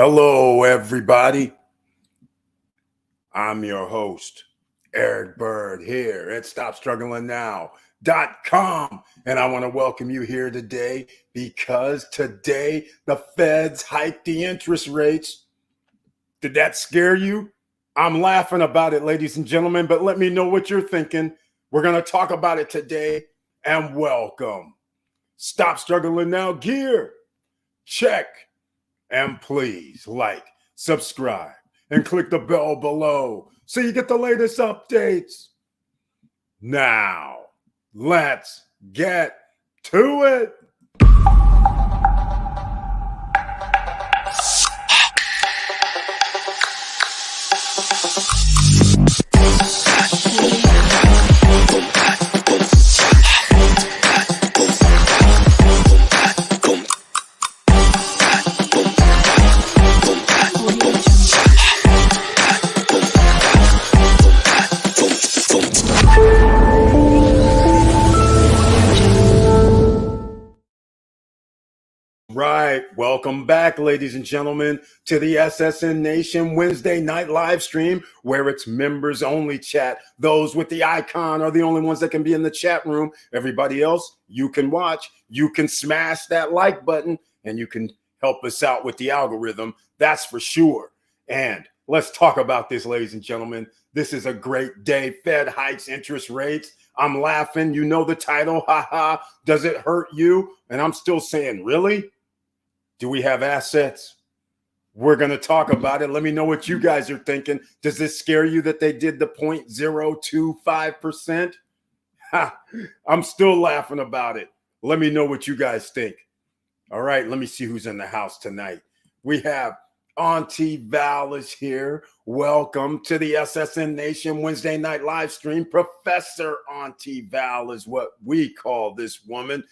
Hello, everybody. I'm your host, Eric Bird, here at StopStrugglingNow.com. And I want to welcome you here today because today the Feds hiked the interest rates. Did that scare you? I'm laughing about it, ladies and gentlemen, but let me know what you're thinking. We're going to talk about it today, and welcome. Stop Struggling Now gear. Check. And please like, subscribe, and click the bell below so you get the latest updates. Now, let's get to it. Right. Welcome back, ladies and gentlemen, to the SSN Nation Wednesday night live stream where it's members only chat. Those with the icon are the only ones that can be in the chat room. Everybody else, you can watch. You can smash that like button and you can help us out with the algorithm. That's for sure. And let's talk about this, ladies and gentlemen. This is a great day. Fed hikes interest rates. I'm laughing. You know the title. Haha. Does it hurt you? And I'm still saying, really? Do we have assets? We're going to talk about it. Let me know what you guys are thinking. Does this scare you that they did the 0.025%? I'm still laughing about it. Let me know what you guys think. All right, let me see who's in the house tonight. We have Auntie Val is here. Welcome to the SSN Nation Wednesday night live stream. Professor Auntie Val is what we call this woman.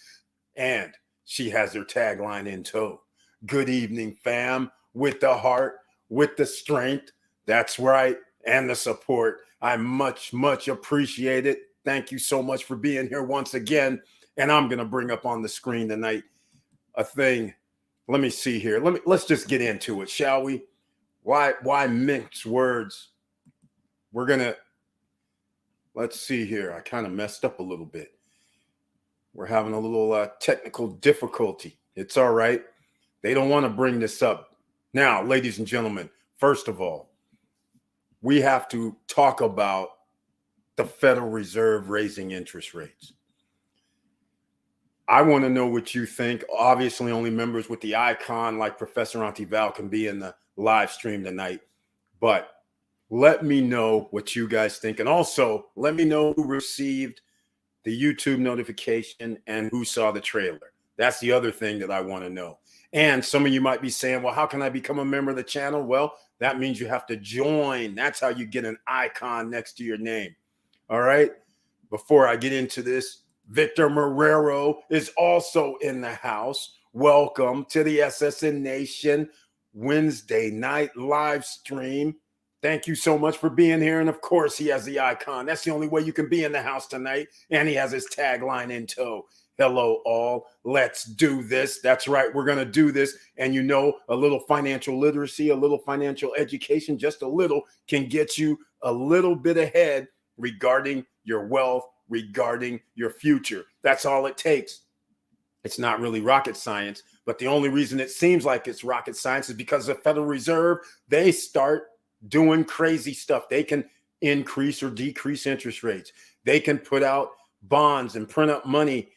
And she has her tagline in tow. Good evening, fam, with the heart, with the strength. That's right. And the support. I much appreciate it. Thank you so much for being here once again. And I'm going to bring up on the screen tonight a thing. Let me see here. Let's just get into it, shall we? Why mix words? Let's see here. I kind of messed up a little bit. We're having a little technical difficulty. It's all right. They don't want to bring this up. Now, ladies and gentlemen, first of all, we have to talk about the Federal Reserve raising interest rates. I want to know what you think. Obviously, only members with the icon like Professor Auntie Val can be in the live stream tonight. But let me know what you guys think. And also, let me know who received the YouTube notification and who saw the trailer. That's the other thing that I want to know. And some of you might be saying, well, how can I become a member of the channel? Well, that means you have to join. That's how you get an icon next to your name. All right. Before I get into this, Victor Marrero is also in the house. Welcome to the SSN Nation Wednesday night live stream. Thank you so much for being here. And of course, he has the icon. That's the only way you can be in the house tonight. And he has his tagline in tow. Hello, all. Let's do this. That's right. We're going to do this. And you know, a little financial literacy, a little financial education, just a little can get you a little bit ahead regarding your wealth, regarding your future. That's all it takes. It's not really rocket science, but the only reason it seems like it's rocket science is because the Federal Reserve, they start doing crazy stuff. They can increase or decrease interest rates. They can put out bonds and print up money,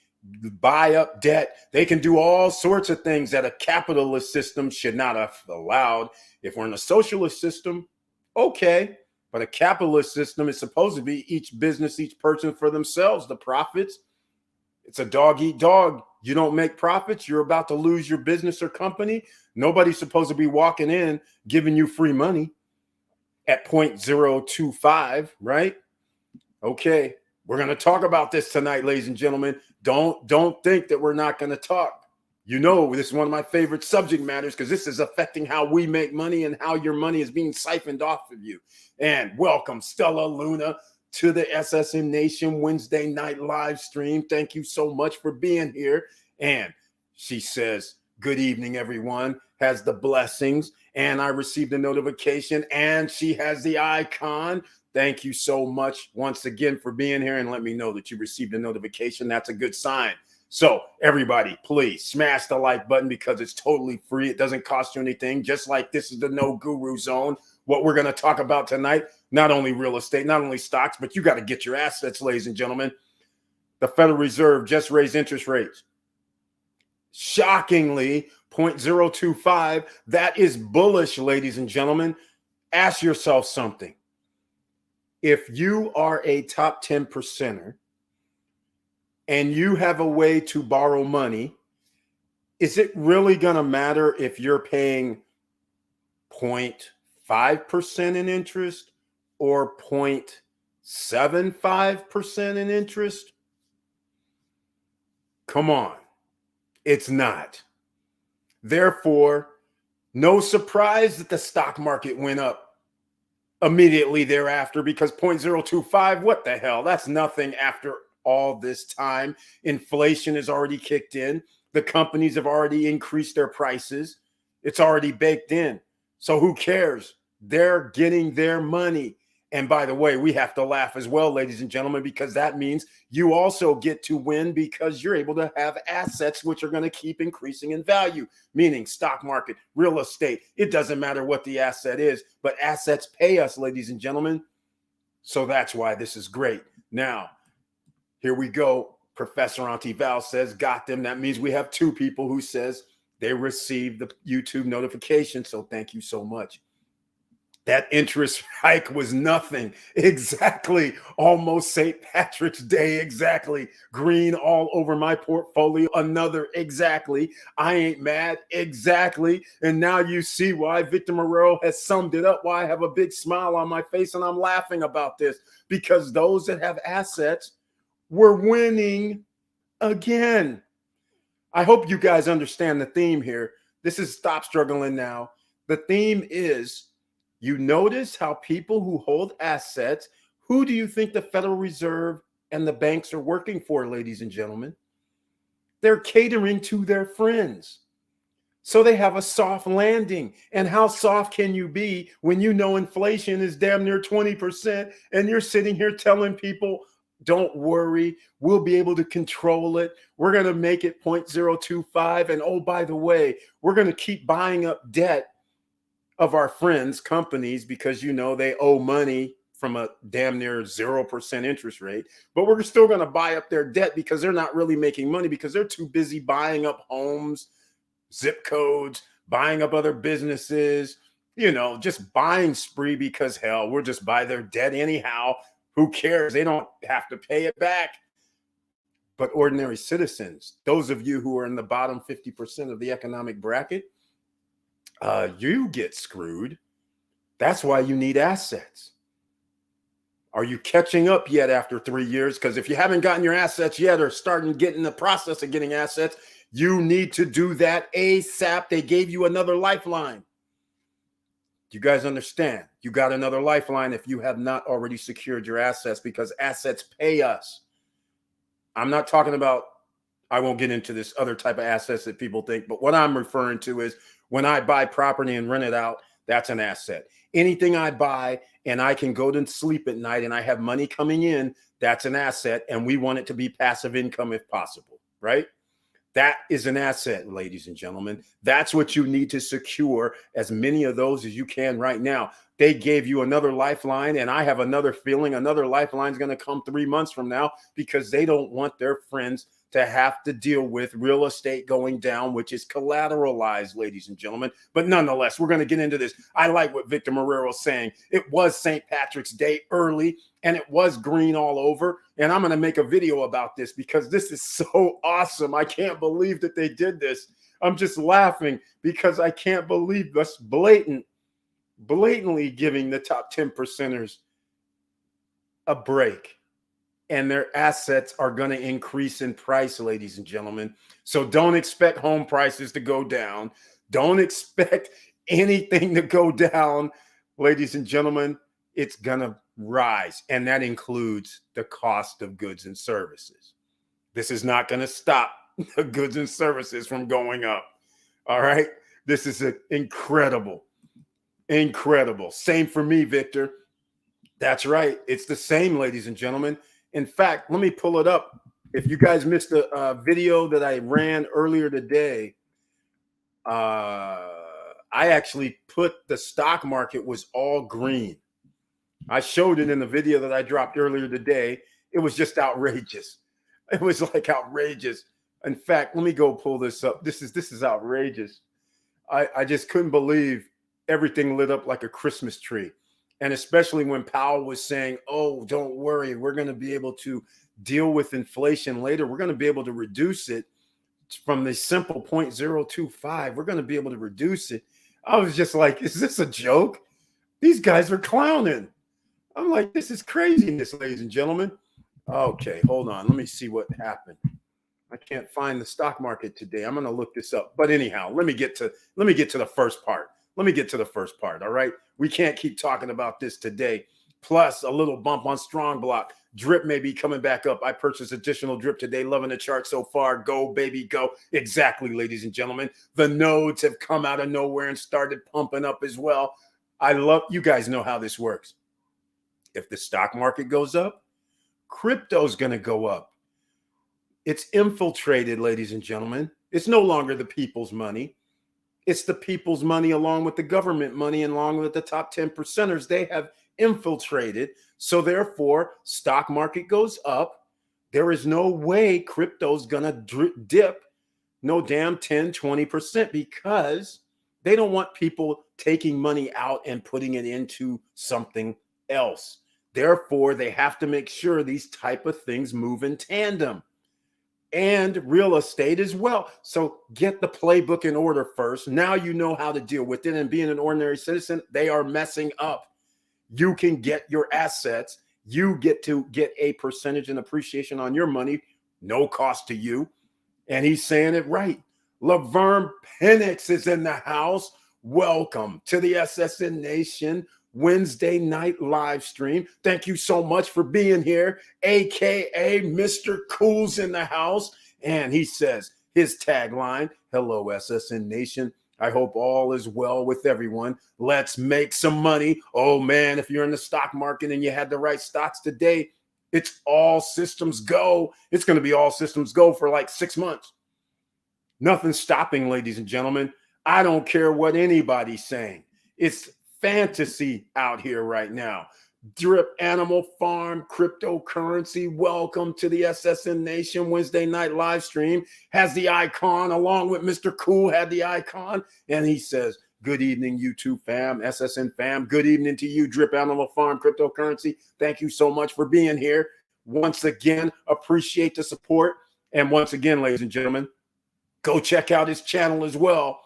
buy up debt. They can do all sorts of things that a capitalist system should not have allowed. If we're in a socialist system, okay. But a capitalist system is supposed to be each business, each person for themselves. The profits, it's a dog eat dog. You don't make profits, you're about to lose your business or company. Nobody's supposed to be walking in giving you free money at 0.025, right? Okay, we're going to talk about this tonight, ladies and gentlemen. Don't think that we're not going to talk. You know, this is one of my favorite subject matters because this is affecting how we make money and how your money is being siphoned off of you. And welcome, Stella Luna, to the SSN Nation Wednesday night live stream. Thank you so much for being here. And she says, good evening, everyone, has the blessings, and I received a notification, and she has the icon. Thank you so much once again for being here and let me know that you received a notification. That's a good sign. So everybody, please smash the like button because it's totally free. It doesn't cost you anything. Just like this is the No Guru Zone. What we're going to talk about tonight, not only real estate, not only stocks, but you got to get your assets, ladies and gentlemen. The Federal Reserve just raised interest rates. Shockingly, 0.025. That is bullish, ladies and gentlemen. Ask yourself something. If you are a top 10 percenter and you have a way to borrow money, is it really going to matter if you're paying 0.5% in interest or 0.75% in interest? Come on. It's not. Therefore, no surprise that the stock market went up immediately thereafter because 0.025, what the hell? That's nothing after all this time. Inflation has already kicked in. The companies have already increased their prices. It's already baked in. So who cares? They're getting their money. And by the way, we have to laugh as well, ladies and gentlemen, because that means you also get to win because you're able to have assets which are going to keep increasing in value, meaning stock market, real estate. It doesn't matter what the asset is, but assets pay us, ladies and gentlemen. So that's why this is great. Now, here we go. Professor Auntie Val says, got them. That means we have two people who says they received the YouTube notification. So thank you so much. That interest hike was nothing. Exactly. Almost St. Patrick's Day. Exactly. Green all over my portfolio. Another. Exactly. I ain't mad. Exactly. And now you see why Victor Marrero has summed it up, why I have a big smile on my face and I'm laughing about this, because those that have assets were winning again. I hope you guys understand the theme here. This is Stop Struggling Now. The theme is, you notice how people who hold assets, who do you think the Federal Reserve and the banks are working for, ladies and gentlemen? They're catering to their friends. So they have a soft landing. And how soft can you be when you know inflation is damn near 20% and you're sitting here telling people, don't worry, we'll be able to control it. We're going to make it 0.025. And oh, by the way, we're going to keep buying up debt of our friends' companies because, you know, they owe money from a damn near 0% interest rate, but we're still going to buy up their debt because they're not really making money because they're too busy buying up homes, zip codes, buying up other businesses, you know, just buying spree because, hell, we'll just buy their debt anyhow. Who cares? They don't have to pay it back. But ordinary citizens, those of you who are in the bottom 50% of the economic bracket, you get screwed. That's why you need assets. Are you catching up yet after 3 years? Because if you haven't gotten your assets yet or starting getting the process of getting assets, you need to do that ASAP. They gave you another lifeline. You guys understand? You got another lifeline if you have not already secured your assets, because assets pay us. I'm not talking about, I won't get into this other type of assets that people think, but what I'm referring to is when I buy property and rent it out, that's an asset. Anything I buy and I can go to sleep at night and I have money coming in, that's an asset. And we want it to be passive income if possible, right? That is an asset, ladies and gentlemen. That's what you need to secure, as many of those as you can right now. They gave you another lifeline, and I have another feeling another lifeline is going to come 3 months from now because they don't want their friends to have to deal with real estate going down, which is collateralized, ladies and gentlemen. But nonetheless, we're going to get into this. I like what Victor Marrero is saying. It was St. Patrick's Day early, and it was green all over. And I'm going to make a video about this because this is so awesome. I can't believe that they did this. I'm just laughing because I can't believe this blatantly giving the top 10 percenters a break. And their assets are going to increase in price, ladies and gentlemen. So don't expect home prices to go down. Don't expect anything to go down, ladies and gentlemen. It's going to rise, and that includes the cost of goods and services. This is not going to stop the goods and services from going up. All right. This is incredible. Incredible. Same for me, Victor. That's right. It's the same, ladies and gentlemen. In fact, let me pull it up. If you guys missed the video that I ran earlier today, I actually put the stock market was all green. I showed it in the video that I dropped earlier today. It was just outrageous. It was like outrageous. In fact, let me go pull this up. This is outrageous. I just couldn't believe everything lit up like a Christmas tree. And especially when Powell was saying, oh, don't worry, we're going to be able to deal with inflation later. We're going to be able to reduce it from the simple 0.025. We're going to be able to reduce it. I was just like, is this a joke? These guys are clowning. I'm like, this is craziness, ladies and gentlemen. Okay, hold on. Let me see what happened. I can't find the stock market today. I'm going to look this up. But anyhow, let me get to the first part. Let me get to the first part. All right. We can't keep talking about this today. Plus a little bump on strong block. Drip may be coming back up. I purchased additional drip today. Loving the chart so far. Go, baby, go. Exactly, ladies and gentlemen. The nodes have come out of nowhere and started pumping up as well. I love, you guys know how this works. If the stock market goes up, crypto's going to go up. It's infiltrated, ladies and gentlemen. It's no longer the people's money. It's the people's money along with the government money and along with the top 10 percenters. They have infiltrated. So therefore, stock market goes up. There is no way crypto's going to dip no damn 10, 20% because they don't want people taking money out and putting it into something else. Therefore, they have to make sure these type of things move in tandem. And real estate as well. So get the playbook in order first. Now you know how to deal with it. And being an ordinary citizen, they are messing up. You can get your assets. You get to get a percentage and appreciation on your money, no cost to you. And he's saying it right. Laverne Penix is in the house. Welcome to the SSN Nation Wednesday night live stream. Thank you so much for being here, aka Mr. Cool's in the house. And he says his tagline, hello SSN Nation. I hope all is well with everyone. Let's make some money. Oh man, if you're in the stock market and you had the right stocks today, it's all systems go. It's going to be all systems go for like 6 months. Nothing's stopping, ladies and gentlemen. I don't care what anybody's saying. It's fantasy out here right now. Drip Animal Farm cryptocurrency. Welcome to the SSN Nation Wednesday night live stream. Has the icon along with Mr. Cool had the icon. And he says, good evening, YouTube fam, SSN fam. Good evening to you, Drip Animal Farm cryptocurrency. Thank you so much for being here. Once again, appreciate the support. And once again, ladies and gentlemen, go check out his channel as well.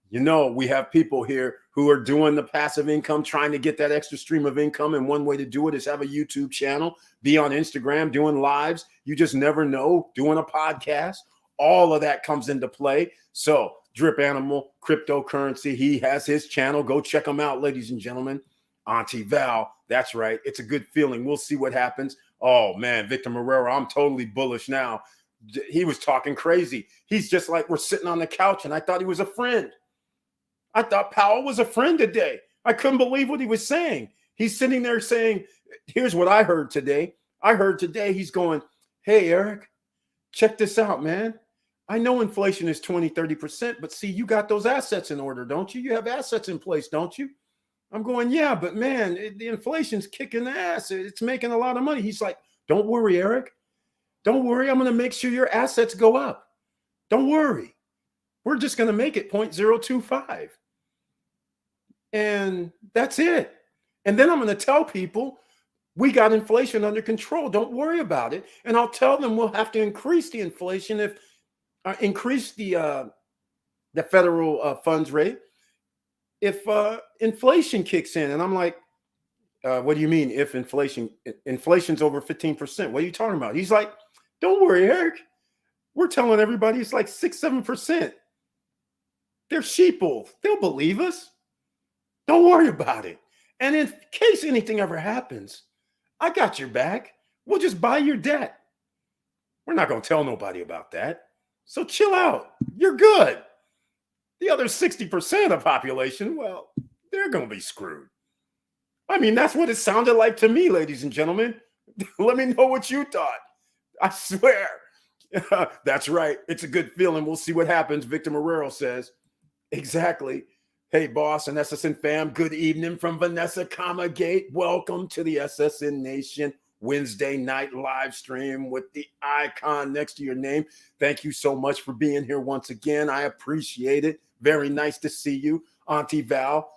You know, we have people here who are doing the passive income, trying to get that extra stream of income. And one way to do it is have a YouTube channel, be on Instagram, doing lives. You just never know, doing a podcast. All of that comes into play. So Drip Animal cryptocurrency, he has his channel. Go check him out, ladies and gentlemen. Auntie Val, that's right. It's a good feeling. We'll see what happens. Oh, man, Victor Marrero, I'm totally bullish now. He was talking crazy. He's just like we're sitting on the couch, and I thought he was a friend. I thought Powell was a friend today. I couldn't believe what he was saying. He's sitting there saying, here's what I heard today. I heard today he's going, hey, Eric, check this out, man. I know inflation is 20, 30%, but see, you got those assets in order, don't you? You have assets in place, don't you? I'm going, yeah, but man, the inflation's kicking ass. It's making a lot of money. He's like, don't worry, Eric. Don't worry. I'm going to make sure your assets go up. Don't worry. We're just going to make it 0.025. And that's it. And then I'm going to tell people we got inflation under control. Don't worry about it. And I'll tell them we'll have to increase the inflation if increase the federal funds rate if inflation kicks in. And I'm like, what do you mean if inflation's over 15%? What are you talking about? He's like, don't worry, Eric. We're telling everybody it's like 6, 7%. They're sheeple. They'll believe us. Don't worry about it. And in case anything ever happens, I got your back. We'll just buy your debt. We're not going to tell nobody about that. So chill out. You're good. The other 60% of the population, well, they're going to be screwed. I mean, that's what it sounded like to me, ladies and gentlemen. Let me know what you thought. I swear. That's right. It's a good feeling. We'll see what happens, Victor Marrero says. Exactly. Hey, boss and SSN fam, good evening from Vanessa Gate. Welcome to the SSN Nation Wednesday night live stream with the icon next to your name. Thank you so much for being here once again. I appreciate it. Very nice to see you, Auntie Val.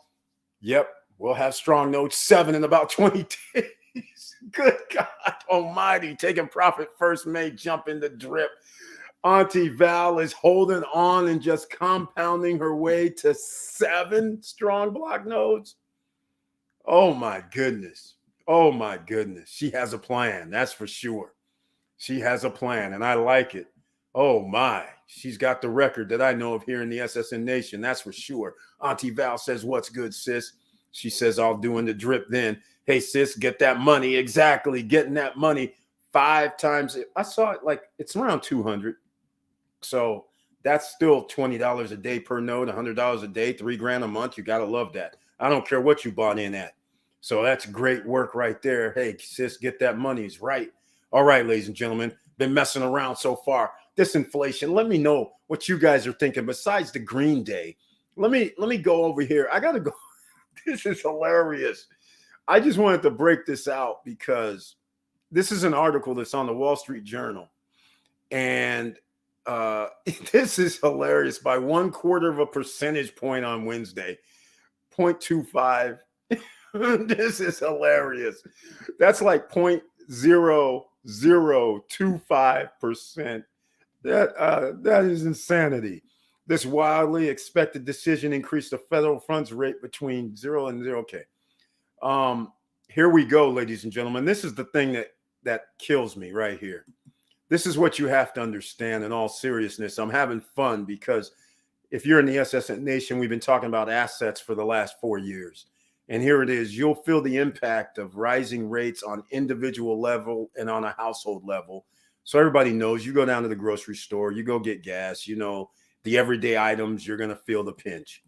Yep, we'll have Strong Note 7 in about 20 days. Good God almighty. Taking profit first may jump in the drip. Auntie Val is holding on and just compounding her way to 7 strong block nodes. Oh, my goodness. Oh, my goodness. She has a plan. That's for sure. She has a plan, and I like it. Oh, my. She's got the record that I know of here in the SSN Nation. That's for sure. Auntie Val says, what's good, sis? She says, I'll do in the drip then. Hey, sis, get that money. Exactly. Getting that money 5 times. I saw it like it's around 200. So that's still $20 a day per node, $100 a day, $3,000 a month. You got to love that. I don't care what you bought in at. So that's great work right there. Hey, sis, get that money. Is right. All right, ladies and gentlemen, been messing around so far. This inflation, let me know what you guys are thinking besides the Green Day. Let me go over here. I got to go. This is hilarious. I just wanted to break this out because this is an article that's on the Wall Street Journal. And this is hilarious. By 1/4 percentage point on Wednesday, 0.25. This is hilarious. That's like 0.0025%. That is insanity. This wildly expected decision increased the federal funds rate between 0 and 0. Okay. Here we go, ladies and gentlemen. This is the thing that kills me right here. This is what you have to understand in all seriousness. I'm having fun because if you're in the SSN Nation, we've been talking about assets for the last 4 years. And here it is. You'll feel the impact of rising rates on individual level and on a household level. So everybody knows you go down to the grocery store, you go get gas, you know, the everyday items, you're going to feel the pinch.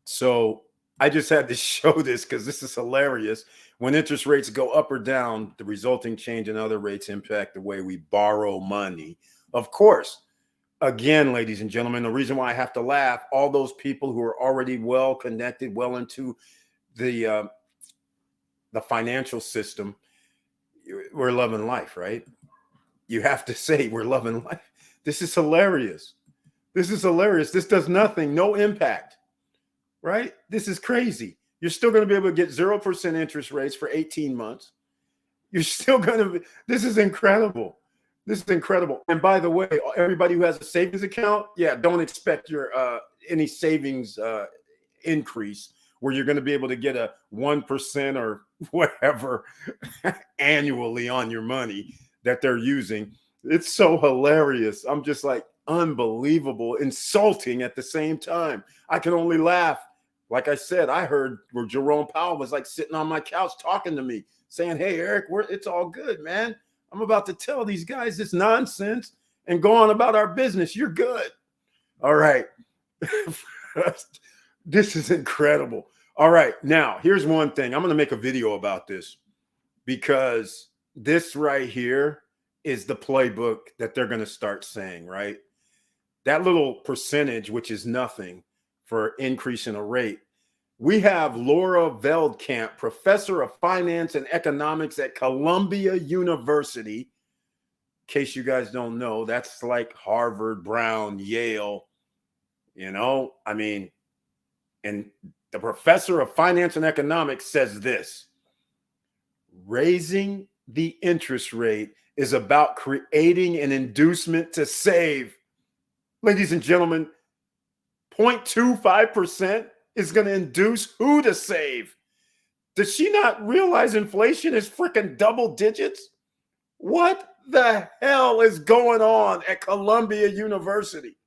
So I just had to show this because this is hilarious. When interest rates go up or down, the resulting change in other rates impact the way we borrow money. Of course, again, ladies and gentlemen, the reason why I have to laugh, all those people who are already well connected, well into the financial system, we're loving life, right? You have to say we're loving life. This is hilarious. This is hilarious. This does nothing, no impact, right? This is crazy. You're still going to be able to get 0% interest rates for 18 months. You're still going to be, this is incredible. This is incredible. And by the way, everybody who has a savings account, yeah, don't expect your any savings increase where you're going to be able to get a 1% or whatever annually on your money that they're using. It's so hilarious. I'm just like, unbelievable, insulting at the same time. I can only laugh. Like I said, I heard where Jerome Powell was like sitting on my couch talking to me, saying, hey, Eric, it's all good, man. I'm about to tell these guys this nonsense and go on about our business. You're good. All right. This is incredible. All right. Now, here's one thing. I'm going to make a video about this because this right here is the playbook that they're going to start saying, right? That little percentage, which is nothing for increasing a rate. We have Laura Veldkamp, professor of finance and economics at Columbia University. In case you guys don't know, that's like Harvard, Brown, Yale, you know, I mean, and the professor of finance and economics says this: raising the interest rate is about creating an inducement to save. Ladies and gentlemen, 0.25% is going to induce who to save? Does she not realize inflation is freaking double digits? What the hell is going on at Columbia University?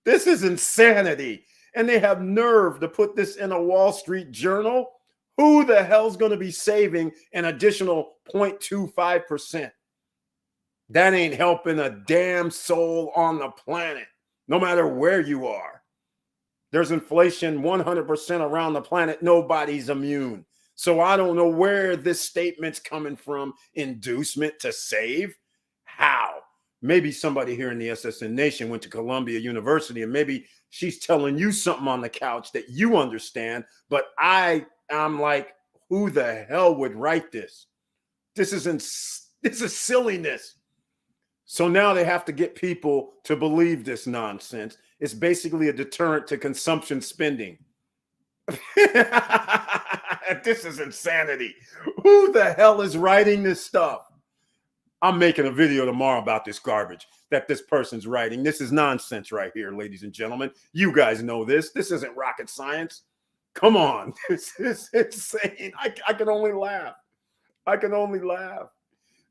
This is insanity. And they have nerve to put this in a Wall Street Journal. Who the hell's going to be saving an additional 0.25%? That ain't helping a damn soul on the planet, no matter where you are. There's inflation 100% around the planet. Nobody's immune. So I don't know where this statement's coming from. Inducement to save? How? Maybe somebody here in the SSN Nation went to Columbia University and maybe she's telling you something on the couch that you understand. But I'm like, who the hell would write this? This is silliness. So now they have to get people to believe this nonsense. It's basically a deterrent to consumption spending. This is insanity. Who the hell is writing this stuff? I'm making a video tomorrow about this garbage that this person's writing. This is nonsense right here, ladies and gentlemen. You guys know this. This isn't rocket science. Come on. This is insane. I can only laugh. I can only laugh.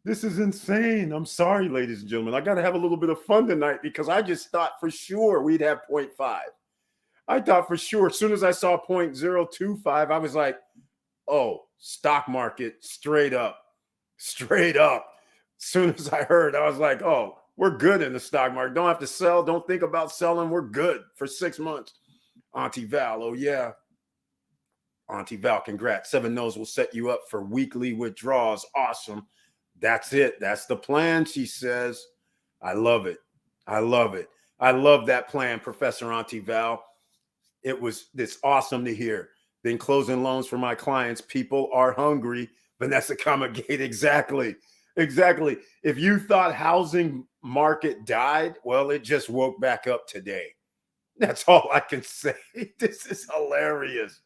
This is insane. I'm sorry, ladies and gentlemen. I got to have a little bit of fun tonight because I just thought for sure we'd have 0.5. I thought for sure. As soon as I saw 0.025, I was like, oh, stock market, straight up. Straight up. As soon as I heard, I was like, oh, we're good in the stock market. Don't have to sell. Don't think about selling. We're good for 6 months. Auntie Val, oh, yeah. Auntie Val, congrats. 7 No's will set you up for weekly withdrawals. Awesome. That's it. That's the plan, she says. I love it. I love it. I love that plan, Professor Auntie Val. It's awesome to hear. Been closing loans for my clients. People are hungry. Vanessa Comagate, exactly. Exactly. If you thought housing market died, well, it just woke back up today. That's all I can say. This is hilarious.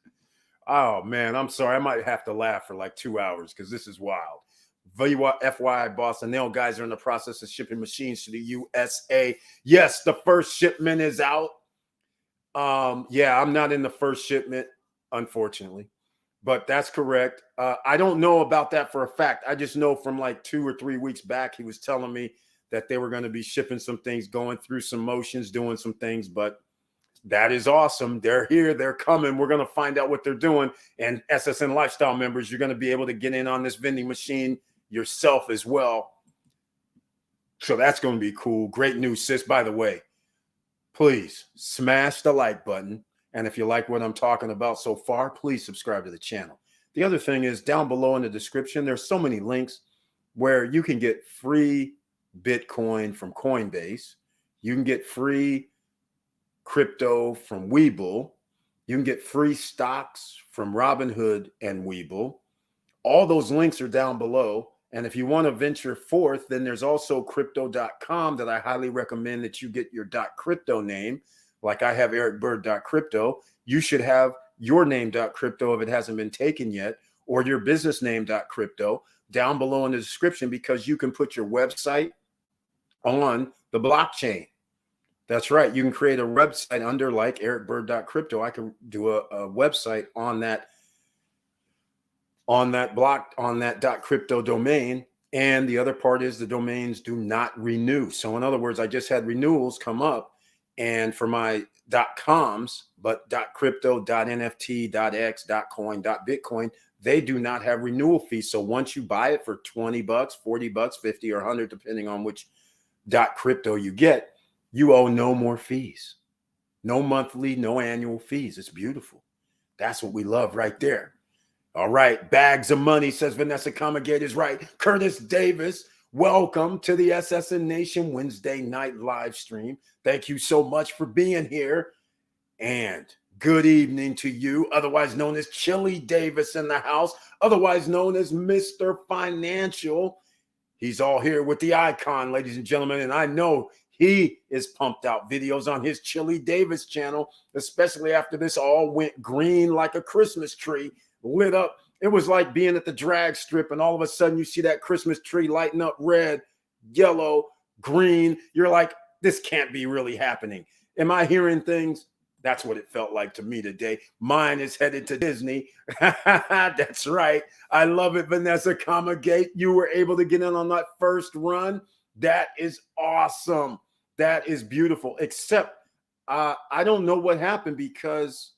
Oh, man, I'm sorry. I might have to laugh for like 2 hours because this is wild. FYI, Boston Nail guys are in the process of shipping machines to the USA. Yes, the first shipment is out. Yeah, I'm not in the first shipment, unfortunately, but that's correct. I don't know about that for a fact. I just know from like 2 or 3 weeks back, he was telling me that they were going to be shipping some things, going through some motions, doing some things, but that is awesome. They're here. They're coming. We're going to find out what they're doing. And SSN Lifestyle members, you're going to be able to get in on this vending machine yourself as well. So that's going to be cool. Great news, sis. By the way, please smash the like button. And if you like what I'm talking about so far, please subscribe to the channel. The other thing is down below in the description, there's so many links where you can get free Bitcoin from Coinbase. You can get free crypto from Webull. You can get free stocks from Robinhood and Webull. All those links are down below. And if you want to venture forth, then there's also crypto.com that I highly recommend that you get your .crypto name. Like I have ericbird.crypto. You should have your name.crypto if it hasn't been taken yet, or your business name.crypto down below in the description, because you can put your website on the blockchain. That's right. You can create a website under like ericbird.crypto. I can do a website on that .crypto domain. And the other part is the domains do not renew. So in other words, I just had renewals come up, and for my .coms, but .crypto, .nft, .x, .coin, .bitcoin, they do not have renewal fees. So once you buy it for $20, $40, 50 or 100, depending on which .crypto you get, you owe no more fees. No monthly, no annual fees. It's beautiful. That's what we love right there. All right. Bags of money, says Vanessa Comagate is right. Curtis Davis, welcome to the SSN Nation Wednesday night live stream. Thank you so much for being here. And good evening to you, otherwise known as Chili Davis in the house, otherwise known as Mr. Financial. He's all here with the icon, ladies and gentlemen. And I know he is pumped out videos on his Chili Davis channel, especially after this all went green like a Christmas tree, lit up. It was like being at the drag strip, and all of a sudden you see that Christmas tree lighting up red, yellow, green. You're like, this can't be really happening. Am I hearing things? That's what it felt like to me today. Mine is headed to Disney. That's right. I love it, Vanessa Comagate. You were able to get in on that first run. That is awesome. That is beautiful. Except I don't know what happened, because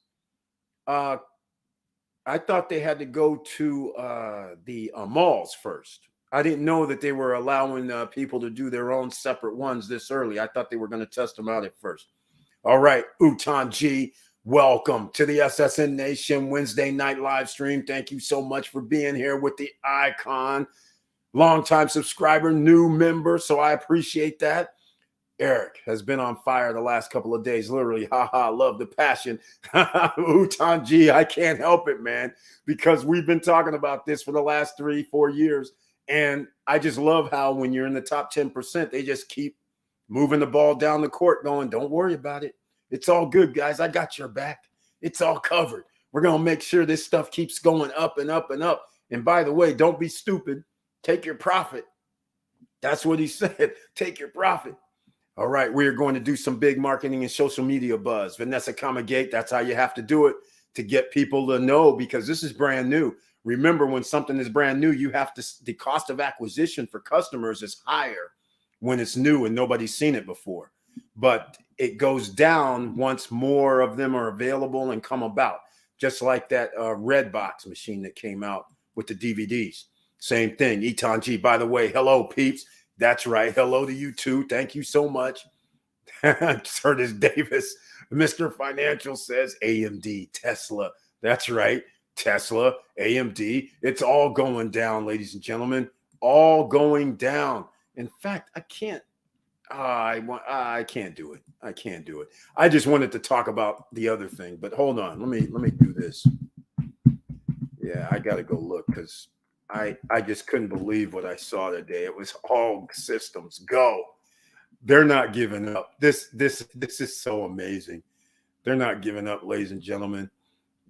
I thought they had to go to the malls first. I didn't know that they were allowing people to do their own separate ones this early. I thought they were going to test them out at first. All right, Utan G, Welcome to the SSN Nation Wednesday night live stream. Thank you so much for being here with the icon. Longtime subscriber, new member, so I appreciate that. Eric has been on fire the last couple of days. Literally, love the passion. Utan G, I can't help it, man, because we've been talking about this for the last 3-4 years. And I just love how when you're in the top 10%, they just keep moving the ball down the court going, don't worry about it. It's all good, guys. I got your back. It's all covered. We're going to make sure this stuff keeps going up and up and up. And by the way, don't be stupid. Take your profit. That's what he said. Take your profit. All right, we are going to do some big marketing and social media buzz. Vanessa Comagate, that's how you have to do it to get people to know, because this is brand new. Remember, when something is brand new, you have to, the cost of acquisition for customers is higher when it's new and nobody's seen it before. But it goes down once more of them are available and come about, just like that Redbox machine that came out with the DVDs. Same thing. Eton G, by the way, hello, peeps. That's right. Hello to you too. Thank you so much. Curtis Davis, Mr. Financial says AMD, Tesla. That's right. Tesla, AMD. It's all going down, ladies and gentlemen. All going down. In fact, I can't do it. I can't do it. I just wanted to talk about the other thing, but hold on. Let me do this. Yeah, I got to go look because I just couldn't believe what I saw today. It was all systems go. They're not giving up. This is so amazing. They're not giving up, ladies and gentlemen.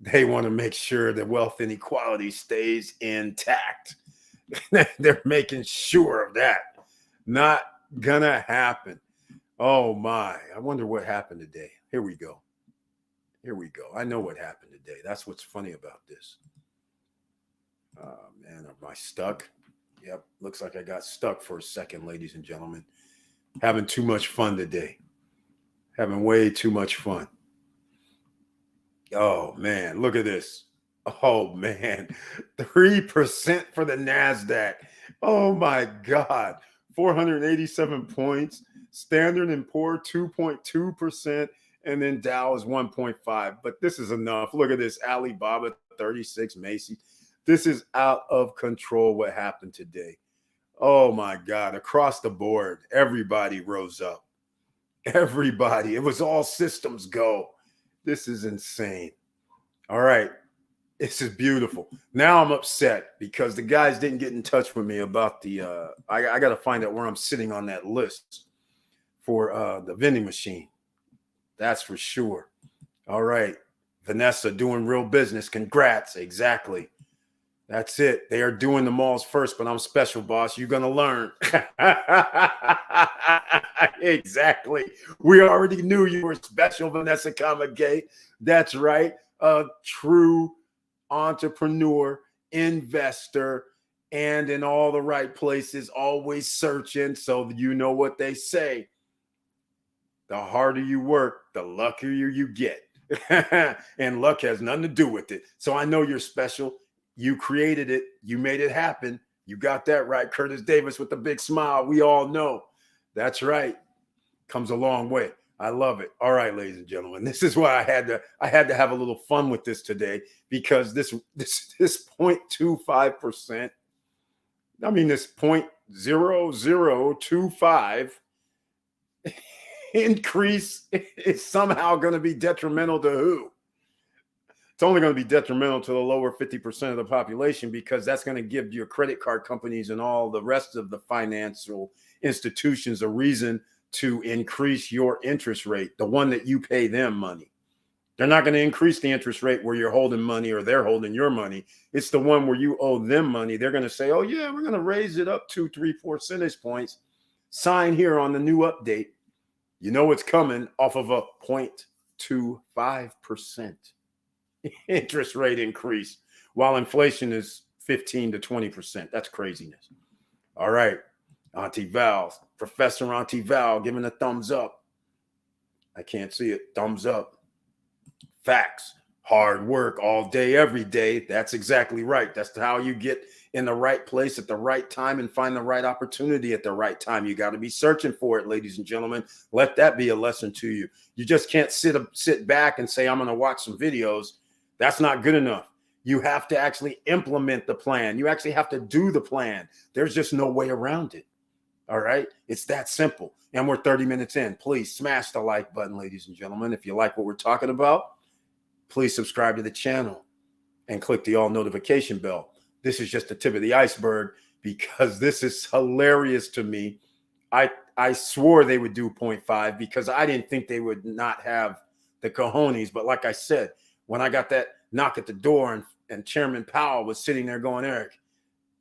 They want to make sure that wealth inequality stays intact. They're making sure of that. Not gonna happen. Oh my. I wonder what happened today. Here we go. I know what happened today. That's what's funny about this. Oh man, am I stuck? Yep, looks like I got stuck for a second, ladies and gentlemen. Having too much fun today. Having way too much fun. Oh man, look at this. Oh man, 3% for the NASDAQ. Oh my God, 487 points. Standard & Poor 2.2%, and then Dow is 1.5. But this is enough. Look at this. Alibaba 36, Macy's. This is out of control what happened today. Oh my God, across the board, everybody rose up. Everybody. It was all systems go. This is insane. All right. This is beautiful. Now I'm upset because the guys didn't get in touch with me about the I got to find out where I'm sitting on that list for the vending machine. That's for sure. All right. Vanessa doing real business. Congrats. Exactly. That's it. They are doing the malls first, but I'm special, boss. You're going to learn. Exactly. We already knew you were special, Vanessa Kamagate. That's right. A true entrepreneur, investor, and in all the right places, always searching. So you know what they say. The harder you work, the luckier you get. And luck has nothing to do with it. So I know you're special. You created it. You made it happen. You got that right. Curtis Davis with the big smile. We all know. That's right. Comes a long way. I love it. All right, ladies and gentlemen. This is why I had to have a little fun with this today, because this 0.25%, I mean this 0.0025 increase is somehow going to be detrimental to who? It's only going to be detrimental to the lower 50% of the population, because that's going to give your credit card companies and all the rest of the financial institutions a reason to increase your interest rate, the one that you pay them money. They're not going to increase the interest rate where you're holding money or they're holding your money. It's the one where you owe them money. They're going to say, oh yeah, we're going to raise it up 2, 3, 4 percentage points. Sign here on the new update. You know it's coming off of a 0.25% interest rate increase, while inflation is 15 to 20%. That's craziness. All right. Auntie Val, Professor Auntie Val giving a thumbs up. I can't see it. Thumbs up. Facts. Hard work all day, every day. That's exactly right. That's how you get in the right place at the right time and find the right opportunity at the right time. You got to be searching for it, ladies and gentlemen. Let that be a lesson to you. You just can't sit back and say, I'm going to watch some videos. That's not good enough. You have to actually implement the plan. You actually have to do the plan. There's just no way around it. All right. It's that simple. And we're 30 minutes in. Please smash the like button, ladies and gentlemen. If you like what we're talking about, please subscribe to the channel and click the all notification bell. This is just the tip of the iceberg because this is hilarious to me. I swore they would do 0.5 because I didn't think they would not have the cojones. But like I said, when I got that knock at the door and Chairman Powell was sitting there going, Eric,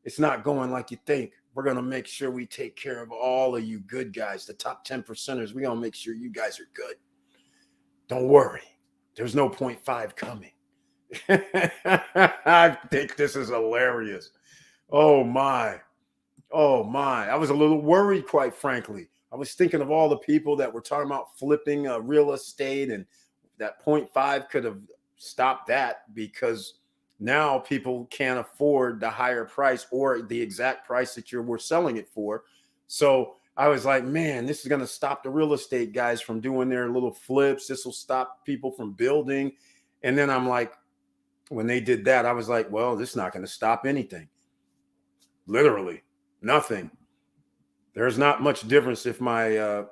it's not going like you think. We're going to make sure we take care of all of you good guys, the top 10%ers. We're going to make sure you guys are good. Don't worry. There's no 0.5 coming. I think this is hilarious. Oh, my. Oh, my. I was a little worried, quite frankly. I was thinking of all the people that were talking about flipping real estate, and that 0.5 could have stopped that because now people can't afford the higher price or the exact price that we're selling it for. So I was like, man, this is going to stop the real estate guys from doing their little flips. This will stop people from building. And then I'm like, when they did that, I was like, well, this is not going to stop anything. Literally nothing. There's not much difference if I'm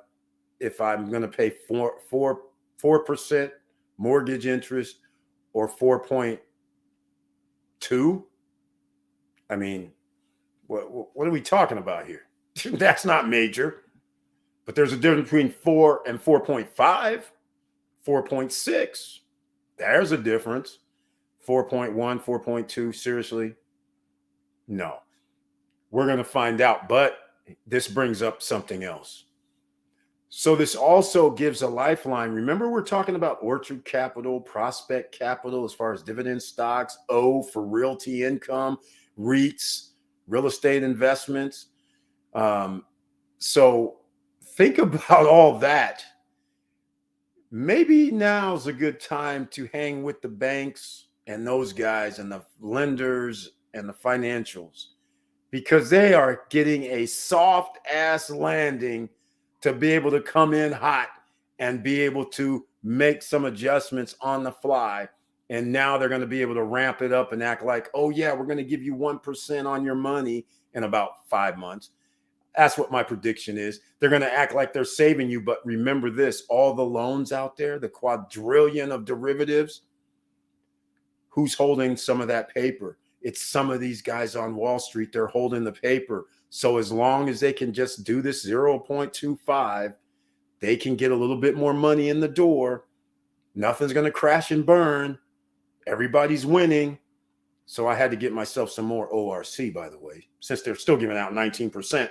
going to pay 4% mortgage interest or 4.2. I mean, what are we talking about here? That's not major. But there's a difference between 4 and 4.5, 4.6. There's a difference. 4.1, 4.2, seriously? No. We're going to find out, but this brings up something else. So this also gives a lifeline. Remember, we're talking about Orchard Capital, Prospect Capital, as far as dividend stocks, O for realty income, REITs, real estate investments. So think about all that. Maybe now's a good time to hang with the banks and those guys and the lenders and the financials, because they are getting a soft ass landing to be able to come in hot and be able to make some adjustments on the fly. And now they're going to be able to ramp it up and act like, oh yeah, we're going to give you 1% on your money in about 5 months. That's what my prediction is. They're going to act like they're saving you. But remember this, all the loans out there, the quadrillion of derivatives, who's holding some of that paper? It's some of these guys on Wall Street. They're holding the paper. So as long as they can just do this 0.25, they can get a little bit more money in the door. Nothing's going to crash and burn. Everybody's winning. So I had to get myself some more ORC, by the way, since they're still giving out 19%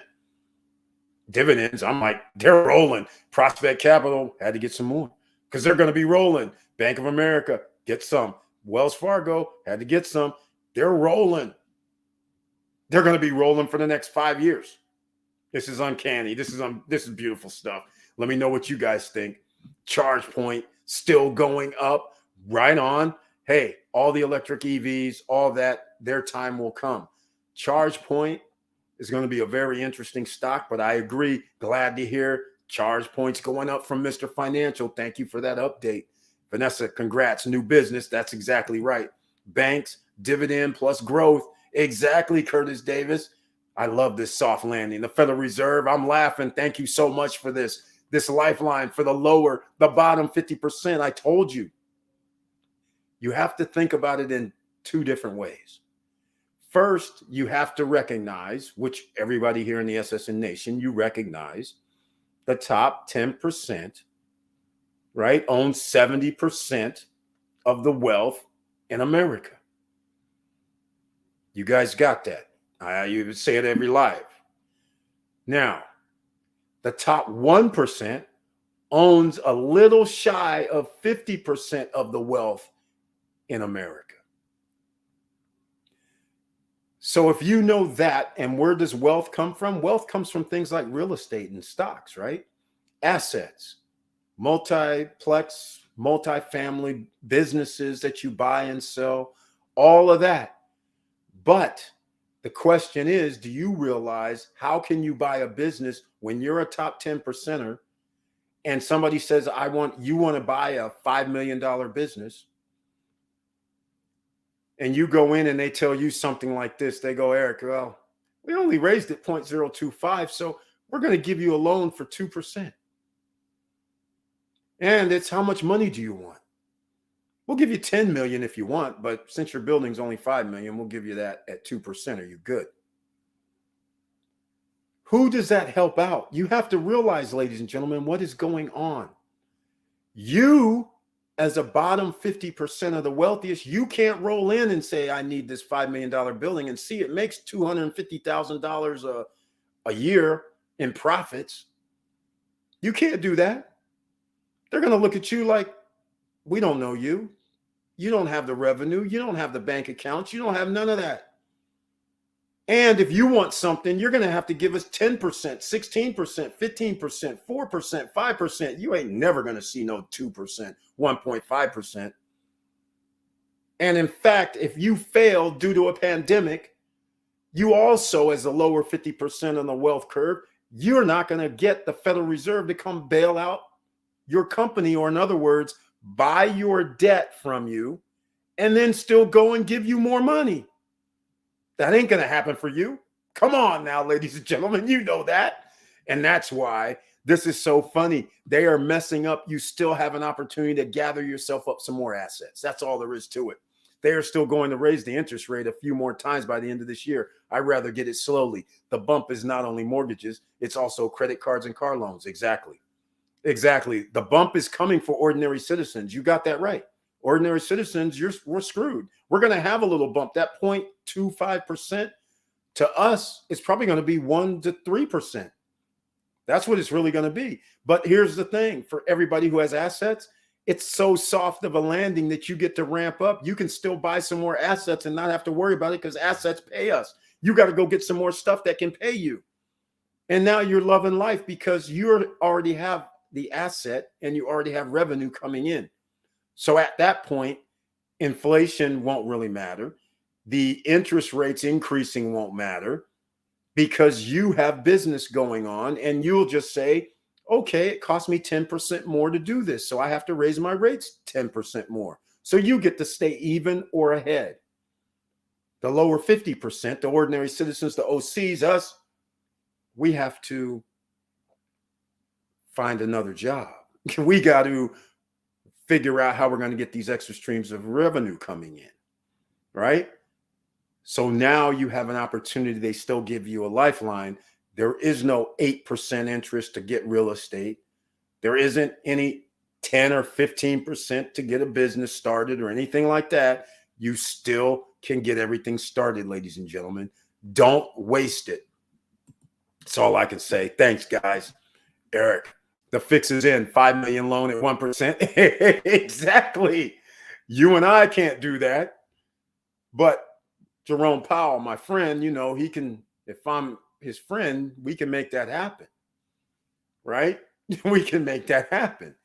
dividends. I'm like, they're rolling. Prospect Capital had to get some more because they're going to be rolling. Bank of America, get some. Wells Fargo had to get some. They're rolling. They're going to be rolling for the next 5 years. This is uncanny. This is beautiful stuff. Let me know what you guys think. ChargePoint still going up. Right on. Hey, all the electric EVs, all that, their time will come. ChargePoint is going to be a very interesting stock, but I agree. Glad to hear ChargePoint's going up from Mr. Financial. Thank you for that update. Vanessa, congrats. New business. That's exactly right. Banks, dividend plus growth. Exactly, Curtis Davis. I love this soft landing. The Federal Reserve, I'm laughing. Thank you so much for this lifeline for the bottom 50%. I told you. You have to think about it in two different ways. First, you have to recognize, which everybody here in the SSN Nation, you recognize the top 10%, right, owns 70% of the wealth in America. You guys got that. You say it every live. Now, the top 1% owns a little shy of 50% of the wealth in America. So if you know that, and where does wealth come from? Wealth comes from things like real estate and stocks, right? Assets, multiplex, multifamily businesses that you buy and sell, all of that. But The question is, do you realize how can you buy a business when you're a top 10 percenter and somebody says, you want to buy a $5 million business, and you go in and they tell you something like this. They go, Eric, well, we only raised it 0.025, so we're going to give you a loan for 2%. And it's how much money do you want? We'll give you 10 million if you want, but since your building's only 5 million, we'll give you that at 2%. Are you good? Who does that help out? You have to realize, ladies and gentlemen, what is going on. You, as a bottom 50% of the wealthiest, you can't roll in and say, I need this $5 million building and see it makes $250,000 a year in profits. You can't do that. They're going to look at you like, we don't know you. You don't have the revenue. You don't have the bank accounts. You don't have none of that. And if you want something, you're going to have to give us 10%, 16%, 15%, 4%, 5%. You ain't never going to see no 2%, 1.5%. And in fact, if you fail due to a pandemic, you also, as a lower 50% on the wealth curve, you're not going to get the Federal Reserve to come bail out your company, or in other words, buy your debt from you and then still go and give you more money. That ain't going to happen for you. Come on now, ladies and gentlemen, you know that. And that's why this is so funny. They are messing up. You still have an opportunity to gather yourself up some more assets. That's all there is to it. They are still going to raise the interest rate a few more times by the end of this year. I'd rather get it slowly. The bump is not only mortgages, it's also credit cards and car loans. Exactly. The bump is coming for ordinary citizens. You got that right. Ordinary citizens, we're screwed. We're going to have a little bump. That 0.25% to us is probably going to be 1 to 3%. That's what it's really going to be. But here's the thing. For everybody who has assets, it's so soft of a landing that you get to ramp up. You can still buy some more assets and not have to worry about it because assets pay us. You got to go get some more stuff that can pay you. And now you're loving life because you already have the asset and you already have revenue coming in. So at that point, inflation won't really matter. The interest rates increasing won't matter because you have business going on, and you'll just say, okay, it cost me 10% more to do this, so I have to raise my rates 10% more. So you get to stay even or ahead. The lower 50%, the ordinary citizens, the OCs, us, we have to find another job. We got to figure out how we're going to get these extra streams of revenue coming in, right? So now you have an opportunity. They still give you a lifeline. There is no 8% interest to get real estate. There isn't any 10 or 15% to get a business started or anything like that. You still can get everything started, ladies and gentlemen. Don't waste it. That's all I can say. Thanks, guys. Eric, the fix is in. 5 million loan at 1%. Exactly. You and I can't do that. But Jerome Powell, my friend, he can, if I'm his friend, we can make that happen. Right? We can make that happen.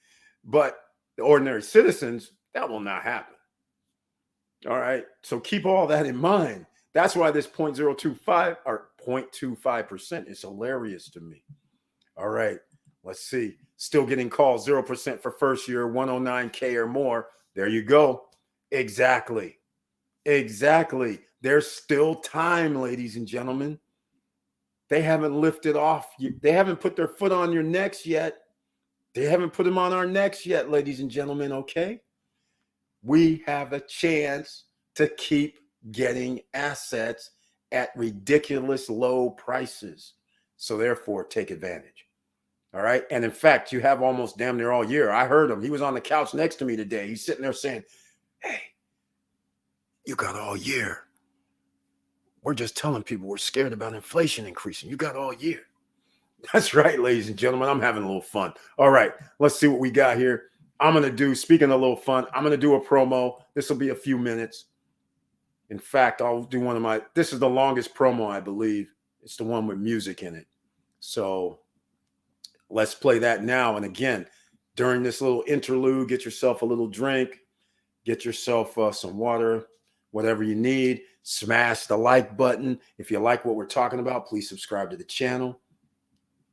But the ordinary citizens, that will not happen. All right. So keep all that in mind. That's why this 0.025 or 0.25% is hilarious to me. All right. Let's see. Still getting calls, 0% for first year, 109K or more. There you go. Exactly. There's still time, ladies and gentlemen. They haven't lifted off. They haven't put their foot on your necks yet. They haven't put them on our necks yet, ladies and gentlemen, okay? We have a chance to keep getting assets at ridiculous low prices. So therefore, take advantage. All right. And in fact, you have almost damn near all year. I heard him. He was on the couch next to me today. He's sitting there saying, hey, you got all year. We're just telling people we're scared about inflation increasing. You got all year. That's right, ladies and gentlemen. I'm having a little fun. All right. Let's see what we got here. I'm going to do, speaking of a little fun, I'm going to do a promo. This will be a few minutes. In fact, I'll do this is the longest promo, I believe. It's the one with music in it. So let's play that now. And again, during this little interlude, get yourself a little drink, get yourself some water, whatever you need. Smash the like button. If you like what we're talking about, please subscribe to the channel.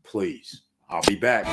Please. I'll be back.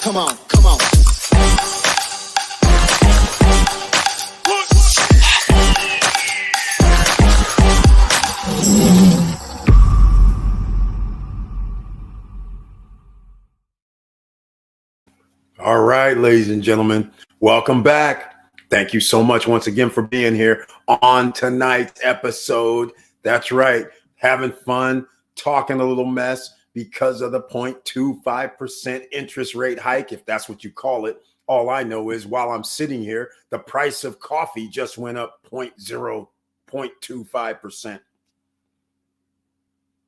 Come on, come on. All right, ladies and gentlemen, welcome back. Thank you so much once again for being here on tonight's episode. That's right, having fun, talking a little mess because of the 0.25% interest rate hike, if that's what you call it. All I know is while I'm sitting here, the price of coffee just went up 0.25%.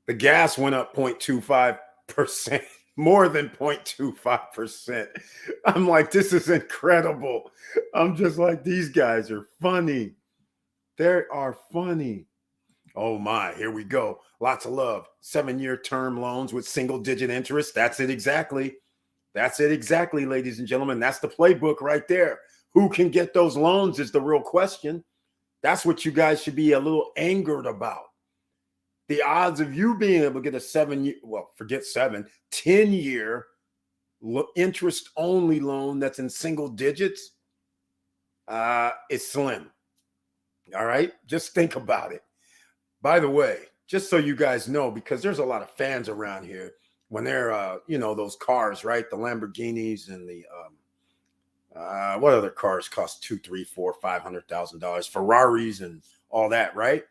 The gas went up 0.25%. More than 0.25%. I'm like, this is incredible. I'm just like, these guys are funny. They are funny. Oh my, here we go. Lots of love. 7-year term loans with single-digit interest. That's it exactly. That's it exactly, ladies and gentlemen. That's the playbook right there. Who can get those loans is the real question. That's what you guys should be a little angered about. The odds of you being able to get a 7-year, well, forget 7, 10-year interest-only loan that's in single digits is slim. All right? Just think about it. By the way, just so you guys know, because there's a lot of fans around here, when they're, those cars, right? The Lamborghinis and the, what other cars cost $200,000, $300,000, $400,000, $500,000? Ferraris and all that, right?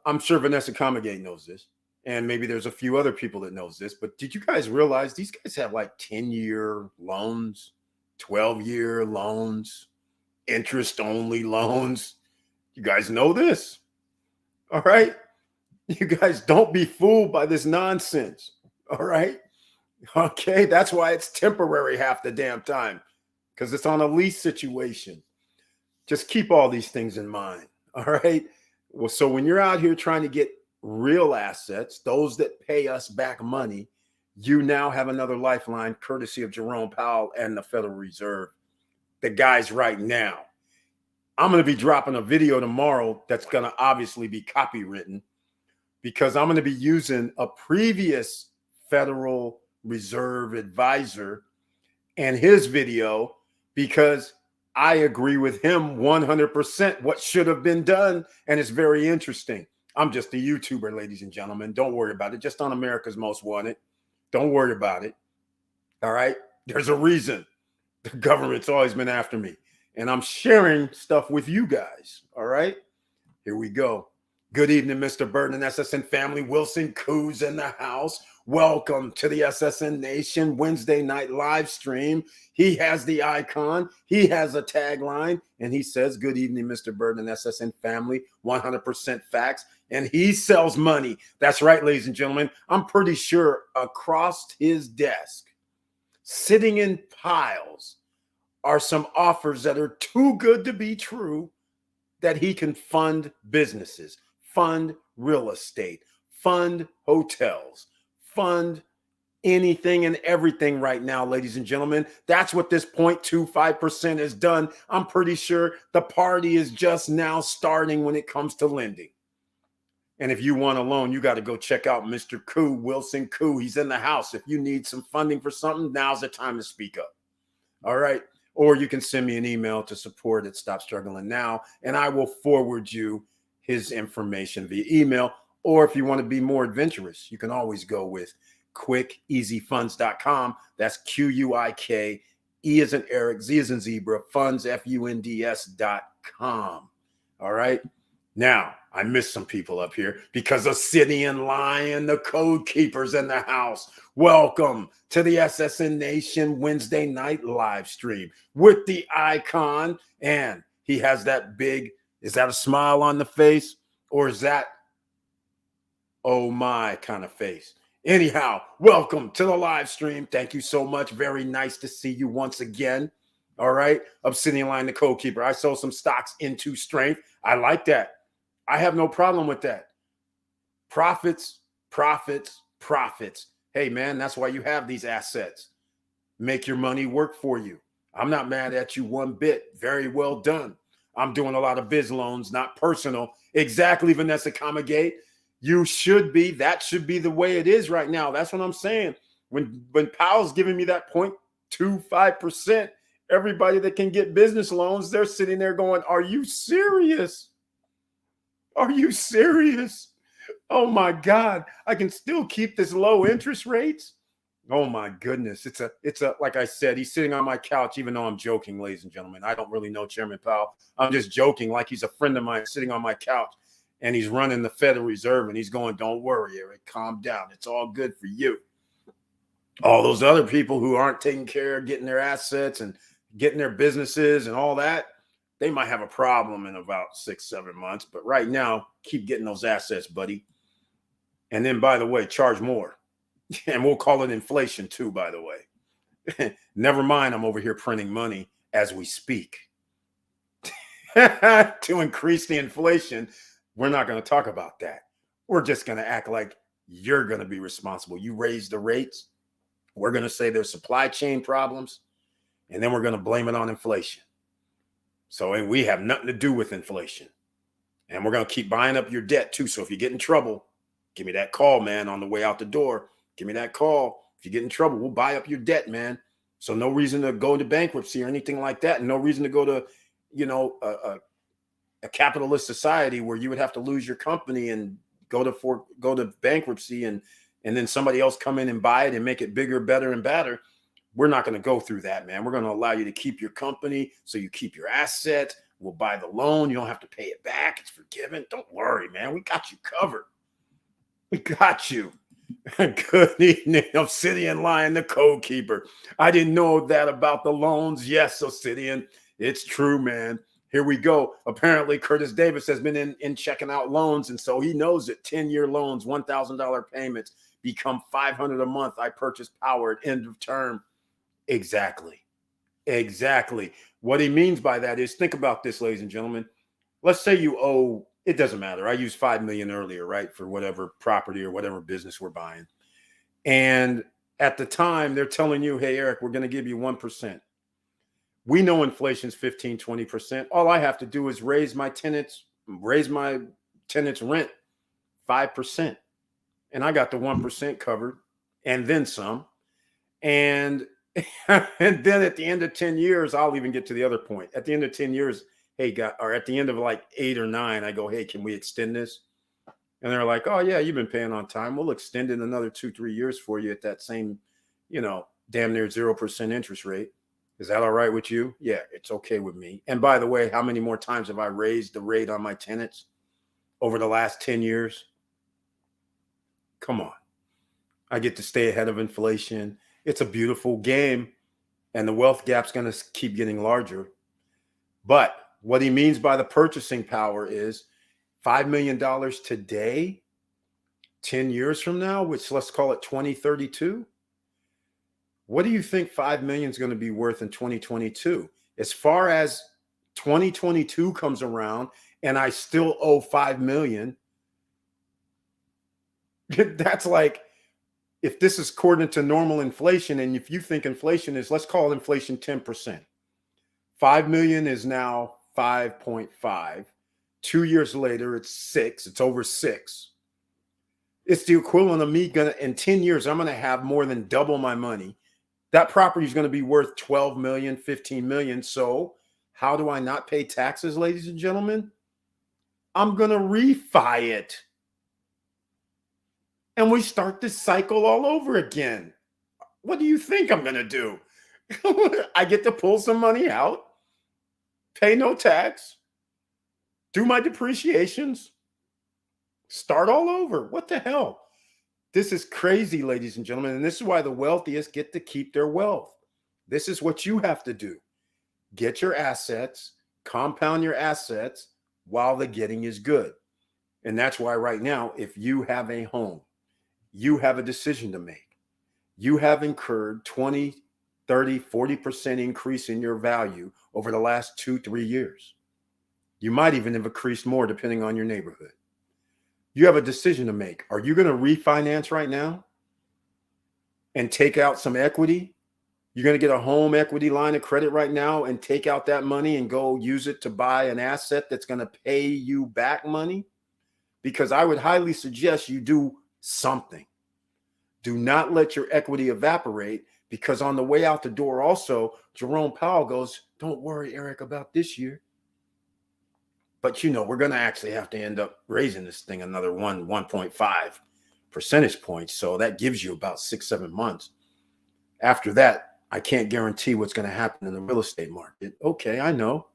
I'm sure Vanessa Comegay knows this, and maybe there's a few other people that knows this, but did you guys realize these guys have like 10-year loans, 12-year loans, interest-only loans? You guys know this, all right? You guys don't be fooled by this nonsense. All right. Okay. That's why it's temporary half the damn time, because it's on a lease situation. Just keep all these things in mind. All right. Well, so when you're out here trying to get real assets, those that pay us back money, you now have another lifeline courtesy of Jerome Powell and the Federal Reserve. The guys right now. I'm going to be dropping a video tomorrow that's going to obviously be copywritten, because I'm going to be using a previous Federal Reserve advisor and his video, because I agree with him 100% what should have been done. And it's very interesting. I'm just a YouTuber, ladies and gentlemen. Don't worry about it. Just on America's Most Wanted. Don't worry about it. All right. There's a reason the government's always been after me. And I'm sharing stuff with you guys. All right. Here we go. Good evening, Mr. Burton and SSN family. Wilson Koo's in the house. Welcome to the SSN Nation Wednesday night live stream. He has the icon. He has a tagline. And he says, good evening, Mr. Burton and SSN family. 100% facts. And he sells money. That's right, ladies and gentlemen. I'm pretty sure across his desk, sitting in piles, are some offers that are too good to be true, that he can fund businesses, fund real estate, fund hotels, fund anything and everything right now, ladies and gentlemen. That's what this 0.25% has done. I'm pretty sure the party is just now starting when it comes to lending. And if you want a loan, you got to go check out Mr. Koo, Wilson Koo. He's in the house. If you need some funding for something, now's the time to speak up. All right. Or you can send me an email to support at Stop Struggling Now, and I will forward you his information via email. Or if you want to be more adventurous, you can always go with quickeasyfunds.com. That's QUIK, E as in Eric, Z as in Zebra, funds, FUNDS.com. All right. Now, I missed some people up here because Obsidian Lion, the Code Keepers in the house. Welcome to the SSN Nation Wednesday night live stream with the icon. And he has that big, is that a smile on the face? Or is that, oh my kind of face? Anyhow, welcome to the live stream. Thank you so much. Very nice to see you once again. All right. Obsidian Lion, the Code Keeper. I sold some stocks into strength. I like that. I have no problem with that. Profits, profits, profits. Hey, man, that's why you have these assets. Make your money work for you. I'm not mad at you one bit. Very well done. I'm doing a lot of biz loans, not personal. Exactly, Vanessa Kamagate. You should be. That should be the way it is right now. That's what I'm saying. When Powell's giving me that 0.25%, everybody that can get business loans, they're sitting there going, are you serious? Are you serious? Oh my God, I can still keep this low interest rates. Oh my goodness. It's a, like I said, he's sitting on my couch, even though I'm joking, ladies and gentlemen. I don't really know Chairman Powell. I'm just joking like he's a friend of mine sitting on my couch, and he's running the Federal Reserve, and he's going, don't worry, Eric, calm down. It's all good for you. All those other people who aren't taking care of getting their assets and getting their businesses and all that, they might have a problem in about 6-7 months. But right now, keep getting those assets, buddy. And then, by the way, charge more. And we'll call it inflation too, by the way. Never mind, I'm over here printing money as we speak. To increase the inflation, we're not going to talk about that. We're just going to act like you're going to be responsible. You raise the rates. We're going to say there's supply chain problems, and then we're going to blame it on inflation. So we have nothing to do with inflation. And we're going to keep buying up your debt too. So if you get in trouble, give me that call, man, on the way out the door. Give me that call. If you get in trouble, we'll buy up your debt, man. So no reason to go into bankruptcy or anything like that. And no reason to go to, a capitalist society where you would have to lose your company and go to bankruptcy and then somebody else come in and buy it and make it bigger, better, and better. We're not going to go through that, man. We're going to allow you to keep your company so you keep your assets. We'll buy the loan. You don't have to pay it back. It's forgiven. Don't worry, man. We got you covered. We got you. Good evening, Obsidian Lion, the Code Keeper. I didn't know that about the loans. Yes, Obsidian. It's true, man. Here we go. Apparently, Curtis Davis has been in checking out loans, and so he knows it. 10-year loans, $1,000 payments become $500 a month. I purchased power at end of term. Exactly. What he means by that is, think about this, ladies and gentlemen. Let's say you owe, it doesn't matter. I used $5 million earlier, right, for whatever property or whatever business we're buying. And at the time, they're telling you, hey, Eric, we're going to give you 1%. We know inflation's 15, 20%. All I have to do is raise my tenants' rent 5%. And I got the 1% covered and then some. And, and then at the end of 10 years, I'll even get to the other point. At the end of 10 years, or at the end of like 8 or 9, I go, hey, can we extend this? And they're like, oh, yeah, you've been paying on time. We'll extend it another 2-3 years for you at that same, damn near 0% interest rate. Is that all right with you? Yeah, it's okay with me. And by the way, how many more times have I raised the rate on my tenants over the last 10 years? Come on. I get to stay ahead of inflation. It's a beautiful game, and the wealth gap's going to keep getting larger. But what he means by the purchasing power is $5 million today, 10 years from now, which let's call it 2032. What do you think 5 million is going to be worth in 2022? As far as 2022 comes around and I still owe 5 million, that's like, if this is according to normal inflation, and if you think inflation is, let's call inflation 10%, 5 million is now 5.5. 2 years later, it's 6. It's over 6. It's the equivalent of me in 10 years, I'm going to have more than double my money. That property is going to be worth 12 million, 15 million. So how do I not pay taxes, ladies and gentlemen? I'm going to refi it. And we start this cycle all over again. What do you think I'm going to do? I get to pull some money out, pay no tax, do my depreciations, start all over. What the hell? This is crazy, ladies and gentlemen. And this is why the wealthiest get to keep their wealth. This is what you have to do. Get your assets, compound your assets while the getting is good. And that's why right now, if you have a home, you have a decision to make. You have incurred 20, 30, 40% increase in your value over the last 2-3 years. You might even have increased more depending on your neighborhood. You have a decision to make. Are you going to refinance right now and take out some equity? You're going to get a home equity line of credit right now and take out that money and go use it to buy an asset that's going to pay you back money? Because I would highly suggest you do something. Do not let your equity evaporate, because on the way out the door also, Jerome Powell goes, don't worry, Eric, about this year. But, we're going to actually have to end up raising this thing another 1.5 percentage points. So that gives you about 6-7 months. After that, I can't guarantee what's going to happen in the real estate market. Okay, I know.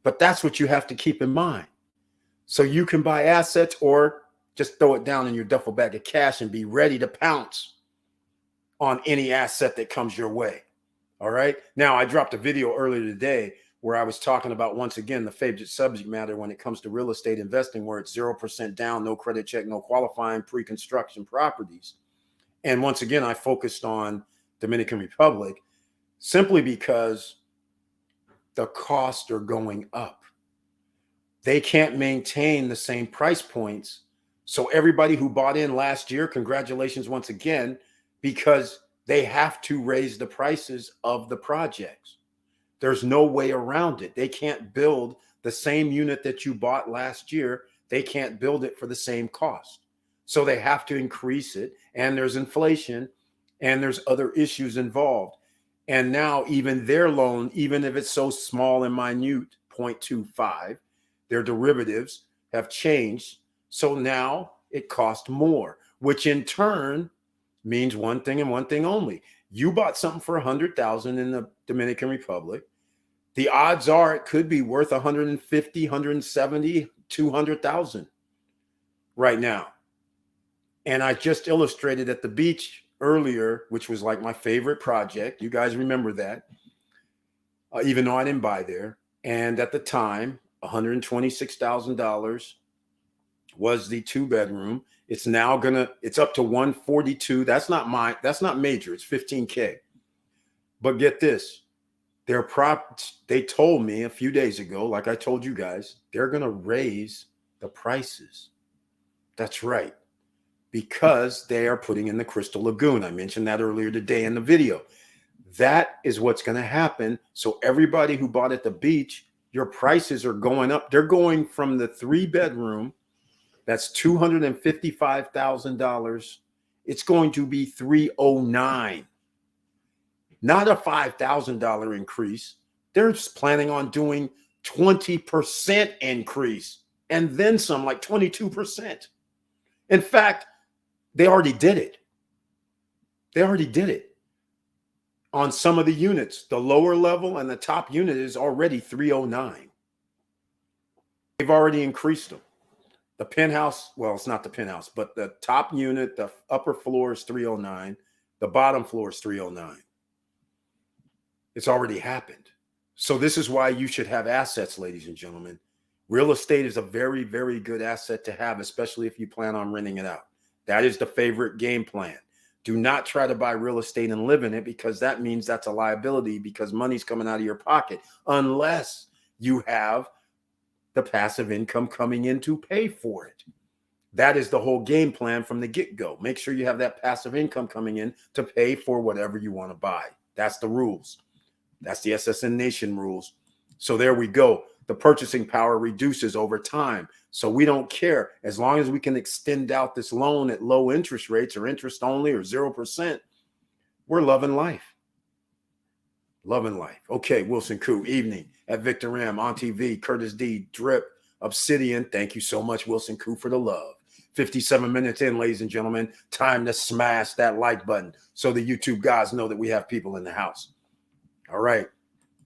But that's what you have to keep in mind. So you can buy assets or just throw it down in your duffel bag of cash and be ready to pounce on any asset that comes your way. All right. Now, I dropped a video earlier today where I was talking about, once again, the favorite subject matter when it comes to real estate investing, where it's 0% down, no credit check, no qualifying, pre-construction properties. And once again, I focused on Dominican Republic simply because the costs are going up. They can't maintain the same price points. So everybody who bought in last year, congratulations once again, because they have to raise the prices of the projects. There's no way around it. They can't build the same unit that you bought last year. They can't build it for the same cost. So they have to increase it. And there's inflation and there's other issues involved. And now even their loan, even if it's so small and minute, 0.25, their derivatives have changed. So now it costs more, which in turn means one thing and one thing only. You bought something for $100,000 in the Dominican Republic. The odds are it could be worth 150, 170, 200,000 right now. And I just illustrated at the beach earlier, which was like my favorite project. You guys remember that, even though I didn't buy there. And at the time, $126,000 was the 2-bedroom. It's now it's up to 142. That's not major. It's 15K. But get this, they told me a few days ago, like I told you guys, they're gonna raise the prices. That's right. Because they are putting in the Crystal Lagoon. I mentioned that earlier today in the video. That is what's going to happen. So everybody who bought at the beach, your prices are going up. They're going from the 3-bedroom, that's $255,000. It's going to be $309,000. Not a $5,000 increase. They're planning on doing 20% increase and then some, like 22%. In fact, they already did it. They already did it on some of the units. The lower level and the top unit is already $309,000. They've already increased them. The penthouse, well, it's not the penthouse, but the top unit, the upper floor is $309,000. The bottom floor is $309,000. It's already happened. So this is why you should have assets, ladies and gentlemen. Real estate is a very, very good asset to have, especially if you plan on renting it out. That is the favorite game plan. Do not try to buy real estate and live in it, because that means that's a liability, because money's coming out of your pocket unless you have the passive income coming in to pay for it. That is the whole game plan from the get-go. Make sure you have that passive income coming in to pay for whatever you want to buy. That's the rules. That's the SSN Nation rules. So there we go. The purchasing power reduces over time. So we don't care. As long as we can extend out this loan at low interest rates or interest only or 0%, we're loving life. Loving life. Okay, Wilson Koo, evening at Victor M, on TV, Curtis D, Drip, Obsidian. Thank you so much, Wilson Koo, for the love. 57 minutes in, ladies and gentlemen. Time to smash that like button so the YouTube guys know that we have people in the house. All right.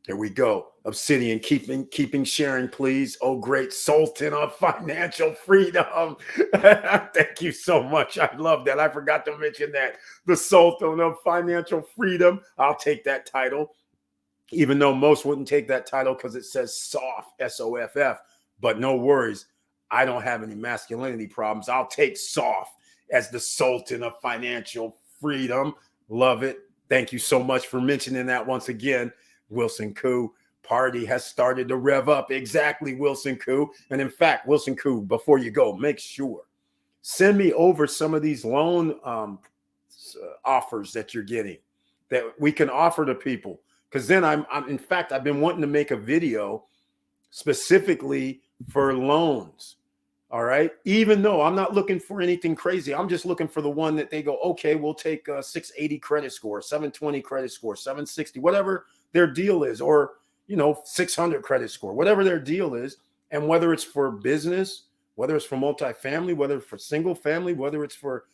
There we go. Obsidian, keeping sharing, please. Oh, great. Sultan of Financial Freedom. Thank you so much. I love that. I forgot to mention that. The Sultan of Financial Freedom. I'll take that title, even though most wouldn't take that title because it says soft, SOFF. But no worries. I don't have any masculinity problems. I'll take soft as the Sultan of Financial Freedom. Love it. Thank you so much for mentioning that once again. Wilson Koo, party has started to rev up. Exactly, Wilson Koo. And in fact, Wilson Koo, before you go, make sure, send me over some of these loan offers that you're getting that we can offer to people. Because then in fact, I've been wanting to make a video specifically for loans. All right. Even though I'm not looking for anything crazy, I'm just looking for the one that they go, okay, we'll take a 680 credit score, 720 credit score, 760, whatever their deal is, or, 600 credit score, whatever their deal is. And whether it's for business, whether it's for multifamily, whether it's for single family, whether it's for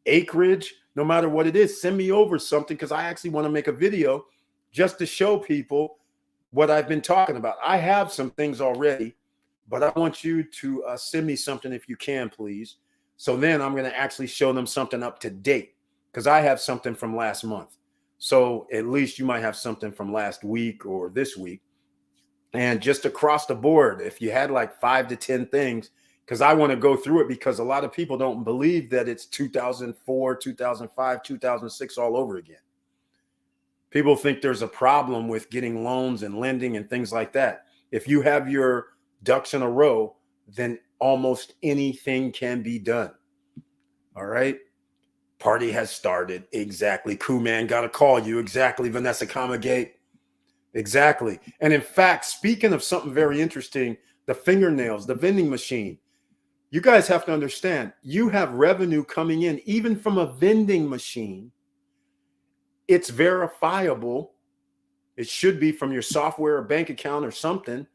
acreage, no matter what it is, send me over something, because I actually want to make a video just to show people what I've been talking about. I have some things already, but I want you to send me something if you can, please. So then I'm going to actually show them something up to date, because I have something from last month. So at least you might have something from last week or this week. And just across the board, if you had like 5 to 10 things, because I want to go through it, because a lot of people don't believe that it's 2004, 2005, 2006 all over again. People think there's a problem with getting loans and lending and things like that. If you have your ducks in a row, then almost anything can be done. All right. Party has started. Exactly. Cool, man. Got to call you. Exactly. Vanessa Comagate. Exactly. And in fact, speaking of something very interesting, the fingernails, the vending machine, you guys have to understand, you have revenue coming in even from a vending machine. It's verifiable. It should be from your software or bank account or something.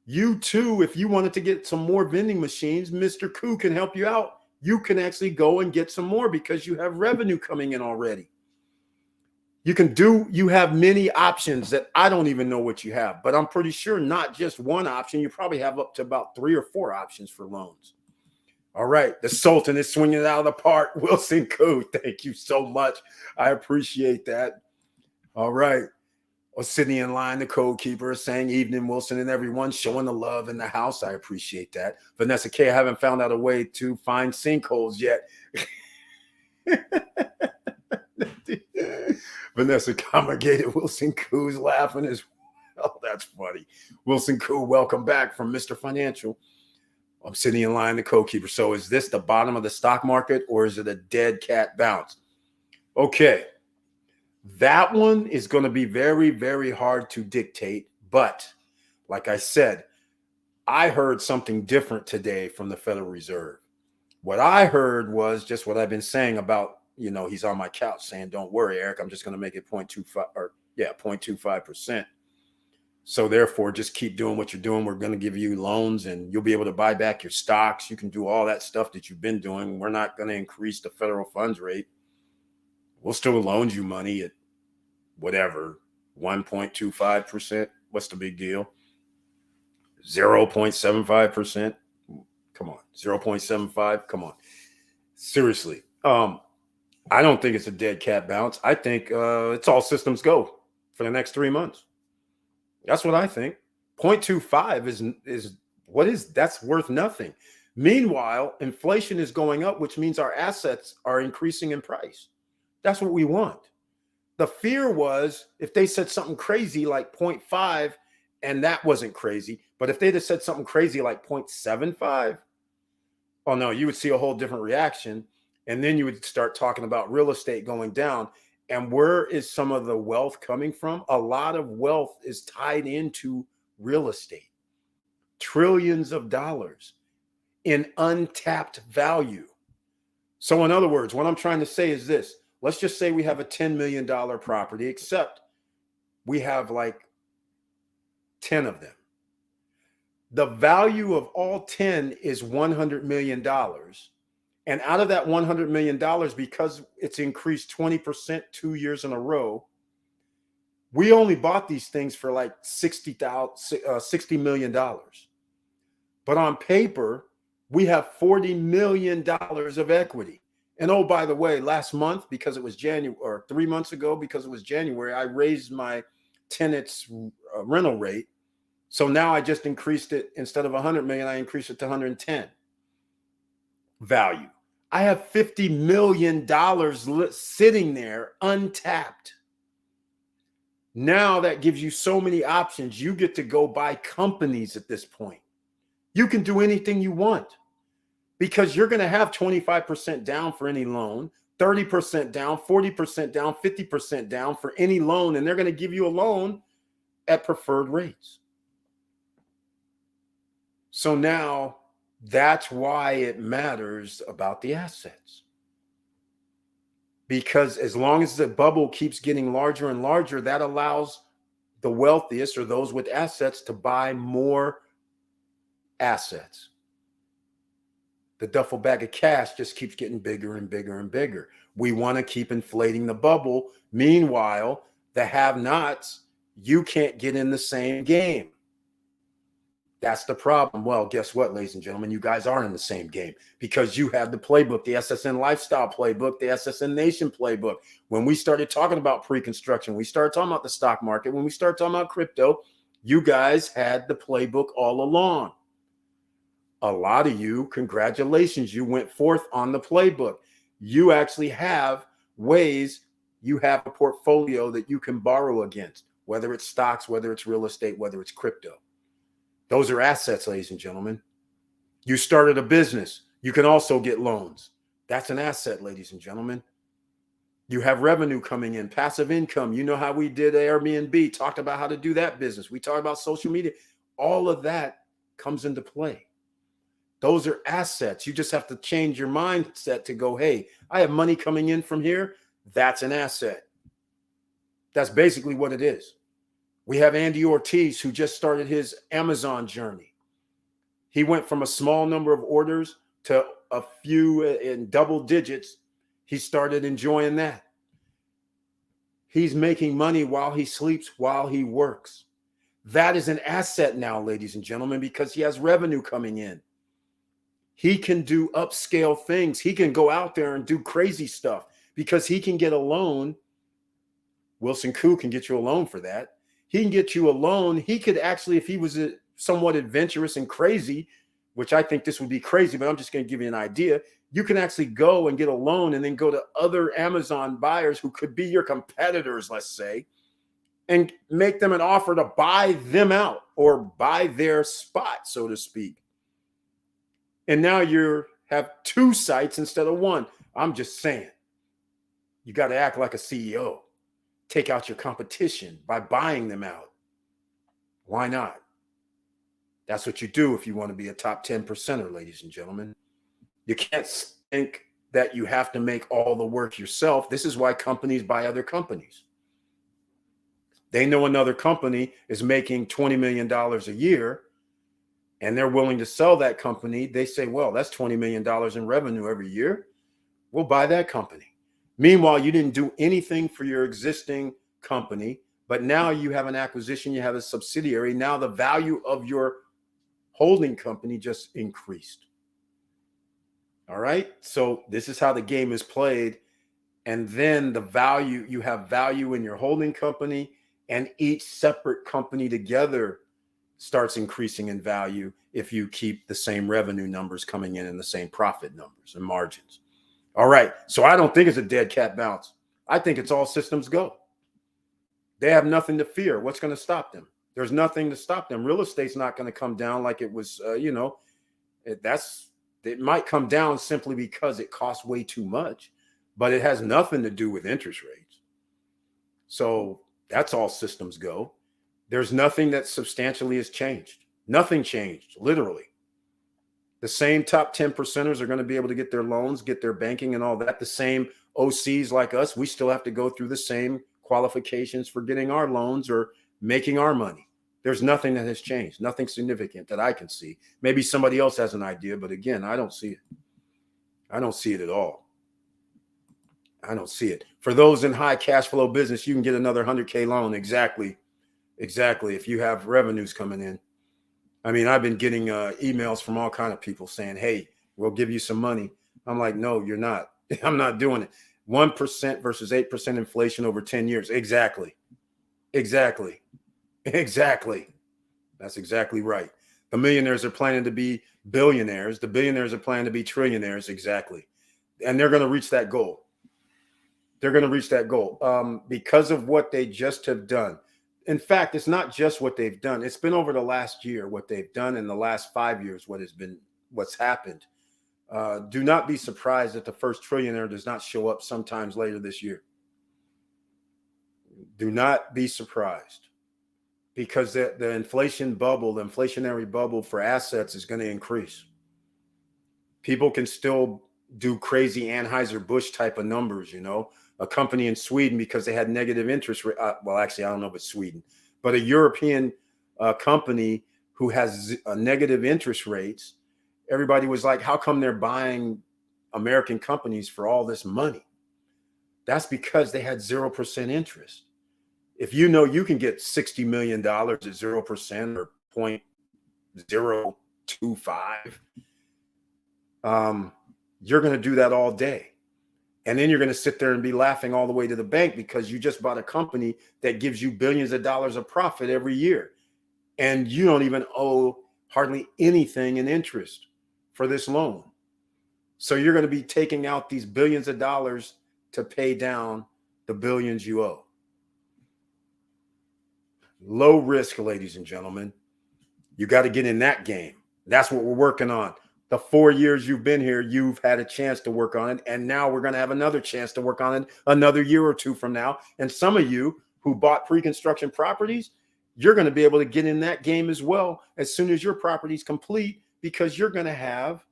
You too, if you wanted to get some more vending machines, Mr. Koo can help you out. You can actually go and get some more because you have revenue coming in already. You have many options that I don't even know what you have, but I'm pretty sure not just one option. You probably have up to about 3 or 4 options for loans. All right. The Sultan is swinging it out of the park. Wilson Koo, thank you so much. I appreciate that. All right. Or sitting in line, the code keeper is saying, evening, Wilson, and everyone showing the love in the house. I appreciate that. Vanessa K, I haven't found out a way to find sinkholes yet. Vanessa Comagated, Wilson Koo's laughing as well. That's funny. Wilson Koo, welcome back from Mr. Financial. I'm sitting in line, the code keeper. So is this the bottom of the stock market or is it a dead cat bounce? Okay. That one is going to be very, very hard to dictate. But like I said, I heard something different today from the Federal Reserve. What I heard was just what I've been saying about, he's on my couch saying, don't worry, Eric, I'm just going to make it 0.25%. So therefore, just keep doing what you're doing. We're going to give you loans and you'll be able to buy back your stocks. You can do all that stuff that you've been doing. We're not going to increase the federal funds rate. We'll still loan you money at whatever, 1.25%. What's the big deal? 0.75%. Come on, 0.75. Come on. Seriously. I don't think it's a dead cat bounce. I think it's all systems go for the next 3 months. That's what I think. 0.25 that's worth nothing. Meanwhile, inflation is going up, which means our assets are increasing in price. That's what we want. The fear was if they said something crazy like 0.5, and that wasn't crazy, but if they'd have said something crazy like 0.75, oh no, you would see a whole different reaction. And then you would start talking about real estate going down. And where is some of the wealth coming from? A lot of wealth is tied into real estate. Trillions of dollars in untapped value. So in other words, what I'm trying to say is this. Let's just say we have a $10 million property, except we have like 10 of them. The value of all 10 is $100 million. And out of that $100 million, because it's increased 20% 2 years in a row, we only bought these things for like $60 million. But on paper, we have $40 million of equity. And oh, by the way, last month, because it was January, or 3 months ago, because it was January, I raised my tenants' rental rate. So now I just increased it. Instead of 100 million, I increased it to 110 value. I have $50 million sitting there untapped. Now that gives you so many options. You get to go buy companies at this point. You can do anything you want because you're going to have 25% down for any loan, 30% down, 40% down, 50% down for any loan. And they're going to give you a loan at preferred rates. So now that's why it matters about the assets. Because as long as the bubble keeps getting larger and larger, that allows the wealthiest or those with assets to buy more assets. The duffel bag of cash just keeps getting bigger and bigger and bigger. We want to keep inflating the bubble. Meanwhile, the have-nots, you can't get in the same game. That's the problem. Well, guess what, ladies and gentlemen? You guys are in the same game because you have the playbook, the SSN Lifestyle playbook, the SSN Nation playbook. When we started talking about pre-construction, we started talking about the stock market, when we started talking about crypto, you guys had the playbook all along. A lot of you, congratulations, you went forth on the playbook. You actually have ways, you have a portfolio that you can borrow against, whether it's stocks, whether it's real estate, whether it's crypto. Those are assets, ladies and gentlemen. You started a business. You can also get loans. That's an asset, ladies and gentlemen. You have revenue coming in, passive income. You know how we did Airbnb, talked about how to do that business. We talked about social media. All of that comes into play. Those are assets. You just have to change your mindset to go, hey, I have money coming in from here. That's an asset. That's basically what it is. We have Andy Ortiz, who just started his Amazon journey. He went from a small number of orders to a few in double digits. He started enjoying that. He's making money while he sleeps, while he works. That is an asset now, ladies and gentlemen, because he has revenue coming in. He can do upscale things. He can go out there and do crazy stuff because he can get a loan. Wilson Koo can get you a loan for that. he can get you a loan. He could actually, if he was somewhat adventurous and crazy, which I think this would be crazy, but I'm just going to give you an idea. You can actually go and get a loan and then go to other Amazon buyers who could be your competitors, let's say, and make them an offer to buy them out or buy their spot, so to speak. And now you have two sites instead of one. I'm just saying, you got to act like a CEO. Take out your competition by buying them out. Why not? That's what you do if you want to be a top 10%er, ladies and gentlemen. You can't think that you have to make all the work yourself. This is why companies buy other companies. They know another company is making $20 million a year and they're willing to sell that company. They say, well, that's $20 million in revenue every year. We'll buy that company. Meanwhile, you didn't do anything for your existing company, but now you have an acquisition, you have a subsidiary. Now the value of your holding company just increased. All right. So this is how the game is played. And then the value, you have value in your holding company, and each separate company together starts increasing in value if you keep the same revenue numbers coming in and the same profit numbers and margins. All right. So I don't think it's a dead cat bounce. I think it's all systems go. They have nothing to fear. What's going to stop them? There's nothing to stop them. Real estate's not going to come down like it was, it might come down simply because it costs way too much, but it has nothing to do with interest rates. So that's all systems go. There's nothing that substantially has changed. Nothing changed, literally. The same top 10%ers are going to be able to get their loans, get their banking and all that. The same OCs like us, we still have to go through the same qualifications for getting our loans or making our money. There's nothing that has changed, nothing significant that I can see. Maybe somebody else has an idea, but again, I don't see it. I don't see it at all. I don't see it. For those in high cash flow business, you can get another 100K loan. Exactly. If you have revenues coming in. I mean, I've been getting emails from all kinds of people saying, hey, we'll give you some money. I'm like, no, you're not. I'm not doing it. 1% versus 8% inflation over 10 years. Exactly. That's exactly right. The millionaires are planning to be billionaires. The billionaires are planning to be trillionaires. Exactly. And they're going to reach that goal. Because of what they just have done. In fact, it's not just what they've done. It's been over the last year, what they've done in the last 5 years, what's happened. Do not be surprised that the first trillionaire does not show up sometimes later this year. Do not be surprised, because the inflationary bubble for assets is going to increase. People can still do crazy Anheuser-Busch type of numbers, a company in Sweden, because they had negative interest rate. Well, actually, I don't know if it's Sweden, but a European company who has negative interest rates. Everybody was like, how come they're buying American companies for all this money? That's because they had 0% interest. If you can get $60 million at 0% or 0.025, you're going to do that all day. And then you're going to sit there and be laughing all the way to the bank because you just bought a company that gives you billions of dollars of profit every year. And you don't even owe hardly anything in interest for this loan. So you're going to be taking out these billions of dollars to pay down the billions you owe. Low risk, ladies and gentlemen. You got to get in that game. That's what we're working on. The 4 years you've been here, you've had a chance to work on it. And now we're going to have another chance to work on it another year or two from now. And some of you who bought pre-construction properties, you're going to be able to get in that game as well as soon as your property's complete, because you're going to have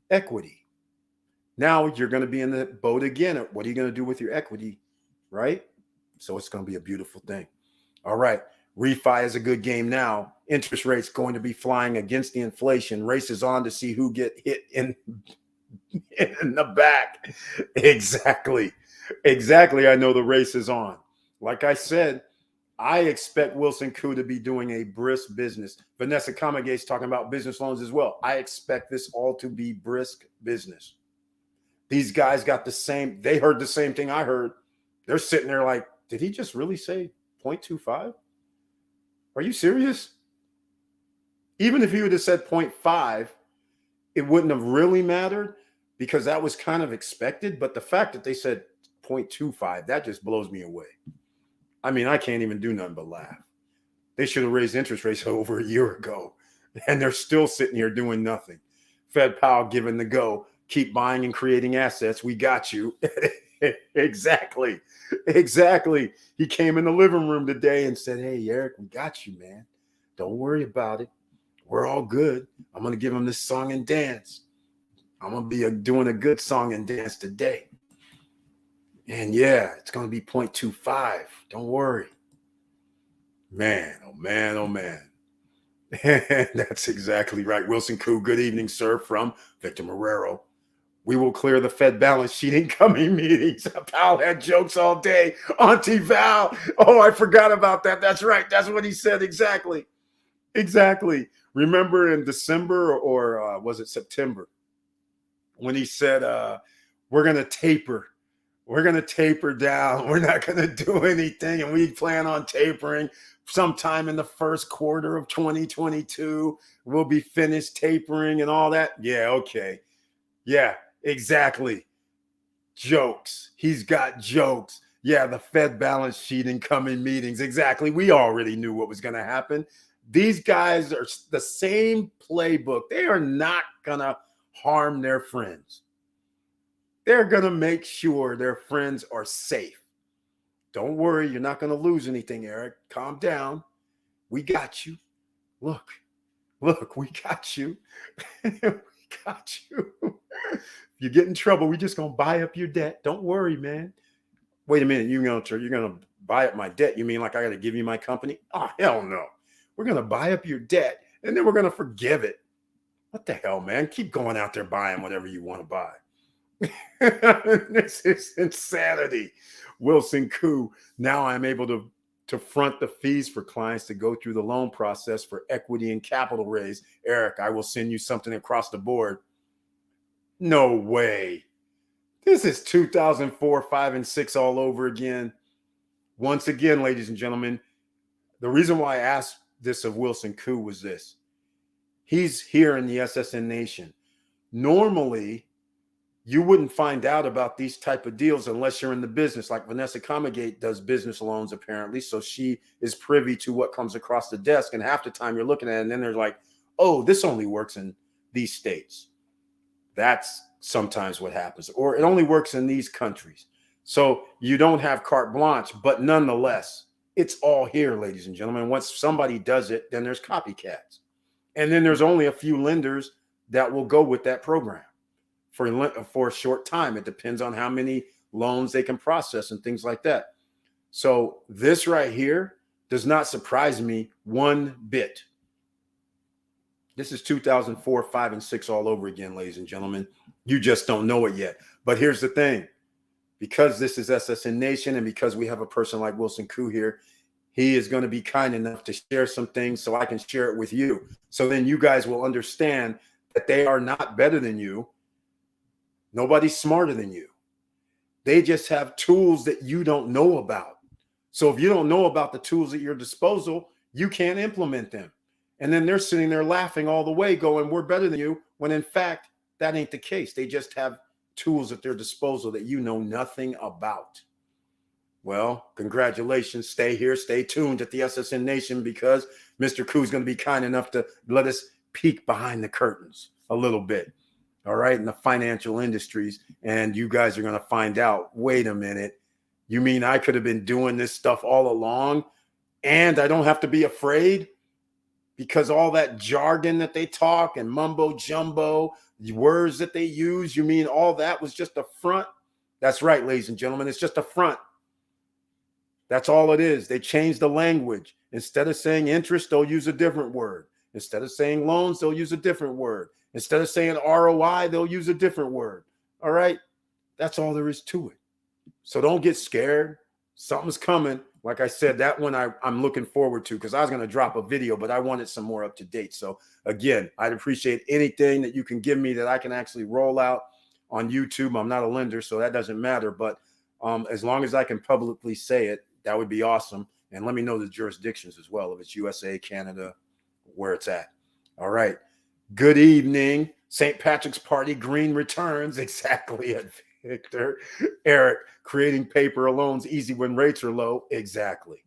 equity. Now you're going to be in the boat again. What are you going to do with your equity, right? So it's going to be a beautiful thing. All right. Refi is a good game now. Interest rates going to be flying against the inflation. Race is on to see who get hit in the back. Exactly. I know the race is on. Like I said, I expect Wilson Koo to be doing a brisk business. Vanessa Kamage's talking about business loans as well. I expect this all to be brisk business. These guys got they heard the same thing I heard. They're sitting there like, did he just really say 0.25? Are you serious? Even if he would have said 0.5, it wouldn't have really mattered because that was kind of expected. But the fact that they said 0.25, that just blows me away. I mean, I can't even do nothing but laugh. They should have raised interest rates over a year ago, and they're still sitting here doing nothing. Fed Powell giving the go, keep buying and creating assets. We got you. Exactly. He came in the living room today and said, hey, Eric, we got you, man. Don't worry about it. We're all good. I'm going to give him this song and dance. I'm going to be doing a good song and dance today. And yeah, it's going to be 0.25. Don't worry. Man, oh man, oh man. That's exactly right. Wilson Koo, good evening, sir, from Victor Marrero. We will clear the Fed balance sheet incoming meetings. Powell had jokes all day. Auntie Val. Oh, I forgot about that. That's right. That's what he said. Exactly. Remember in December or was it September when he said, we're going to taper. We're going to taper down. We're not going to do anything. And we plan on tapering sometime in the first quarter of 2022. We'll be finished tapering and all that. Yeah, okay. Yeah, exactly. Jokes. He's got jokes. Yeah, the Fed balance sheet incoming meetings. Exactly. We already knew what was going to happen. These guys are the same playbook. They are not going to harm their friends. They're going to make sure their friends are safe. Don't worry. You're not going to lose anything, Eric. Calm down. We got you. Look, we got you. We got you. If you get in trouble, we're just going to buy up your debt. Don't worry, man. Wait a minute. You're going to buy up my debt? You mean like I got to give you my company? Oh, hell no. We're going to buy up your debt, and then we're going to forgive it. What the hell, man? Keep going out there buying whatever you want to buy. This is insanity. Wilson Koo. Now I'm able to front the fees for clients to go through the loan process for equity and capital raise. Eric, I will send you something across the board. No way. This is 2004, 5, and 6 all over again. Once again, ladies and gentlemen, the reason why I asked this of Wilson Koo was this. He's here in the SSN Nation. Normally, you wouldn't find out about these type of deals unless you're in the business. Like Vanessa Comegate does business loans, apparently. So she is privy to what comes across the desk. And half the time you're looking at it, and then they're like, oh, this only works in these states. That's sometimes what happens. Or it only works in these countries. So you don't have carte blanche, but nonetheless, it's all here, ladies and gentlemen. Once somebody does it, then there's copycats. And then there's only a few lenders that will go with that program for a short time. It depends on how many loans they can process and things like that. So this right here does not surprise me one bit. This is 2004, 5, and 6 all over again, ladies and gentlemen. You just don't know it yet. But here's the thing. Because this is SSN Nation and because we have a person like Wilson Koo here, he is going to be kind enough to share some things so I can share it with you. So then you guys will understand that they are not better than you. Nobody's smarter than you. They just have tools that you don't know about. So if you don't know about the tools at your disposal, you can't implement them. And then they're sitting there laughing all the way going, we're better than you, when in fact, that ain't the case. They just have tools at their disposal that you know nothing about. Well, congratulations. Stay here. Stay tuned at the SSN Nation because Mr. Koo is going to be kind enough to let us peek behind the curtains a little bit. All right, in the financial industries. And you guys are going to find out, wait a minute, you mean I could have been doing this stuff all along and I don't have to be afraid? Because all that jargon that they talk and mumbo jumbo, the words that they use, you mean all that was just a front? That's right, ladies and gentlemen, it's just a front. That's all it is. They changed the language. Instead of saying interest, they'll use a different word. Instead of saying loans, they'll use a different word. Instead of saying ROI, they'll use a different word. All right? That's all there is to it. So don't get scared. Something's coming. Like I said, that one I'm looking forward to because I was going to drop a video, but I wanted some more up to date. So again, I'd appreciate anything that you can give me that I can actually roll out on YouTube. I'm not a lender, so that doesn't matter. But as long as I can publicly say it, that would be awesome. And let me know the jurisdictions as well, if it's USA, Canada, where it's at. All right. Good evening. St. Patrick's Party Green returns. Exactly, Victor. Eric, creating paper loans easy when rates are low. Exactly.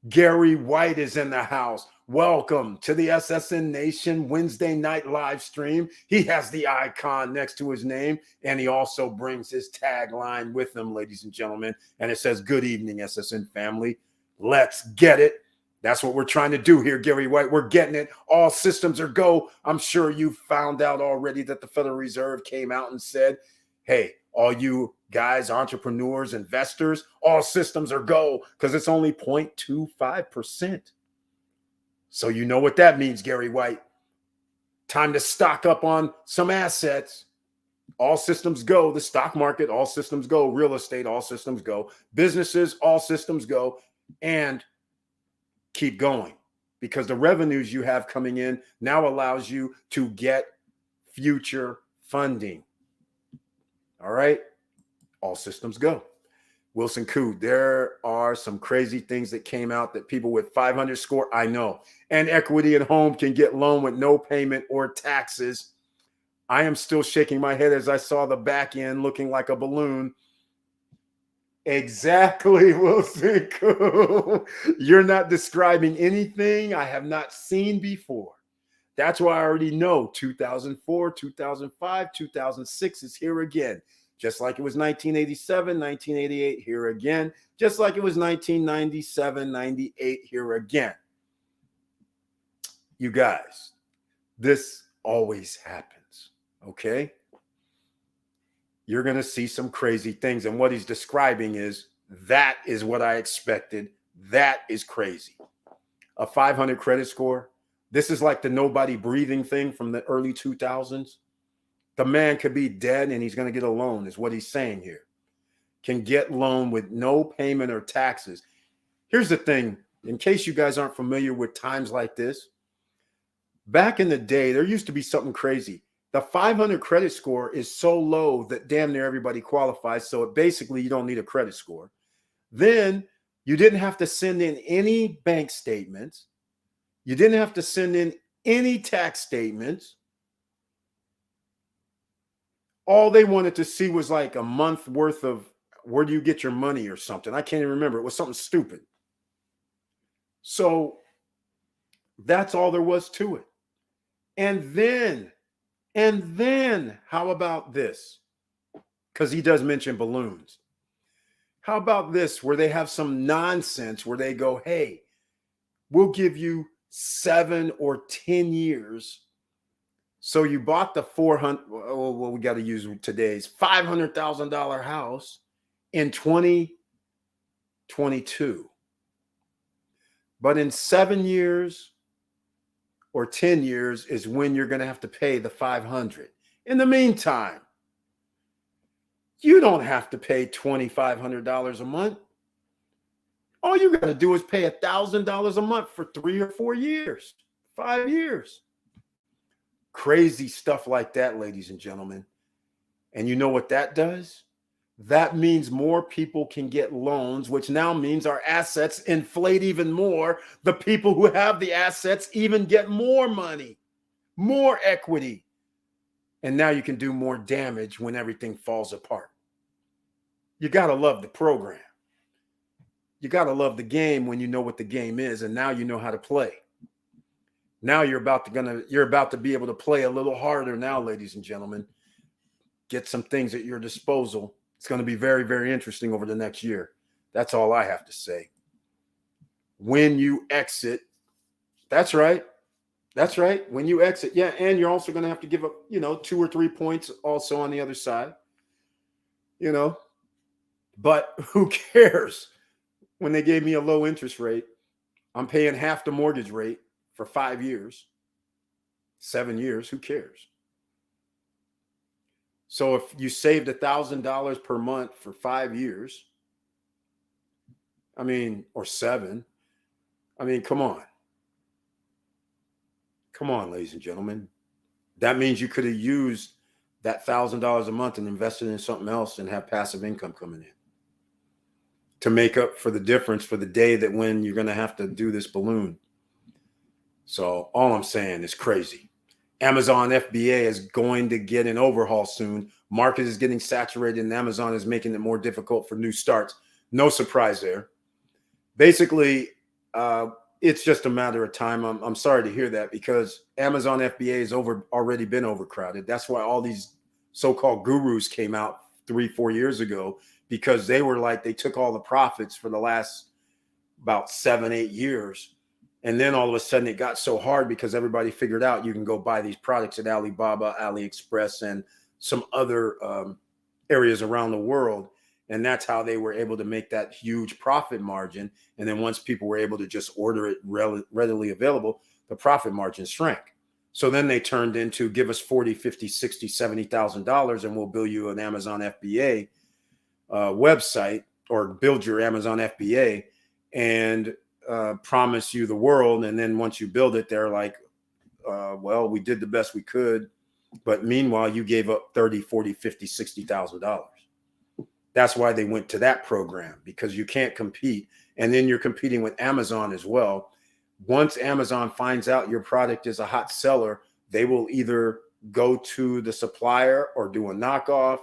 Gary White is in the house. Welcome to the SSN Nation Wednesday night live stream. He has the icon next to his name, and he also brings his tagline with him, ladies and gentlemen. And it says, "Good evening, SSN family. Let's get it." That's what we're trying to do here, Gary White. We're getting it. All systems are go. I'm sure you found out already that the Federal Reserve came out and said, hey, all you guys, entrepreneurs, investors, all systems are go, because it's only 0.25%. So you know what that means, Gary White. Time to stock up on some assets. All systems go. The stock market, all systems go. Real estate, all systems go. Businesses, all systems go. And keep going, because the revenues you have coming in now allows you to get future funding. All right. All systems go. Wilson Koo, there are some crazy things that came out that people with 500 score, I know, and equity at home can get loan with no payment or taxes. I am still shaking my head as I saw the back end looking like a balloon. Exactly, Wilson Koo. You're not describing anything I have not seen before. That's why I already know 2004, 2005, 2006 is here again. Just like it was 1987, 1988, here again. Just like it was 1997, 98, here again. You guys, this always happens, okay? You're going to see some crazy things. And what he's describing is, that is what I expected. That is crazy. A 500 credit score. This is like the nobody breathing thing from the early 2000s. The man could be dead and he's going to get a loan, is what he's saying here. Can get loan with no payment or taxes. Here's the thing, in case you guys aren't familiar with times like this. Back in the day, there used to be something crazy. The 500 credit score is so low that damn near everybody qualifies. So basically, you don't need a credit score. Then you didn't have to send in any bank statements. You didn't have to send in any tax statements. All they wanted to see was like a month worth of where do you get your money or something. I can't even remember. It was something stupid. So that's all there was to it. And then, how about this? Because he does mention balloons. How about this, where they have some nonsense where they go, hey, we'll give you 7 or 10 years. So you bought the we got to use today's $500,000 house in 2022. But in 7 years or 10 years is when you're going to have to pay the 500. In the meantime, you don't have to pay $2,500 a month. All you got to do is pay $1,000 a month for 3 or 4 years, 5 years. Crazy stuff like that, ladies and gentlemen. And you know what that does? That means more people can get loans, which now means our assets inflate even more. The people who have the assets even get more money, more equity. And now you can do more damage when everything falls apart. You got to love the program. You got to love the game when you know what the game is, and now you know how to play. Now you're about to be able to play a little harder now, ladies and gentlemen. Get some things at your disposal. It's going to be very, very interesting over the next year. That's all I have to say. When you exit, that's right. That's right. When you exit, yeah, and you're also going to have to give up, 2 or 3 points also on the other side, But who cares? When they gave me a low interest rate, I'm paying half the mortgage rate for 5 years, 7 years. Who cares? So if you saved $1,000 per month for 5 years, or 7, come on. Come on, ladies and gentlemen. That means you could have used that $1,000 a month and invested in something else and have passive income coming in. to make up for the difference for the day that when you're going to have to do this balloon. So all I'm saying is crazy. Amazon FBA is going to get an overhaul soon. Market is getting saturated and Amazon is making it more difficult for new starts. No surprise there. Basically, it's just a matter of time. I'm sorry to hear that, because Amazon FBA has already been overcrowded. That's why all these so-called gurus came out 3-4 years ago, because they were like, they took all the profits for the last about 7-8 years. And then all of a sudden it got so hard because everybody figured out you can go buy these products at Alibaba, AliExpress, and some other areas around the world. And that's how they were able to make that huge profit margin. And then once people were able to just order it readily available, the profit margin shrank. So then they turned into, give us $40, $50, $60, $70,000 and we'll build you an Amazon FBA website, or build your Amazon FBA and promise you the world. And then once you build it, they're like, well, we did the best we could. But meanwhile, you gave up $30, $40, $50, $60,000. That's why they went to that program, because you can't compete. And then you're competing with Amazon as well. Once Amazon finds out your product is a hot seller, they will either go to the supplier or do a knockoff,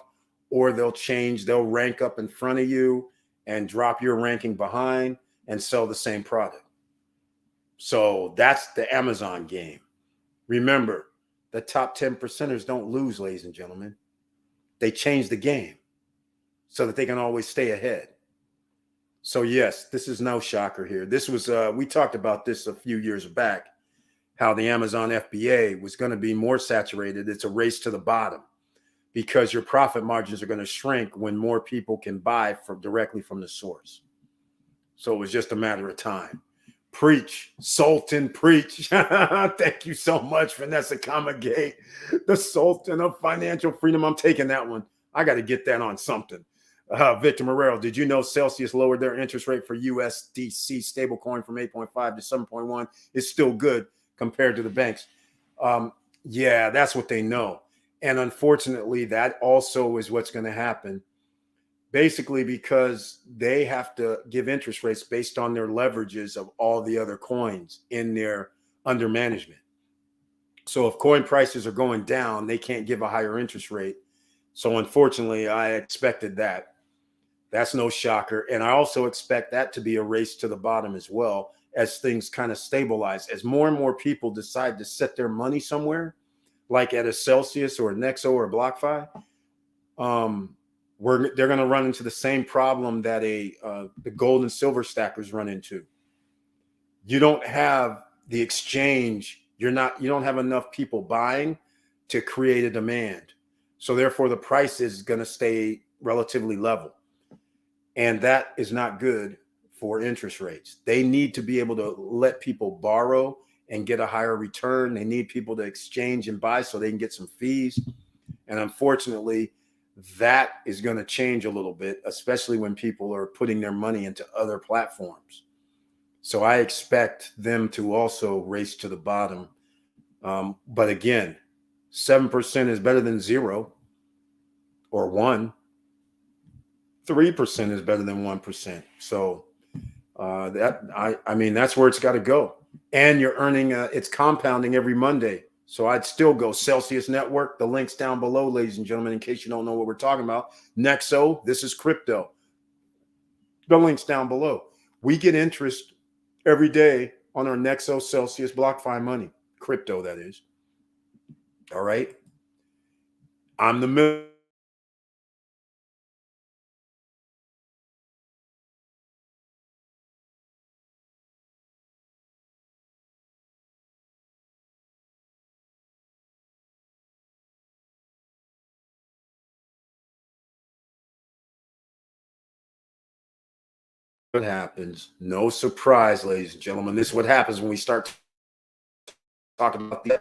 or they'll rank up in front of you and drop your ranking behind and sell the same product. So that's the Amazon game. Remember, the top 10%ers don't lose, ladies and gentlemen. They change the game so that they can always stay ahead. So yes, this is no shocker here. This was, we talked about this a few years back, how the Amazon FBA was going to be more saturated. It's a race to the bottom, because your profit margins are going to shrink when more people can buy directly from the source. So it was just a matter of time. Preach, Sultan, preach. Thank you so much, Vanessa Kamagate, the Sultan of financial freedom. I'm taking that one. I got to get that on something. Victor Morero, did you know Celsius lowered their interest rate for USDC stablecoin from 8.5 to 7.1? It's still good compared to the banks. Yeah, that's what they know. And unfortunately, that also is what's going to happen. Basically, because they have to give interest rates based on their leverages of all the other coins in their under management. So if coin prices are going down, they can't give a higher interest rate. So unfortunately, I expected that. That's no shocker. And I also expect that to be a race to the bottom as well, as things kind of stabilize. As more and more people decide to set their money somewhere, like at a Celsius or a Nexo or a BlockFi, they're going to run into the same problem that the gold and silver stackers run into. You don't have the exchange. You don't have enough people buying to create a demand. So therefore, the price is going to stay relatively level. And that is not good for interest rates. They need to be able to let people borrow and get a higher return. They need people to exchange and buy so they can get some fees. And unfortunately, that is going to change a little bit, especially when people are putting their money into other platforms. So I expect them to also race to the bottom. But again, 7% is better than 0 or 1. 3% is better than 1%. So I mean, that's where it's got to go. And you're earning, it's compounding every Monday. So I'd still go Celsius Network. The link's down below, ladies and gentlemen, in case you don't know what we're talking about. Nexo, this is crypto. The link's down below. We get interest every day on our Nexo, Celsius, BlockFi money. Crypto, that is. All right. I'm the middle. What happens? No surprise, ladies and gentlemen. This is what happens when we start talking about the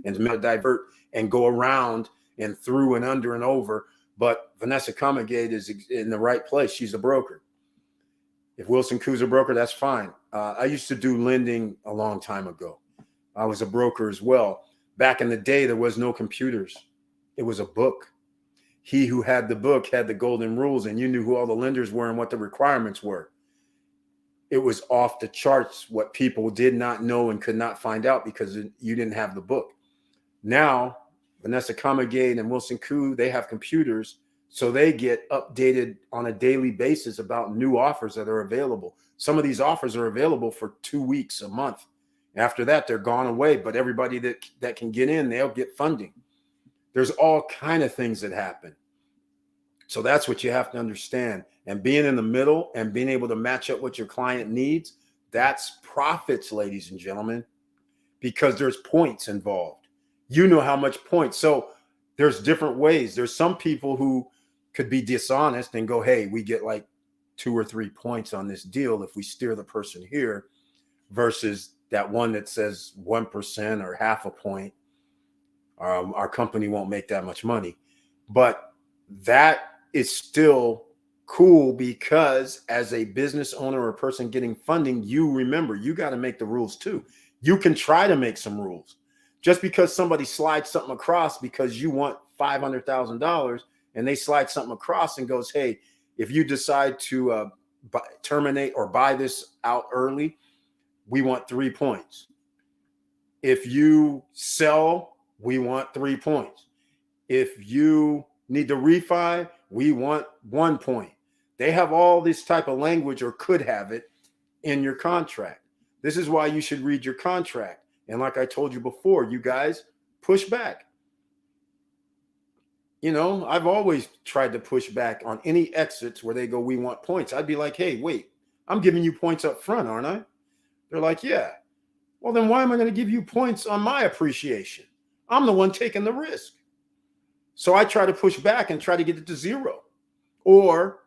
and divert and go around and through and under and over. But Vanessa Kamagate is in the right place. She's a broker. If Wilson Khou's a broker, that's fine. I used to do lending a long time ago. I was a broker as well. Back in the day, there was no computers. It was a book. he who had the book had the golden rules, and you knew who all the lenders were and what the requirements were. It was off the charts what people did not know and could not find out because you didn't have the book. Now, Vanessa Comagade and Wilson Koo, they have computers, so they get updated on a daily basis about new offers that are available. Some of these offers are available for 2 weeks, a month. After that, they're gone away, but everybody that can get in, they'll get funding. There's all kind of things that happen. So that's what you have to understand. And being in the middle and being able to match up what your client needs, that's profits, ladies and gentlemen, because there's points involved. You know how much points. So there's different ways. There's some people who could be dishonest and go, hey, we get like 2 or 3 points on this deal if we steer the person here, versus that one that says 1% or half a point. Our company won't make that much money. But that is still cool, because as a business owner or a person getting funding, you remember, you got to make the rules too. You can try to make some rules. Just because somebody slides something across because you want $500,000 and they slide something across and goes, hey, if you decide to terminate or buy this out early, we want 3 points. If you sell, we want 3 points. If you need to refi, we want 1 point. They have all this type of language, or could have it, in your contract. This is why you should read your contract. And like I told you before, you guys push back. You know, I've always tried to push back on any exits where they go, we want points. I'd be like, hey, wait, I'm giving you points up front, aren't I? They're like, yeah. Well, then why am I going to give you points on my appreciation? I'm the one taking the risk. So I try to push back and try to get it to 0. Or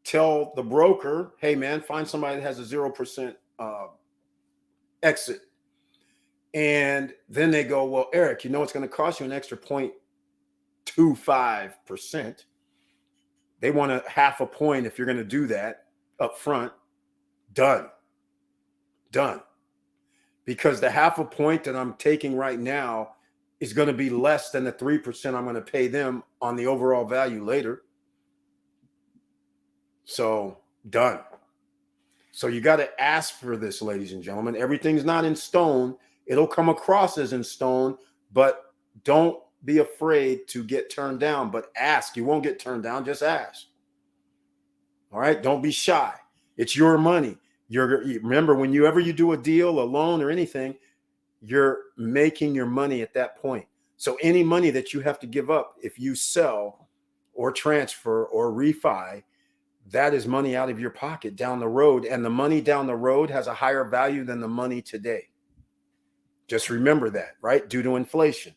tell the broker, hey, man, find somebody that has a 0% exit. And then they go, well, Eric, you know it's going to cost you an extra 0.25%. They want a half a point if you're going to do that up front. Done. Because the half a point that I'm taking right now is going to be less than the 3% I'm going to pay them on the overall value later. So done. So you got to ask for this, ladies and gentlemen. Everything's not in stone. It'll come across as in stone, but don't be afraid to get turned down, but ask. You won't get turned down. Just ask. All right. Don't be shy. It's your money. Remember, whenever you do a deal, a loan, or anything, you're making your money at that point. So any money that you have to give up, if you sell or transfer or refi, that is money out of your pocket down the road. And the money down the road has a higher value than the money today. Just remember that, right? Due to inflation.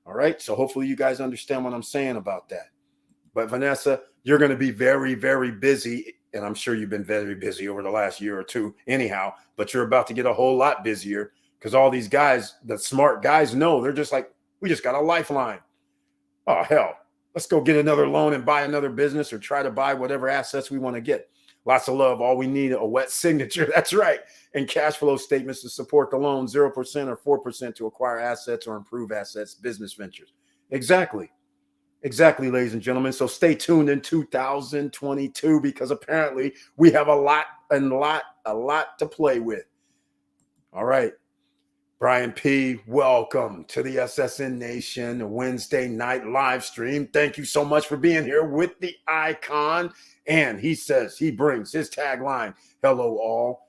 All right. So hopefully you guys understand what I'm saying about that. But Vanessa, you're going to be very, very busy. And I'm sure you've been very busy over the last year or two anyhow, but you're about to get a whole lot busier, because all these guys, the smart guys, know, they're just like, we just got a lifeline. Oh, hell, let's go get another loan and buy another business, or try to buy whatever assets we want to get. Lots of love. All we need, a wet signature. That's right. And cash flow statements to support the loan, 0% or 4% to acquire assets or improve assets, business ventures. Exactly, ladies and gentlemen. So stay tuned in 2022, because apparently we have a lot to play with. All right. Brian P., welcome to the SSN Nation Wednesday night live stream. Thank you so much for being here with the icon. And he says, he brings his tagline, hello all.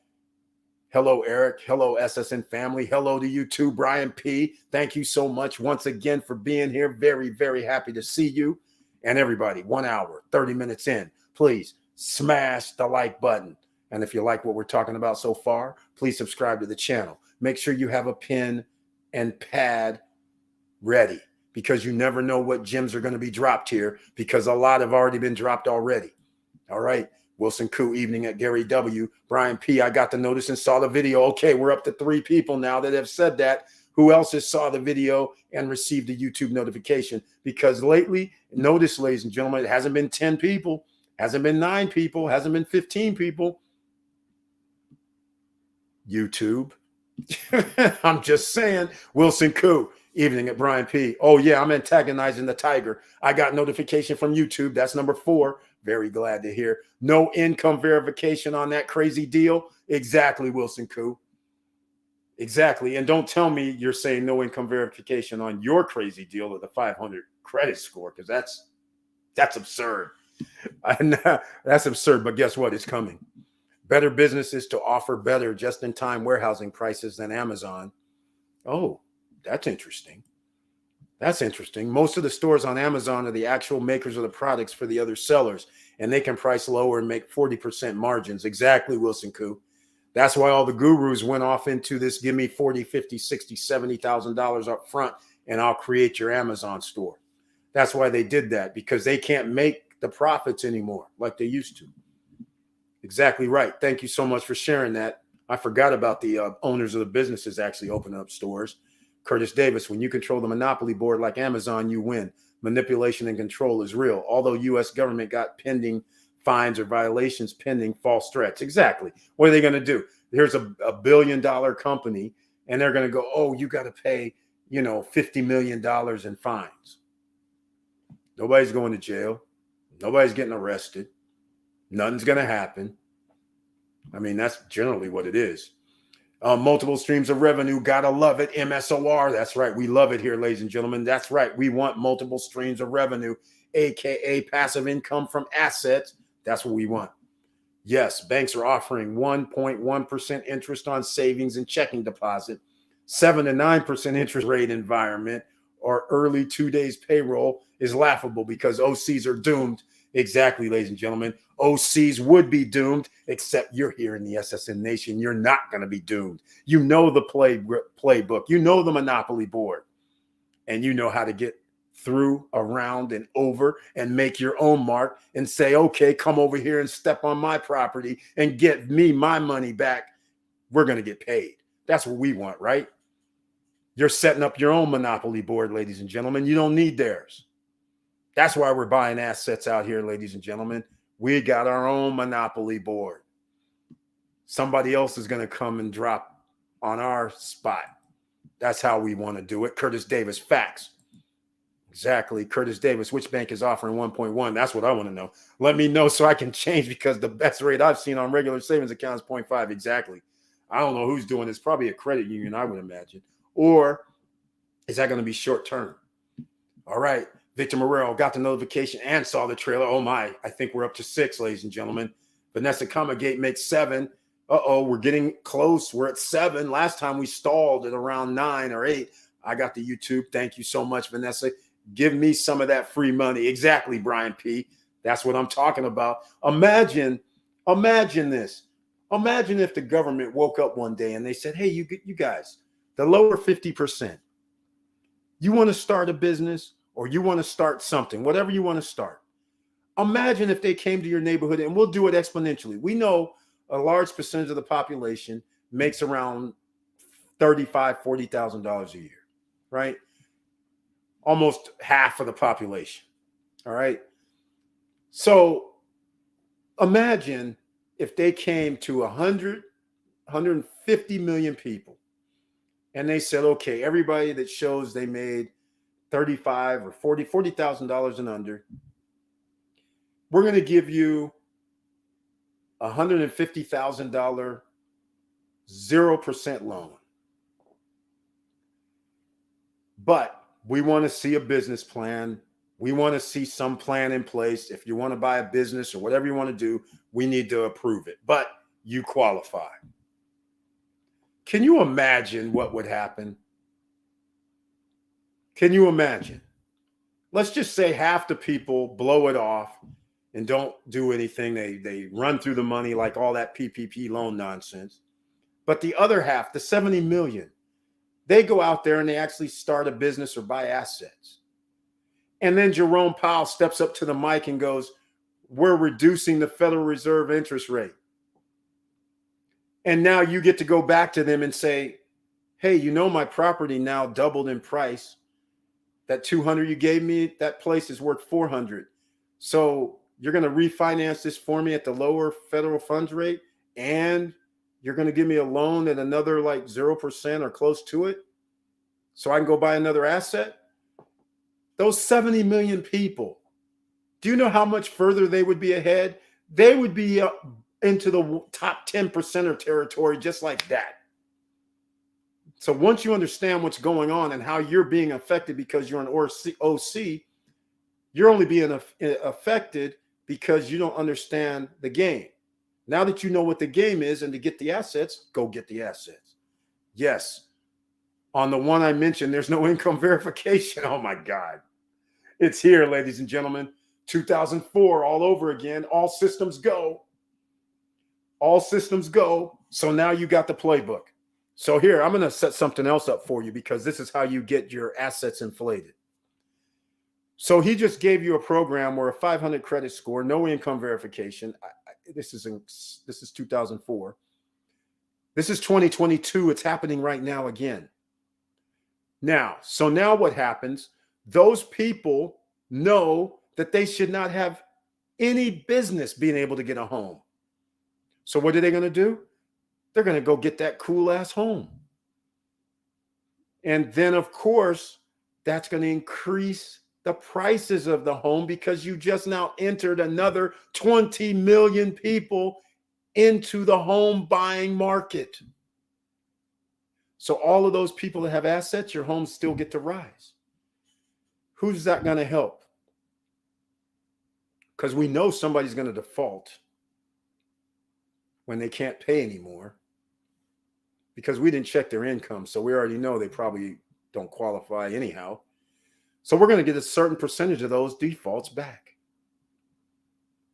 Hello, Eric. Hello, SSN family. Hello to you too, Brian P. Thank you so much once again for being here. Very, very happy to see you. And everybody, 1 hour, 30 minutes in, please smash the like button. And if you like what we're talking about so far, please subscribe to the channel. Make sure you have a pen and pad ready, because you never know what gems are going to be dropped here, because a lot have already been dropped already. All right. Wilson Koo, evening at Gary W. Brian P., I got the notice and saw the video. Okay, we're up to 3 people now that have said that. Who else has saw the video and received a YouTube notification? Because lately, notice, ladies and gentlemen, it hasn't been 10 people, hasn't been 9 people, hasn't been 15 people. YouTube. I'm just saying, Wilson Koo, Evening at Brian P. Oh, yeah, I'm antagonizing the tiger. I got notification from YouTube. That's number 4. Very glad to hear. No income verification on that crazy deal. Exactly, Wilson Koo. Exactly. And don't tell me you're saying no income verification on your crazy deal of the 500 credit score, because that's absurd. That's absurd. But guess what? It's coming. Better businesses to offer better just-in-time warehousing prices than Amazon. Oh, that's interesting. That's interesting. Most of the stores on Amazon are the actual makers of the products for the other sellers, and they can price lower and make 40% margins. Exactly, Wilson Koo. That's why all the gurus went off into this, give me 40, 50, 60, $70,000 up front, and I'll create your Amazon store. That's why they did that, because they can't make the profits anymore like they used to. Exactly right. Thank you so much for sharing that. I forgot about the owners of the businesses actually opening up stores. Curtis Davis, when you control the monopoly board like Amazon, you win. Manipulation and control is real. Although U.S. government got pending fines or violations pending false threats. Exactly. What are they going to do? Here's a $1 billion company, and they're going to go, oh, you got to pay, $50 million in fines. Nobody's going to jail. Nobody's getting arrested. Nothing's going to happen. I mean, that's generally what it is. Multiple streams of revenue. Gotta love it. MSOR. That's right. We love it here, ladies and gentlemen. That's right. We want multiple streams of revenue, aka passive income from assets. That's what we want. Yes, banks are offering 1.1% interest on savings and checking deposit, 7 to 9% interest rate environment, or early 2 days payroll is laughable because OCs are doomed. Exactly, ladies and gentlemen. OCs would be doomed, except you're here in the SSN Nation. You're not going to be doomed. You know the playbook. You know the monopoly board. And you know how to get through, around, and over and make your own mark and say, okay, come over here and step on my property and get me my money back. We're going to get paid. That's what we want, right? You're setting up your own monopoly board, ladies and gentlemen. You don't need theirs. That's why we're buying assets out here, ladies and gentlemen. We got our own monopoly board. Somebody else is going to come and drop on our spot. That's how we want to do it. Curtis Davis, facts. Exactly. Curtis Davis, which bank is offering 1.1? That's what I want to know. Let me know so I can change, because the best rate I've seen on regular savings accounts is 0.5. Exactly. I don't know who's doing this. Probably a credit union, I would imagine. Or is that going to be short term? All right. Victor Morero got the notification and saw the trailer. Oh my, I think we're up to 6, ladies and gentlemen. Vanessa Comagate makes 7. Uh-oh, we're getting close. We're at 7. Last time we stalled at around 9 or 8. I got the YouTube. Thank you so much, Vanessa. Give me some of that free money. Exactly, Brian P. That's what I'm talking about. Imagine this. Imagine if the government woke up one day and they said, hey, you guys, the lower 50%, you want to start a business or you want to start something, whatever you want to start. Imagine if they came to your neighborhood, and we'll do it exponentially. We know a large percentage of the population makes around $35,000, $40,000 a year, right? Almost half of the population. All right. So imagine if they came to 150 million people and they said, okay, everybody that shows they made $35,000 or $40,000 and under, we're going to give you $150,000 0% loan. But we want to see a business plan. We want to see some plan in place. If you want to buy a business or whatever you want to do, we need to approve it. But you qualify. Can you imagine what would happen? Can you imagine? Let's just say half the people blow it off and don't do anything. They run through the money like all that PPP loan nonsense. But the other half, the 70 million, they go out there and they actually start a business or buy assets. And then Jerome Powell steps up to the mic and goes, we're reducing the Federal Reserve interest rate. And now you get to go back to them and say, hey, my property now doubled in price. That 200 you gave me, that place is worth 400. So you're going to refinance this for me at the lower federal funds rate, and you're going to give me a loan at another like 0% or close to it. so I can go buy another asset? Those 70 million people, do you know how much further they would be ahead? They would be into the top 10% territory just like that. So once you understand what's going on and how you're being affected because you're an OC, you're only being affected because you don't understand the game. Now that you know what the game is and to get the assets, go get the assets. Yes. On the one I mentioned, there's no income verification. Oh my God. It's here, ladies and gentlemen. 2004 all over again. All systems go. All systems go. So now you got the playbook. So here, I'm going to set something else up for you because this is how you get your assets inflated. So he just gave you a program where a 500 credit score, no income verification. This is 2004. This is 2022. It's happening right now again. Now what happens? Those people know that they should not have any business being able to get a home. So what are they going to do? They're going to go get that cool ass home. And then, of course, that's going to increase the prices of the home because you just now entered another 20 million people into the home buying market. So all of those people that have assets, your homes still get to rise. Who's that going to help? Because we know somebody's going to default when they can't pay anymore because we didn't check their income. So we already know they probably don't qualify anyhow. So we're going to get a certain percentage of those defaults back.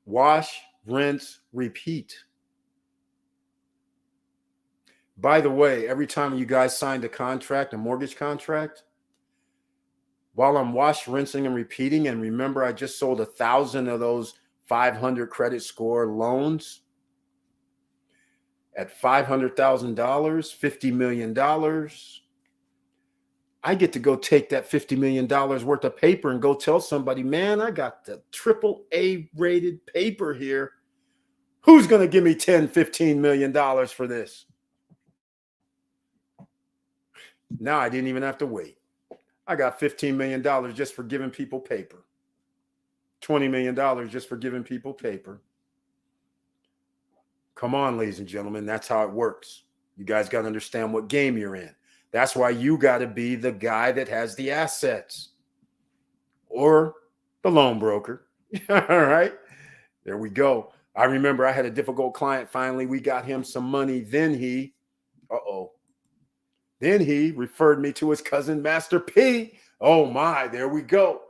Wash, rinse, repeat. By the way, every time you guys signed a contract, a mortgage contract, while I'm wash, rinsing, and repeating, and remember I just sold 1,000 of those 500 credit score loans at $500,000, $50 million. I get to go take that $50 million worth of paper and go tell somebody, man, I got the AAA rated paper here. Who's going to give me $10, $15 million for this? Now I didn't even have to wait. I got $15 million just for giving people paper. $20 million just for giving people paper. Come on, ladies and gentlemen. That's how it works. You guys got to understand what game you're in. That's why you got to be the guy that has the assets or the loan broker. All right. There we go. I remember I had a difficult client. Finally, we got him some money. Then he referred me to his cousin, Master P. Oh my, there we go.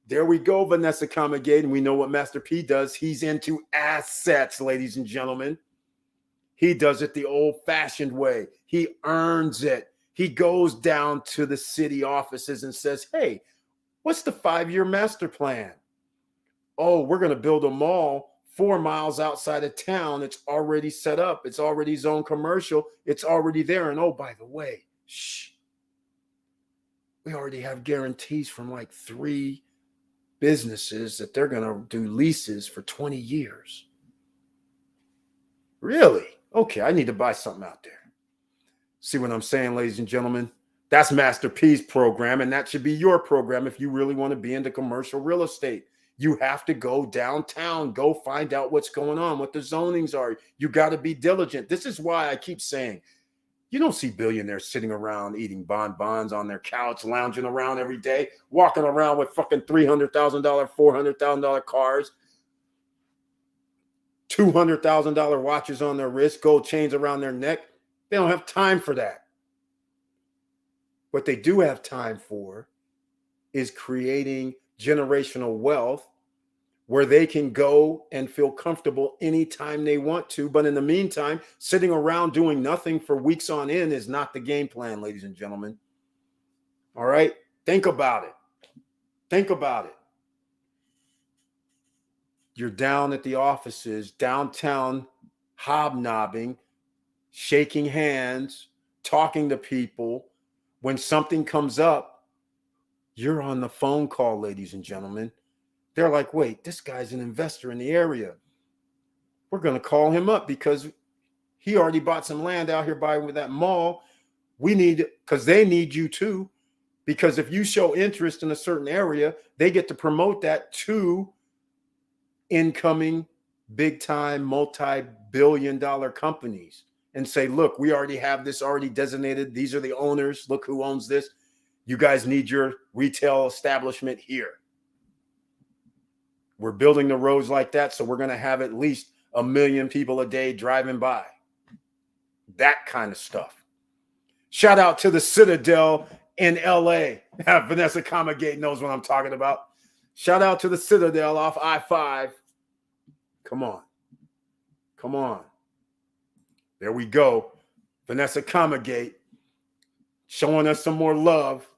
There we go, Vanessa Comagate. And we know what Master P does. He's into assets, ladies and gentlemen. He does it the old-fashioned way. He earns it. He goes down to the city offices and says, hey, what's the 5-year master plan? Oh, we're going to build a mall 4 miles outside of town. It's already set up. It's already zoned commercial. It's already there. And oh, by the way, we already have guarantees from like 3 businesses that they're going to do leases for 20 years. Really? Okay, I need to buy something out there. See what I'm saying, ladies and gentlemen? That's Master P's program, and that should be your program if you really want to be into commercial real estate. You have to go downtown, go find out what's going on, what the zonings are. You got to be diligent. This is why I keep saying, you don't see billionaires sitting around eating bonbons on their couch, lounging around every day, walking around with fucking $300,000, $400,000 cars, $200,000 watches on their wrist, gold chains around their neck. They don't have time for that. What they do have time for is creating generational wealth where they can go and feel comfortable anytime they want to. But in the meantime, sitting around doing nothing for weeks on end is not the game plan, ladies and gentlemen. All right? Think about it. Think about it. You're down at the offices, downtown, hobnobbing, shaking hands, talking to people. When something comes up, you're on the phone call, ladies and gentlemen. They're like, wait, this guy's an investor in the area. We're going to call him up because he already bought some land out here by that mall. We need, because they need you too. Because if you show interest in a certain area, they get to promote that to incoming big time multi-billion-dollar companies and say, look, we already have this already designated. These are the owners. Look who owns this. You guys need your retail establishment here. We're building the roads like that, so we're going to have at least 1 million people a day driving by. That kind of stuff. Shout out to the Citadel in LA. Vanessa Comagate knows what I'm talking about. Shout out to the Citadel off I-5. Come on. Come on. There we go. Vanessa Comagate showing us some more love.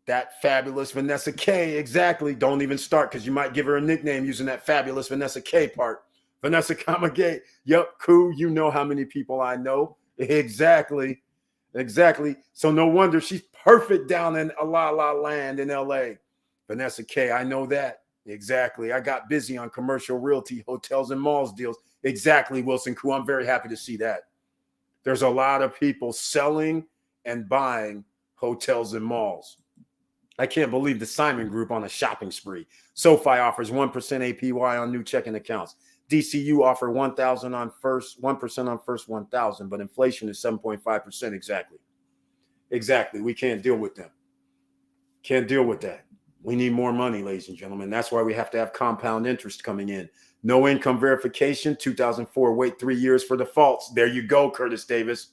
That fabulous Vanessa K. Exactly. Don't even start because you might give her a nickname using that fabulous Vanessa K part. Vanessa Comagate. Yep, cool. You know how many people I know. Exactly. Exactly. So no wonder she's perfect down in La La Land in LA. Vanessa K. I know that. Exactly. I got busy on commercial realty, hotels, and malls deals. Exactly, Wilson Koo. I'm very happy to see that. There's a lot of people selling and buying hotels and malls. I can't believe the Simon Group on a shopping spree. SoFi offers 1% APY on new checking accounts. DCU offer 1,000 on first, 1% on first 1,000, but inflation is 7.5% exactly. Exactly. We can't deal with them. Can't deal with that. We need more money, ladies and gentlemen. That's why we have to have compound interest coming in. No income verification, 2004, wait 3 years for defaults. There you go, Curtis Davis.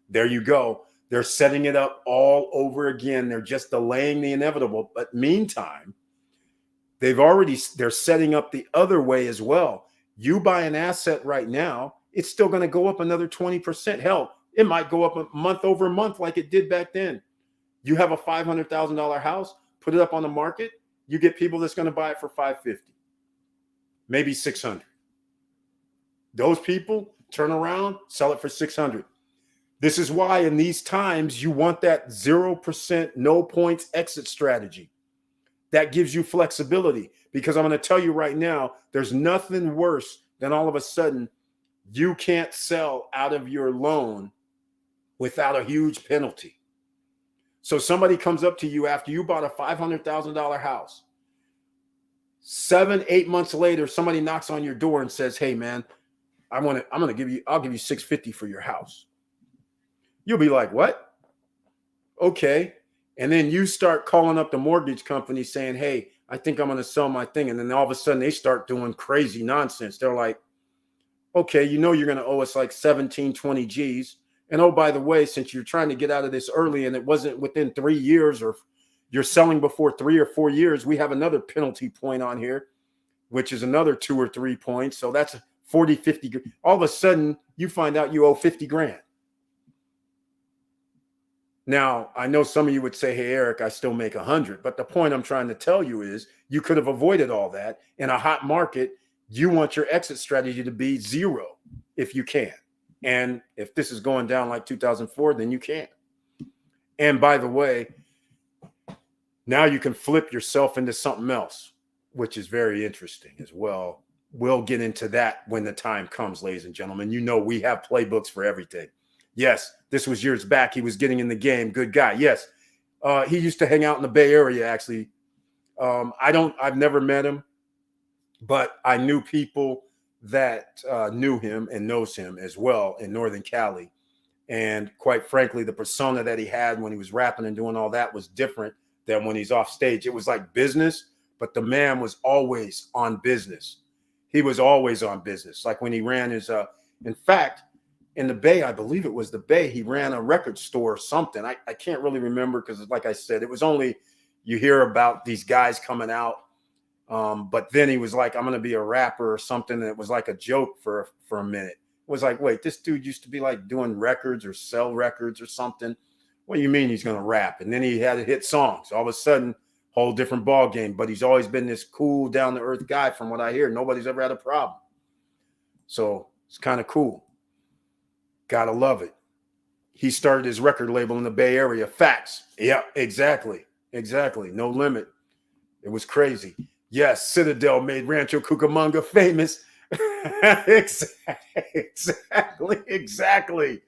There you go. They're setting it up all over again. They're just delaying the inevitable. But meantime, they're setting up the other way as well. You buy an asset right now, it's still going to go up another 20%. Hell, it might go up a month over month like it did back then. You have a $500,000 house, put it up on the market, you get people that's going to buy it for $550, maybe $600. Those people turn around, sell it for $600. This is why in these times you want that 0% no points exit strategy. That gives you flexibility, because I'm going to tell you right now, there's nothing worse than all of a sudden you can't sell out of your loan without a huge penalty. So somebody comes up to you after you bought a $500,000 house. 7-8 months later, somebody knocks on your door and says, "Hey man, I'll give you $650 for your house." You'll be like, "What?" Okay. And then you start calling up the mortgage company saying, "Hey, I think I'm going to sell my thing." And then all of a sudden they start doing crazy nonsense. They're like, "Okay, you know you're going to owe us like 17, 20 G's. And oh, by the way, since you're trying to get out of this early and it wasn't within 3 years, or you're selling before 3 or 4 years, we have another penalty point on here, which is another 2 or 3 points. So that's 40, 50. All of a sudden you find out you owe 50 grand. Now, I know some of you would say, "Hey, Eric, I still make 100. But the point I'm trying to tell you is you could have avoided all that. In a hot market, you want your exit strategy to be 0 if you can. And if this is going down like 2004, then you can't. And by the way, now you can flip yourself into something else, which is very interesting as well. We'll get into that when the time comes, ladies and gentlemen. You know we have playbooks for everything. Yes, this was years back. He was getting in the game. Good guy. Yes. He used to hang out in the Bay Area, actually. I've never met him, but I knew people that knew him and knows him as well in Northern Cali. And quite frankly, the persona that he had when he was rapping and doing all that was different than when he's off stage. It was like business, but the man was always on business. He was always on business. Like when he ran his, in fact, in the Bay, I believe it was the Bay, he ran a record store or something. I can't really remember because, like I said, it was only, you hear about these guys coming out. But then he was like, "I'm going to be a rapper" or something. And it was like a joke for a minute. It was like, wait, this dude used to be like doing records or sell records or something. What do you mean he's going to rap? And then he had to hit songs. All of a sudden, whole different ball game. But he's always been this cool, down to earth guy from what I hear. Nobody's ever had a problem. So it's kind of cool. Gotta love it. He started his record label in the Bay Area. Facts. Yeah, exactly. Exactly. No Limit. It was crazy. Yes, Citadel made Rancho Cucamonga famous. Exactly.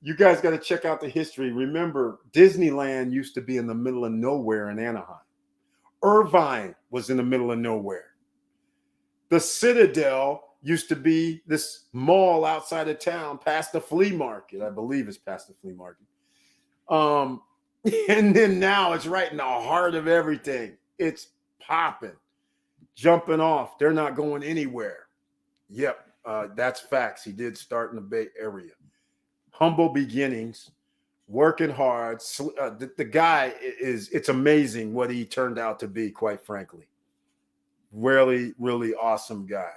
You guys got to check out the history. Remember, Disneyland used to be in the middle of nowhere in Anaheim. Irvine was in the middle of nowhere. The Citadel used to be this mall outside of town past the flea market. I believe it's past the flea market. And then now it's right in the heart of everything. It's popping, jumping off. They're not going anywhere. Yep, that's facts. He did start in the Bay Area. Humble beginnings, working hard. The guy it's amazing what he turned out to be, quite frankly. Really, really awesome guy,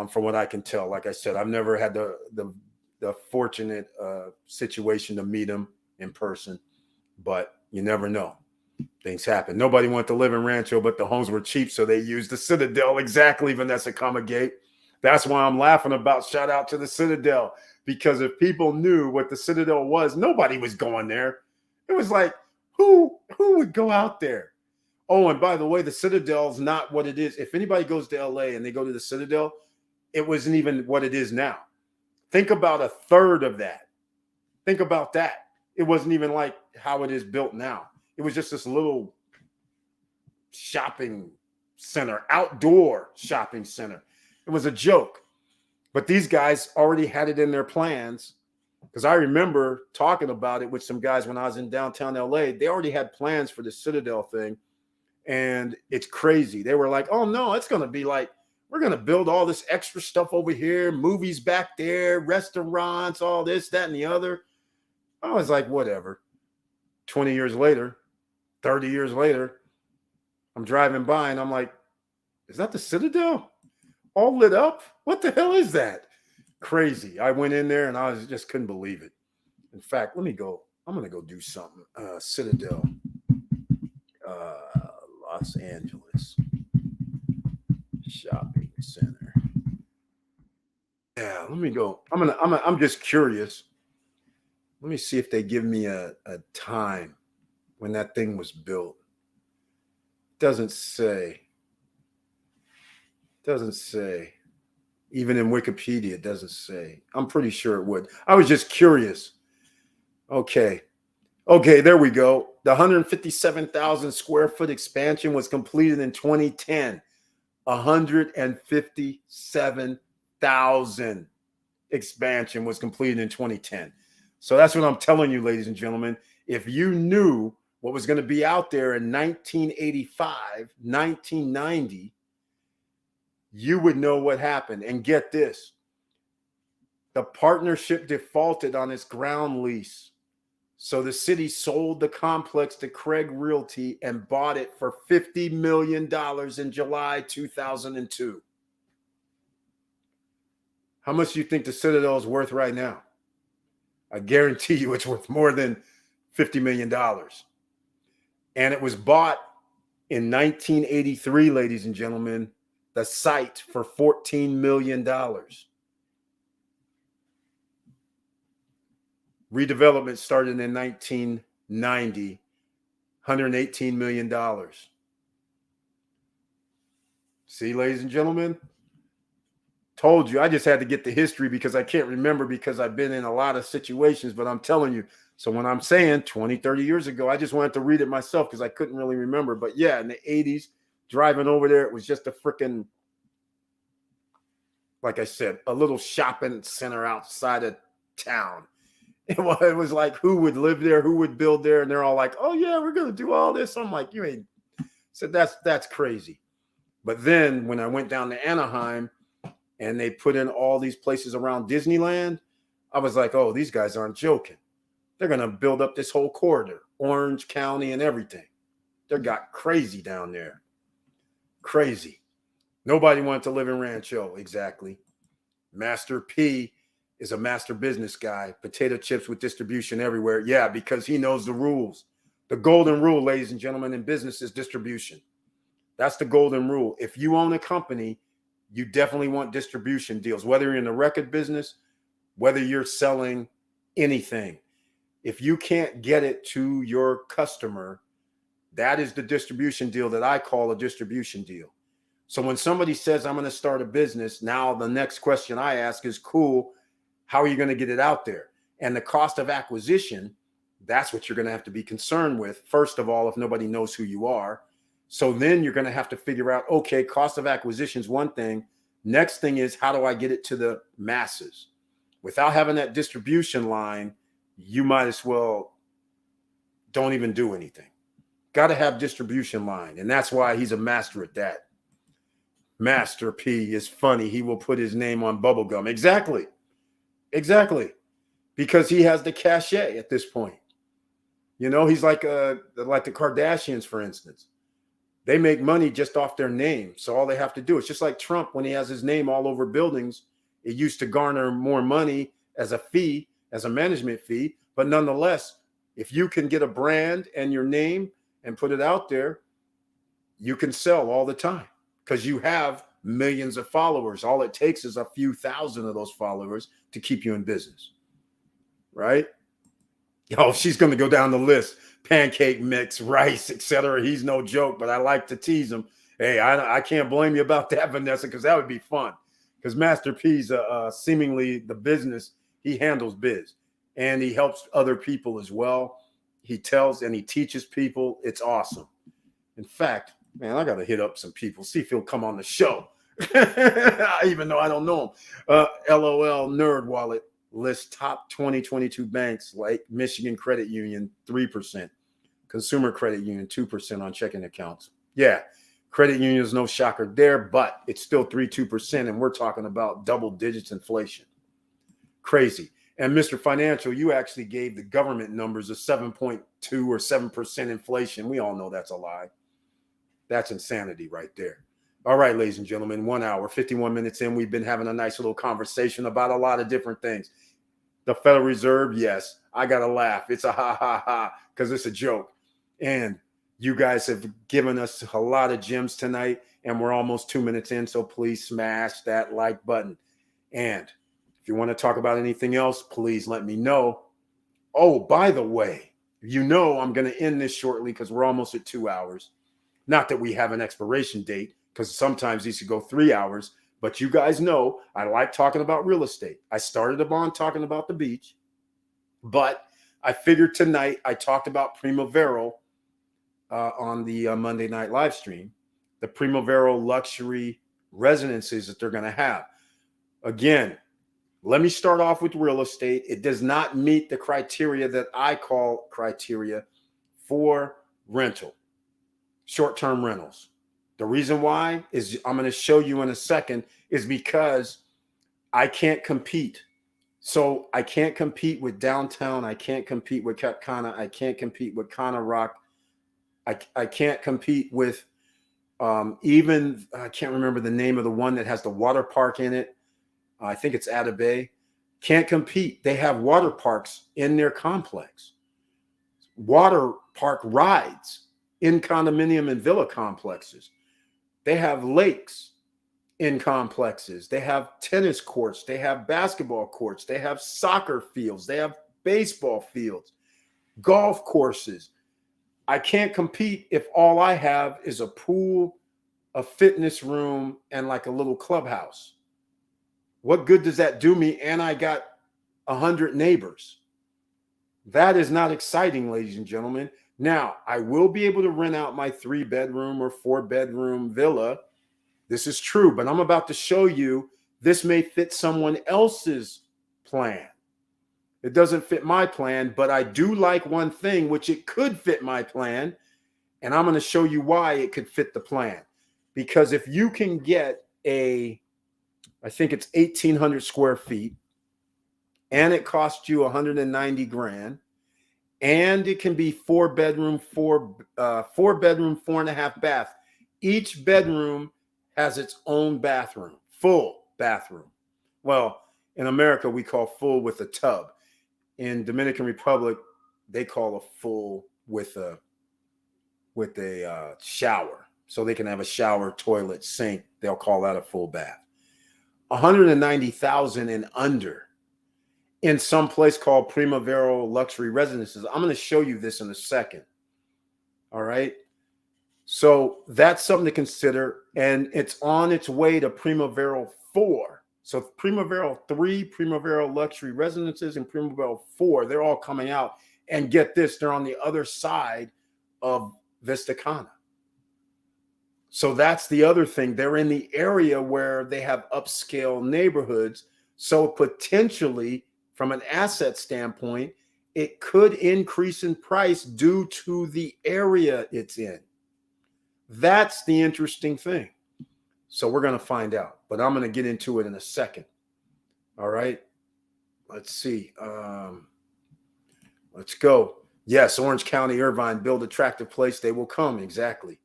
from what I can tell. Like I said, I've never had the fortunate situation to meet him in person, but you never know. Things happen. Nobody wanted to live in Rancho, but the homes were cheap, so they used the Citadel. Exactly, Vanessa Comagate. That's why I'm laughing about shout out to the Citadel, because if people knew what the Citadel was, nobody was going there. It was like, who would go out there? Oh, and by the way, the Citadel's not what it is. If anybody goes to LA and they go to the Citadel, it wasn't even what it is now. Think about a third of that. Think about that. It wasn't even like how it is built now. It was just this little shopping center, outdoor shopping center. It was a joke. But these guys already had it in their plans, because I remember talking about it with some guys when I was in downtown LA. They already had plans for the Citadel thing, and it's crazy. They were like, oh, no, it's going to be like, we're going to build all this extra stuff over here, movies back there, restaurants, all this, that, and the other. I was like, whatever. 20 years later, 30 years later, I'm driving by, and I'm like, is that the Citadel? All lit up? What the hell is that? Crazy. I went in there and I just couldn't believe it. In fact, let me go. I'm going to go do something. Citadel, Los Angeles Shopping Center. Yeah, let me go. I'm just curious. Let me see if they give me a time when that thing was built. Doesn't say. Doesn't say. Even in Wikipedia, it doesn't say. I'm pretty sure it would. I was just curious. Okay, there we go. The 157,000 square foot expansion was completed in 2010. 157,000 expansion was completed in 2010. So that's what I'm telling you, ladies and gentlemen. If you knew what was going to be out there in 1985, 1990, you would know what happened. And get this, the partnership defaulted on its ground lease. So the city sold the complex to Craig Realty and bought it for $50 million in July 2002. How much do you think the Citadel is worth right now? I guarantee you it's worth more than $50 million. And it was bought in 1983, ladies and gentlemen, the site for $14 million. Redevelopment started in 1990, $118 million. See, ladies and gentlemen, told you. I just had to get the history because I can't remember, because I've been in a lot of situations, but I'm telling you. So when I'm saying 20, 30 years ago, I just wanted to read it myself because I couldn't really remember. But yeah, in the 80s, driving over there, it was just a freaking, like I said, a little shopping center outside of town. It was like, who would live there? Who would build there? And they're all like, oh, yeah, we're going to do all this. I'm like, you ain't. So that's crazy. But then when I went down to Anaheim and they put in all these places around Disneyland, I was like, oh, these guys aren't joking. They're going to build up this whole corridor, Orange County and everything. They got crazy down there. Crazy. Nobody wanted to live in Rancho. Exactly. Master P is a master business guy. Potato chips with distribution everywhere. Yeah, because he knows the rules. The golden rule, ladies and gentlemen, in business is distribution. That's the golden rule. If you own a company, you definitely want distribution deals, whether you're in the record business, whether you're selling anything. If you can't get it to your customer, that is the distribution deal that I call a distribution deal. So when somebody says, I'm going to start a business, now the next question I ask is, cool, how are you going to get it out there? And the cost of acquisition, that's what you're going to have to be concerned with. First of all, if nobody knows who you are. So then you're going to have to figure out, okay, cost of acquisition is one thing. Next thing is, how do I get it to the masses? Without having that distribution line, you might as well don't even do anything. Got to have distribution line. And that's why he's a master at that. Master P is funny. He will put his name on bubblegum. Exactly. Because he has the cachet at this point. You know, he's like the Kardashians, for instance. They make money just off their name. So all they have to do, it's just like Trump when he has his name all over buildings. It used to garner more money as a fee, as a management fee. But nonetheless, if you can get a brand and your name and put it out there, you can sell all the time because you have millions of followers. All it takes is a few thousand of those followers to keep you in business, right? Oh, she's going to go down the list. Pancake mix, rice, etc. He's no joke, but I like to tease him. Hey, I can't blame you about that, Vanessa, because that would be fun. Because Master P's seemingly the business, he handles biz. And he helps other people as well. He tells and he teaches people. It's awesome. In fact, man, I got to hit up some people, see if he'll come on the show. Even though I don't know him. LOL Nerd Wallet lists top 2022 banks like Michigan Credit Union, 3%. Consumer Credit Union, 2% on checking accounts. Yeah, credit union is no shocker there, but it's still 3.2%, and we're talking about double digits inflation. Crazy. And Mr. Financial, you actually gave the government numbers of 7.2 or 7% inflation. We all know that's a lie. That's insanity right there. All right, ladies and gentlemen, 1 hour, 51 minutes in, we've been having a nice little conversation about a lot of different things. The Federal Reserve, yes, I got to laugh. It's a ha, ha, ha, because it's a joke. And you guys have given us a lot of gems tonight, and we're almost 2 minutes in, so please smash that like button. And if you want to talk about anything else, please let me know. Oh, by the way, you know I'm going to end this shortly because we're almost at 2 hours. Not that we have an expiration date, because sometimes these could go 3 hours. But you guys know I like talking about real estate. I started on talking about the beach, but I figured tonight I talked about Primavera on the Monday night live stream, the Primavera luxury residences that they're going to have. Again, let me start off with real estate. It does not meet the criteria that I call criteria for rental, short-term rentals. The reason why is I'm going to show you in a second is because I can't compete. So I can't compete with downtown. I can't compete with Cap Cana. I can't compete with Cana Rock. I can't compete with even, I can't remember the name of the one that has the water park in it. I think it's Ada Bay. Can't compete. They have water parks in their complex. Water park rides in condominium and villa complexes. They have lakes in complexes. They have tennis courts. They have basketball courts. They have soccer fields. They have baseball fields, golf courses. I can't compete if all I have is a pool, a fitness room, and like a little clubhouse. What good does that do me? And I got 100 neighbors. That is not exciting, ladies and gentlemen. Now, I will be able to rent out my 3-bedroom or 4-bedroom villa. This is true, but I'm about to show you this may fit someone else's plan. It doesn't fit my plan, but I do like one thing, which it could fit my plan, and I'm going to show you why it could fit the plan. Because if you can get I think it's 1,800 square feet, and it costs you 190 grand, and it can be 4-bedroom, 4.5 bath. Each bedroom has its own bathroom, full bathroom. Well, in America, we call full with a tub. In Dominican Republic, they call a full with a shower. So they can have a shower, toilet, sink. They'll call that a full bath. 190,000 and under in some place called Primavera Luxury Residences. I'm going to show you this in a second. All right. So that's something to consider. And it's on its way to Primavera 4. So Primavera 3, Primavera Luxury Residences, and Primavera 4, they're all coming out. And get this, they're on the other side of Vista Cana. So that's the other thing. They're in the area where they have upscale neighborhoods. So potentially, from an asset standpoint, it could increase in price due to the area it's in. That's the interesting thing. So we're going to find out, but I'm going to get into it in a second. All right. Let's see. Let's go. Yes, Orange County, Irvine, build attractive place. They will come. Exactly.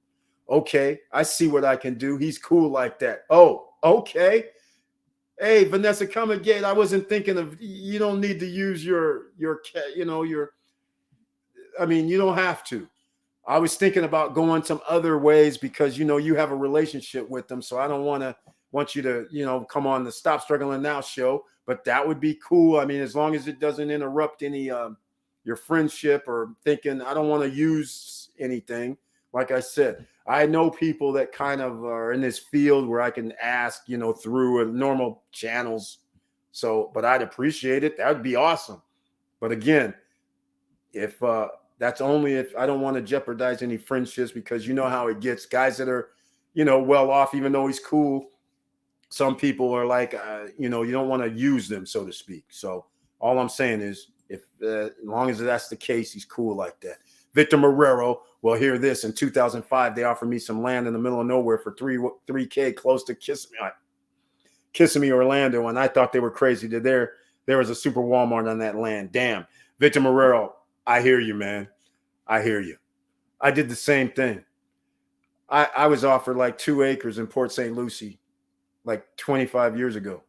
Okay. I see what I can do. He's cool like that. Oh, okay. Hey, Vanessa, come again. I wasn't thinking of, you don't need to use your, you don't have to. I was thinking about going some other ways because, you have a relationship with them. So I don't want you to, come on the Stop Struggling Now show, but that would be cool. I mean, as long as it doesn't interrupt any, your friendship or thinking, I don't want to use anything. Like I said, I know people that kind of are in this field where I can ask, through normal channels. So, but I'd appreciate it. That would be awesome. But again, if, that's only if I don't want to jeopardize any friendships, because you know how it gets. Guys that are, well off, even though he's cool, some people are like, you don't want to use them, so to speak. So all I'm saying is, if as long as that's the case, he's cool like that. Victor Marrero, well, hear this. In 2005, they offered me some land in the middle of nowhere for $3K, close to Kissimmee, Orlando, and I thought they were crazy. There was a super Walmart on that land. Damn. Victor Marrero, I hear you, man. I hear you. I did the same thing. I was offered like 2 acres in Port St. Lucie like 25 years ago.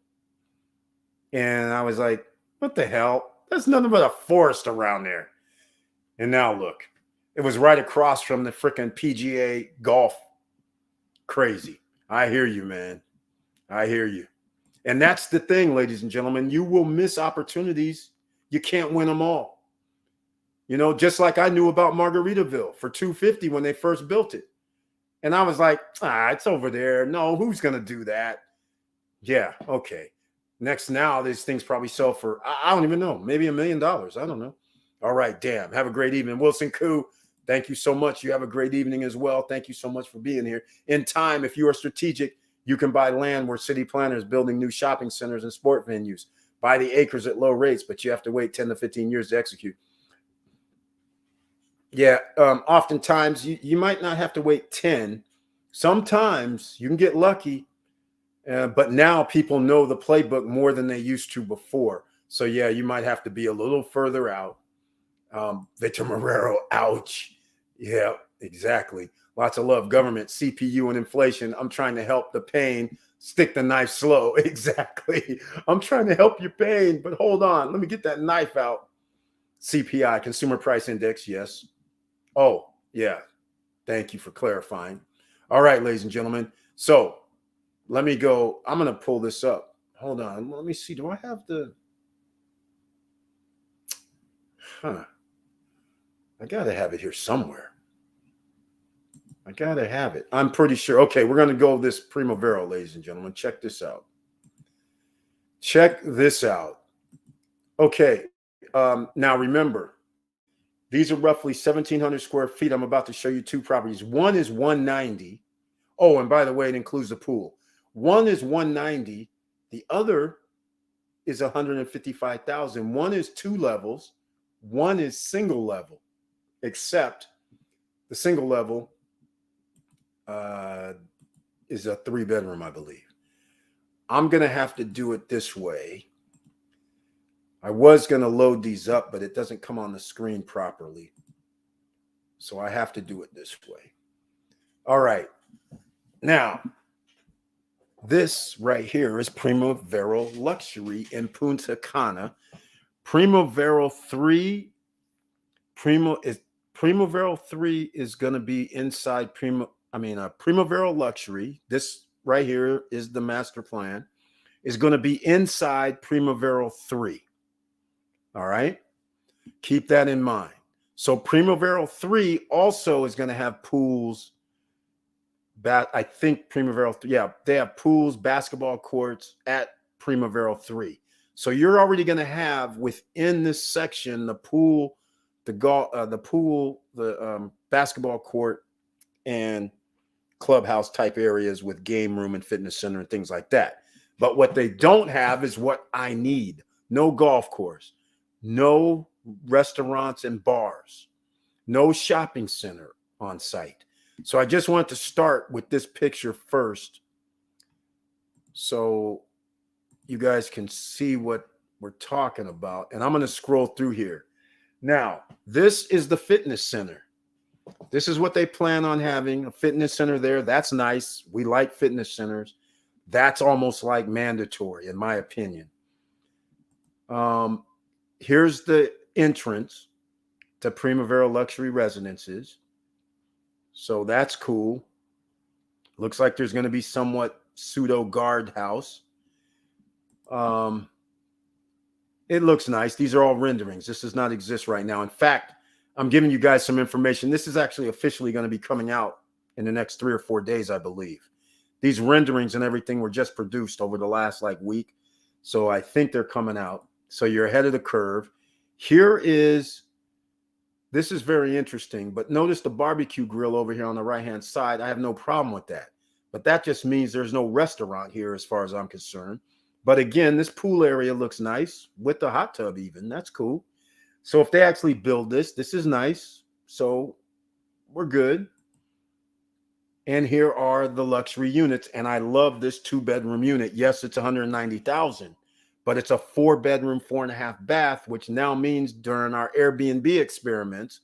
And I was like, what the hell? There's nothing but a forest around there. And now look, it was right across from the freaking PGA golf. Crazy. I hear you, man. I hear you. And that's the thing, ladies and gentlemen. You will miss opportunities. You can't win them all. Just like I knew about Margaritaville for $250 when they first built it. And I was like, it's over there. No, who's going to do that? Yeah, okay. Now, these things probably sell for, I don't even know, maybe $1 million. I don't know. All right, damn. Have a great evening. Wilson Koo, thank you so much. You have a great evening as well. Thank you so much for being here. In time, if you are strategic, you can buy land where city planners building new shopping centers and sport venues. Buy the acres at low rates, but you have to wait 10 to 15 years to execute. Yeah, oftentimes you might not have to wait 10. Sometimes you can get lucky, but now people know the playbook more than they used to before. So, yeah, you might have to be a little further out. Victor Marrero, ouch. Yeah, exactly. Lots of love. Government, CPU, and inflation. I'm trying to help the pain. Stick the knife slow. Exactly. I'm trying to help your pain, but hold on. Let me get that knife out. CPI, Consumer Price Index, yes. Oh, yeah. Thank you for clarifying. All right, ladies and gentlemen. So let me go. I'm going to pull this up. Hold on. Let me see. Do I have the... I got to have it here somewhere. I got to have it. I'm pretty sure. Okay, we're going to go this Primavera, ladies and gentlemen. Check this out. Check this out. Okay. Now, remember, these are roughly 1,700 square feet. I'm about to show you 2 properties. One is 190. Oh, and by the way, it includes the pool. One is 190. The other is 155,000. One is 2 levels. One is single level, except the single level is a 3-bedroom, I believe. I'm going to have to do it this way. I was going to load these up, but it doesn't come on the screen properly. So I have to do it this way. All right. Now, this right here is Primavera Luxury in Punta Cana. Primavera 3. Primavera 3 is going to be inside Primavera Luxury. This right here is the master plan. Is going to be inside Primavera 3. All right. Keep that in mind. So Primavera 3 also is going to have pools. I think Primavera 3, yeah, they have pools, basketball courts at Primavera 3. So you're already going to have within this section the pool, the basketball court, and clubhouse type areas with game room and fitness center and things like that. But what they don't have is what I need. No golf course, no restaurants and bars, no shopping center on site. So I just want to start with this picture first so you guys can see what we're talking about. And I'm going to scroll through here. Now, this is the fitness center. This is what they plan on having, a fitness center there. That's nice. We like fitness centers. That's almost like mandatory, in my opinion. Here's the entrance to Primavera Luxury Residences. So that's cool. Looks like there's going to be somewhat pseudo guardhouse. It looks nice. These are all renderings. This does not exist right now. In fact, I'm giving you guys some information. This is actually officially going to be coming out in the next 3 or 4 days, I believe. These renderings and everything were just produced over the last week. So I think they're coming out. So you're ahead of the curve. This is very interesting, but notice the barbecue grill over here on the right-hand side. I have no problem with that, but that just means there's no restaurant here as far as I'm concerned. But again, this pool area looks nice with the hot tub even. That's cool. So if they actually build this is nice. So we're good. And here are the luxury units. And I love this 2-bedroom unit. Yes, it's $190,000, but it's a 4-bedroom, 4.5 bath, which now means during our Airbnb experiments,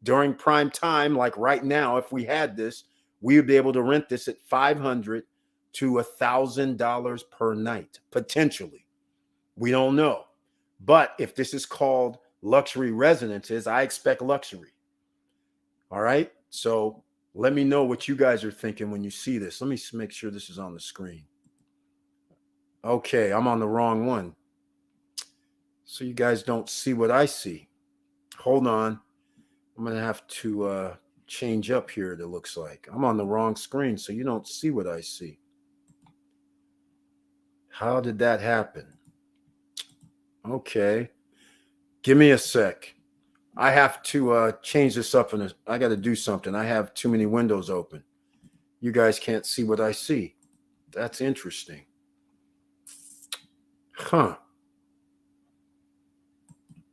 during prime time, like right now, if we had this, we would be able to rent this at $500 to $1,000 per night, potentially. We don't know. But if this is called luxury residences, I expect luxury. All right. So let me know what you guys are thinking when you see this. Let me make sure this is on the screen. Okay, I'm on the wrong one. So you guys don't see what I see. Hold on. I'm going to have to change up here, it looks like. I'm on the wrong screen, so you don't see what I see. How did that happen? Okay. Give me a sec. I have to change this up. I got to do something. I have too many windows open. You guys can't see what I see. That's interesting. Huh.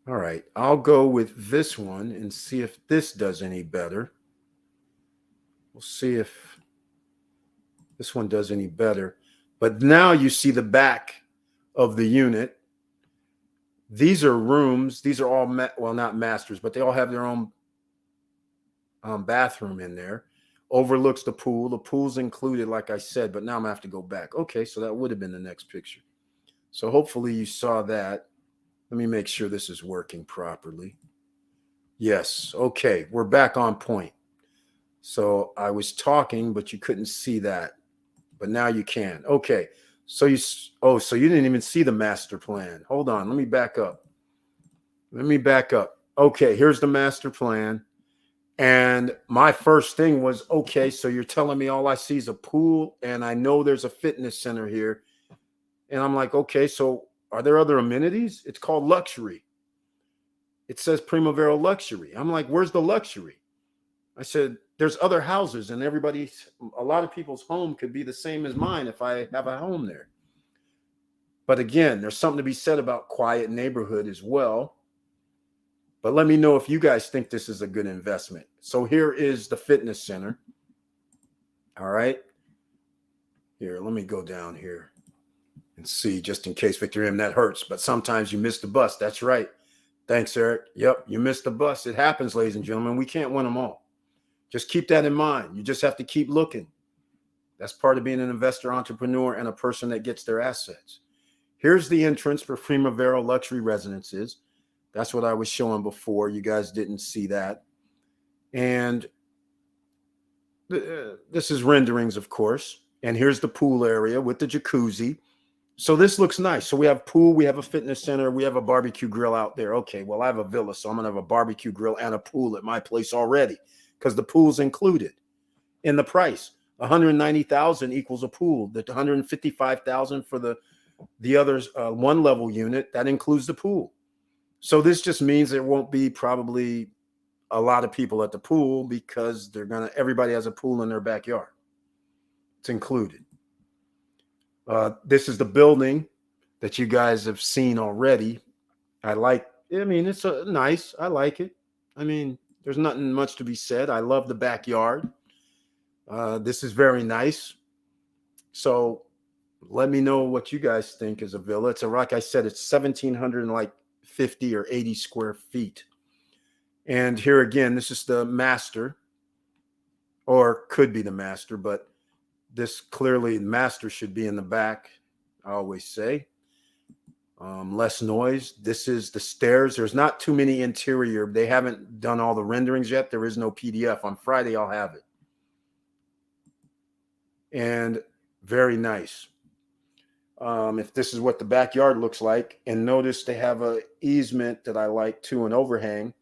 All right. I'll go with this one and see if this does any better. We'll see if this one does any better. But now you see the back of the unit. These are rooms. These are all, well, not masters, but they all have their own bathroom in there. Overlooks the pool. The pool's included, like I said, but now I'm going to have to go back. Okay, so that would have been the next picture. So hopefully you saw that. Let me make sure this is working properly. Yes. Okay, we're back on point. So I was talking, but you couldn't see that. But now you can. Okay. So you didn't even see the master plan. Hold on. Let me back up. Okay, here's the master plan. And my first thing was, okay, so you're telling me all I see is a pool and I know there's a fitness center here. And I'm like, okay, so are there other amenities? It's called luxury. It says Primavera Luxury. I'm like, where's the luxury? I said, there's other houses and a lot of people's home could be the same as mine if I have a home there. But again, there's something to be said about quiet neighborhood as well. But let me know if you guys think this is a good investment. So here is the fitness center. All right. Here, let me go down here and see, just in case, Victor M, that hurts. But sometimes you miss the bus. That's right. Thanks, Eric. Yep, you missed the bus. It happens, ladies and gentlemen. We can't win them all. Just keep that in mind. You just have to keep looking. That's part of being an investor, entrepreneur, and a person that gets their assets. Here's the entrance for Primavera Luxury Residences. That's what I was showing before. You guys didn't see that. And this is renderings, of course. And here's the pool area with the jacuzzi. So this looks nice. So we have pool, we have a fitness center, we have a barbecue grill out there. Okay, well, I have a villa, so I'm going to have a barbecue grill and a pool at my place already because the pool's included in the price. $190,000 equals a pool. The $155,000 for the the other's 1-level unit that includes the pool. So this just means there won't be probably a lot of people at the pool because everybody has a pool in their backyard. It's included. This is the building that you guys have seen already. I mean, it's nice. I like it. I mean, there's nothing much to be said. I love the backyard. This is very nice. So let me know what you guys think is a villa. Like I said, it's 1,750 or 80 square feet. And here again, this is the master, or could be the master, but this clearly master should be in the back. I always say less noise. This is the stairs. There's not too many interior. They haven't done all the renderings yet. There is no PDF. On Friday, I'll have it. And very nice. If this is what the backyard looks like, and notice they have a easement that I like too, an overhang.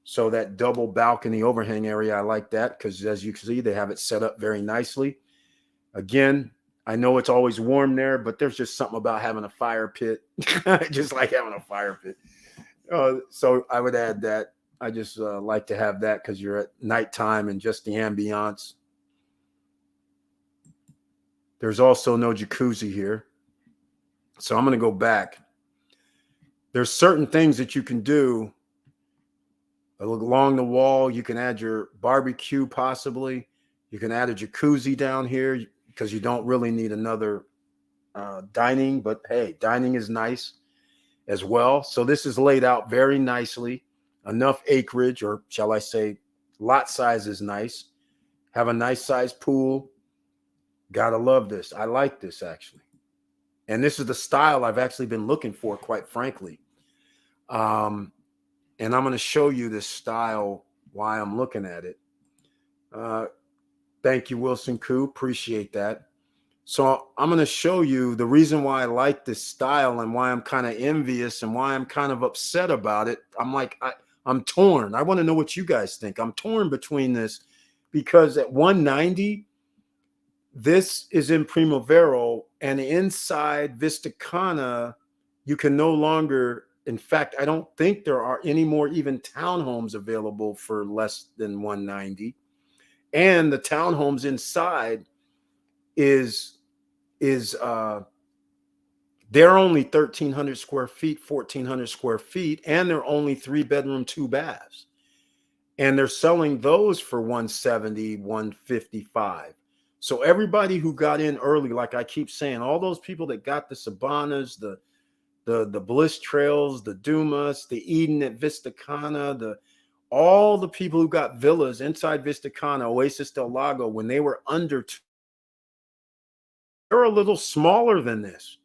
So that double balcony overhang area, I like that because as you can see, they have it set up very nicely. Again, I know it's always warm there, but there's just something about having a fire pit. I just like having a fire pit. So I would add that. I just like to have that because you're at nighttime and just the ambiance. There's also no jacuzzi here. So I'm going to go back. There's certain things that you can do along the wall. You can add your barbecue possibly. You can add a jacuzzi down here because you don't really need another dining. But hey, dining is nice as well. So this is laid out very nicely. Enough acreage, or shall I say lot size is nice. Have a nice sized pool. Gotta love this. I like this actually. And this is the style I've actually been looking for, quite frankly. And I'm going to show you this style, why I'm looking at it. Thank you, Wilson Koo. Appreciate that. So I'm going to show you the reason why I like this style and why I'm kind of envious and why I'm kind of upset about it. I'm torn. I want to know what you guys think. I'm torn between this because at 190, this is in Primavera, and inside Vista Cana, you can no longer, in fact, I don't think there are any more even townhomes available for less than 190. And the townhomes inside they're only 1,300 square feet, 1,400 square feet, and they're only 3-bedroom, 2 baths. And they're selling those for 170, 155. So everybody who got in early, like I keep saying, all those people that got the Sabanas, the Bliss Trails, the Dumas, the Eden at Vista Cana, all the people who got villas inside Vista Cana, Oasis del Lago, when they were they're a little smaller than this.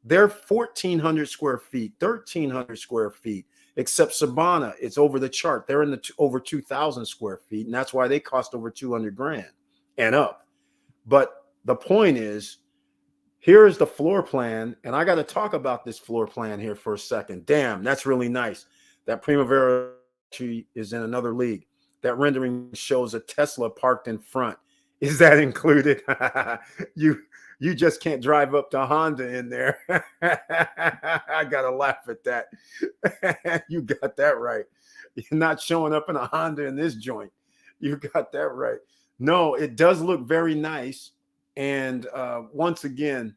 They're 1,400 square feet, 1,300 square feet, except Sabana, it's over the chart. They're in over 2,000 square feet, and that's why they cost over 200 grand and up. But the point is, here is the floor plan, and I got to talk about this floor plan here for a second. Damn, that's really nice. That Primavera is in another league. That rendering shows a Tesla parked in front. Is that included? You just can't drive up to Honda in there. I got to laugh at that. You got that right. You're not showing up in a Honda in this joint. You got that right. No, it does look very nice. And once again,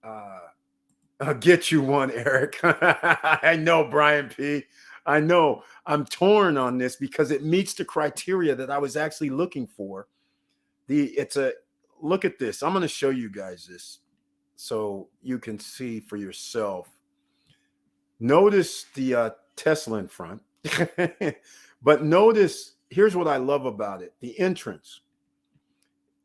I'll get you one, Eric. I know, Brian P. I know. I'm torn on this because it meets the criteria that I was actually looking for. Look at this. I'm going to show you guys this so you can see for yourself. Notice the Tesla in front. But notice, here's what I love about it. The entrance.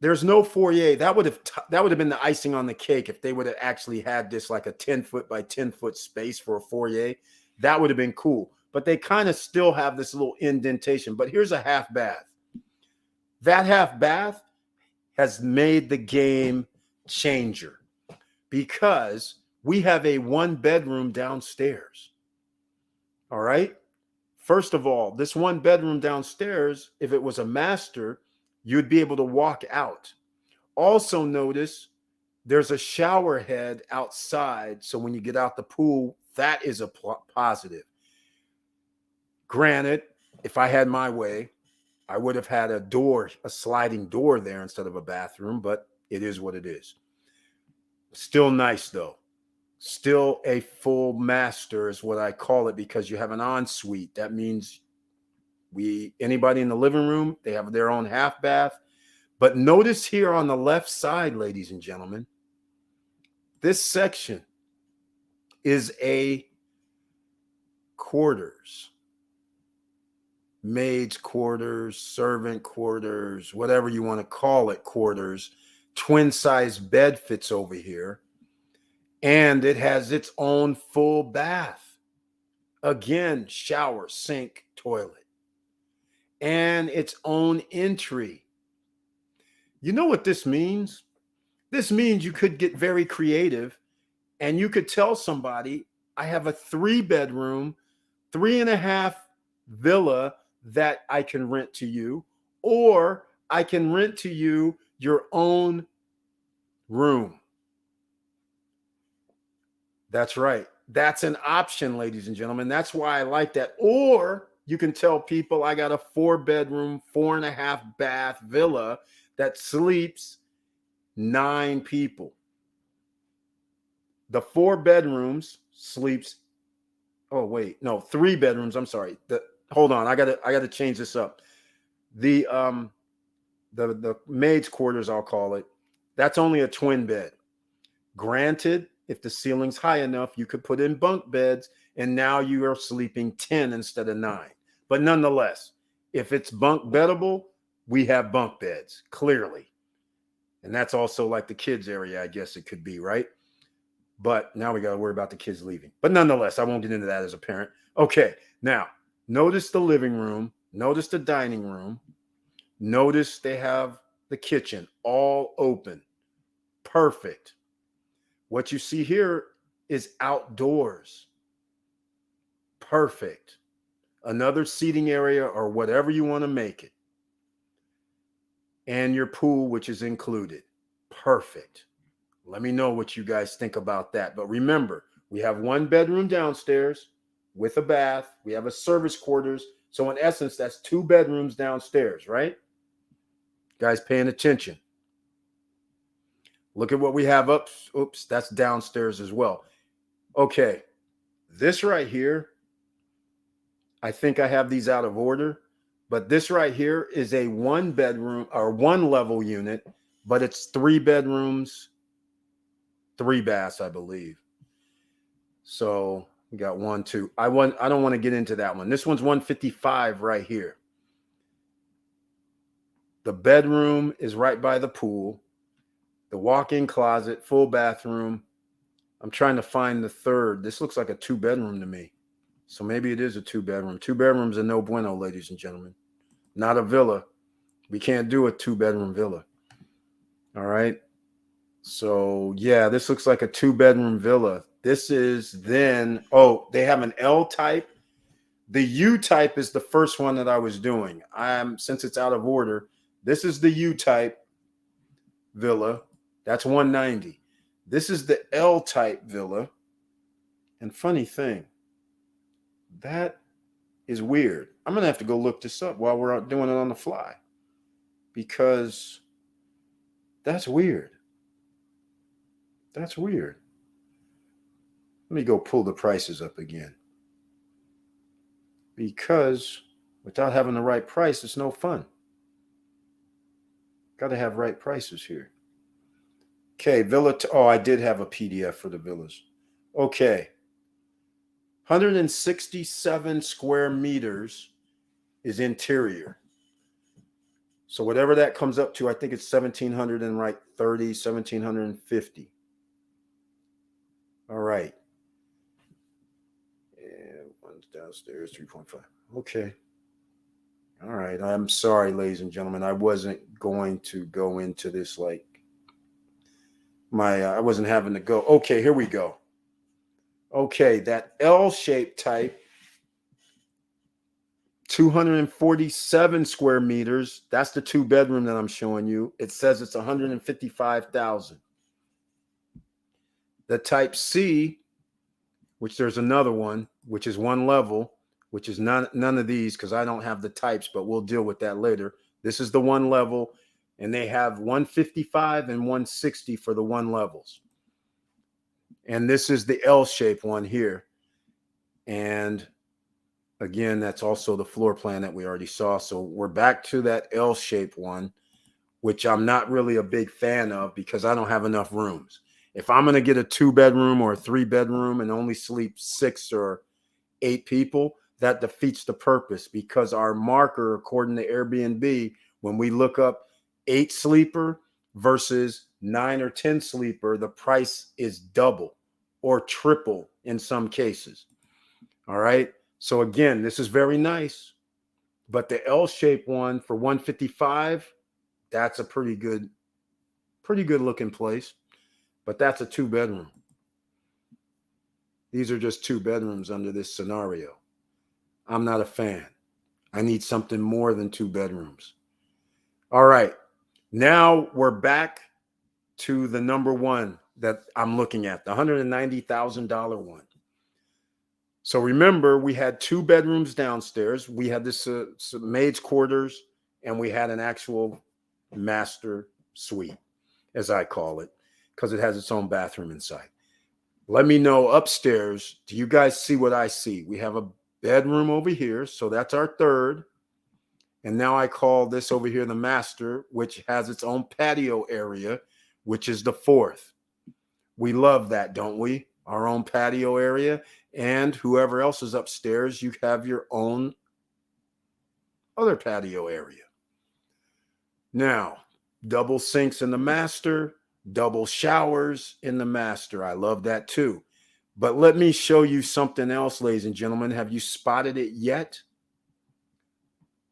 There's no foyer. That would have been the icing on the cake if they would have actually had this like a 10-foot by 10-foot space for a foyer. That would have been cool. But they kind of still have this little indentation. But here's a half bath. That half bath has made the game changer because we have a 1-bedroom downstairs. All right. First of all, this 1-bedroom downstairs, if it was a master, you'd be able to walk out. Also notice There's a shower head outside. So when you get out the pool, that is a positive. Granted, if I had my way, I would have had a door, a sliding door there instead of a bathroom, but it is what it is. Still nice though. Still a full master is what I call it, because you have an ensuite. That means anybody in the living room, they have their own half bath. But notice here on the left side, ladies and gentlemen, this section is a quarters. Maid's quarters, servant quarters, whatever you want to call it, quarters. Twin size bed fits over here. And it has its own full bath. Again, shower, sink, toilet. And its own entry. You know what this means? This means you could get very creative and you could tell somebody, I have a 3-bedroom, 3.5 villa that I can rent to you, or I can rent to you your own room. That's right. That's an option, ladies and gentlemen. That's why I like that. Or you can tell people I got a 4-bedroom, 4.5 bath villa that sleeps 9 people. The 4 bedrooms sleeps. Oh, wait, no, 3 bedrooms. I'm sorry. Hold on. I gotta change this up. The maid's quarters, I'll call it. That's only a twin bed. Granted, if the ceiling's high enough, you could put in bunk beds, and now you are sleeping 10 instead of 9. But nonetheless, if it's bunk beddable, we have bunk beds, clearly. And that's also like the kids area, I guess it could be, right? But now we got to worry about the kids leaving. But nonetheless, I won't get into that as a parent. Okay, now notice the living room. Notice the dining room. Notice they have the kitchen all open. Perfect. What you see here is outdoors. Perfect. Another seating area or whatever you want to make it. And your pool, which is included. Perfect. Let me know what you guys think about that. But remember, we have 1 bedroom downstairs with a bath. We have a service quarters. So in essence, that's 2 bedrooms downstairs, right? Guys paying attention. Look at what we have up. Oops, that's downstairs as well. Okay, this right here, I think I have these out of order, but this right here is a 1 bedroom or 1 level unit, but it's 3 bedrooms, 3 baths, I believe. So we got 1, 2. I don't want to get into that one. This one's 155 right here. The bedroom is right by the pool. The walk-in closet, full bathroom. I'm trying to find the third. This looks like a 2-bedroom to me. So maybe it is a 2-bedroom. 2 bedrooms are no bueno, ladies and gentlemen. Not a villa. We can't do a 2-bedroom villa. All right. So yeah, this looks like a 2-bedroom villa. This is then, they have an L type. The U type is the first one that I was doing. Since it's out of order, this is the U type villa. That's 190. This is the L type villa. And funny thing, that is weird. I'm going to have to go look this up while we're doing it on the fly, because that's weird. That's weird. Let me go pull the prices up again, because without having the right price, it's no fun. Got to have right prices here. Okay, villa. I did have a PDF for the villas. Okay. 167 square meters is interior. So whatever that comes up to, I think it's 1,730, 1,750. All right. And one's downstairs, 3.5. Okay. All right. I'm sorry, ladies and gentlemen. I wasn't going to go into this like I wasn't having to go. Okay, here we go. Okay, that L-shaped type, 247 square meters. That's the 2-bedroom that I'm showing you. It says it's 155,000. The type C, which there's another one, which is one level, which is none of these because I don't have the types, but we'll deal with that later. This is the one level, and they have 155 and 160 for the one levels. And this is the L-shaped one here. And again, that's also the floor plan that we already saw. So we're back to that L-shaped one, which I'm not really a big fan of because I don't have enough rooms. If I'm going to get a 2-bedroom or a 3-bedroom and only sleep 6 or 8 people, that defeats the purpose because our marker, according to Airbnb, when we look up 8 sleeper versus 9 or 10 sleeper, the price is double or triple in some cases. All right. So again, this is very nice, but the L-shaped one for 155, that's a pretty good looking place, but that's a 2-bedroom. These are just 2 bedrooms under this scenario. I'm not a fan. I need something more than 2 bedrooms. All right. Now we're back to the number one that I'm looking at, the $190,000 one. So remember, we had 2 bedrooms downstairs. We had this maid's quarters, and we had an actual master suite, as I call it, because it has its own bathroom inside. Let me know upstairs. Do you guys see what I see? We have a bedroom over here. So that's our 3rd. And now I call this over here the master, which has its own patio area, which is the 4th. We love that, don't we? Our own patio area. And whoever else is upstairs, you have your own other patio area. Now, double sinks in the master, double showers in the master. I love that too. But let me show you something else, ladies and gentlemen. Have you spotted it yet?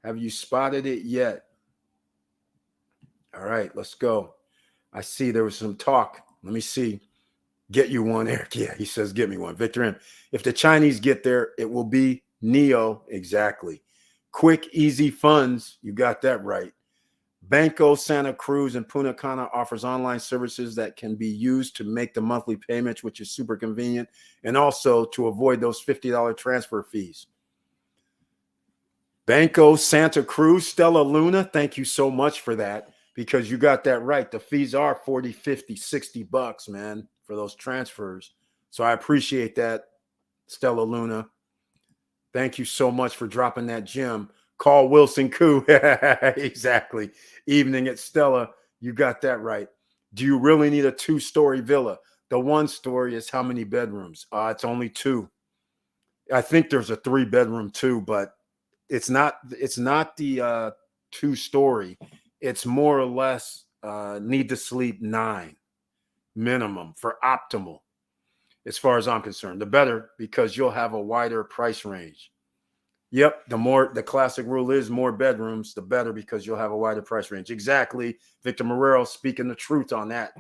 Have you spotted it yet? All right, let's go. I see there was some talk. Let me see. Get you one, Eric. Yeah, he says, get me one. Victor M. If the Chinese get there, it will be NEO. Exactly. Quick, easy funds. You got that right. Banco Santa Cruz in Punta Cana offers online services that can be used to make the monthly payments, which is super convenient, and also to avoid those $50 transfer fees. Banco Santa Cruz, Stella Luna, thank you so much for that because you got that right. The fees are 40, 50, 60 bucks, man, for those transfers. So I appreciate that, Stella Luna. Thank you so much for dropping that gem. Call Wilson Koo. Exactly. Evening at Stella. You got that right. Do you really need a 2-story villa? The 1-story is how many bedrooms? It's only 2. I think there's a 3-bedroom too, but it's not the 2-story. It's more or less need to sleep 9 minimum for optimal. As far as I'm concerned, the better because you'll have a wider price range. Yep, the classic rule is more bedrooms, the better because you'll have a wider price range. Exactly. Victor Morero speaking the truth on that.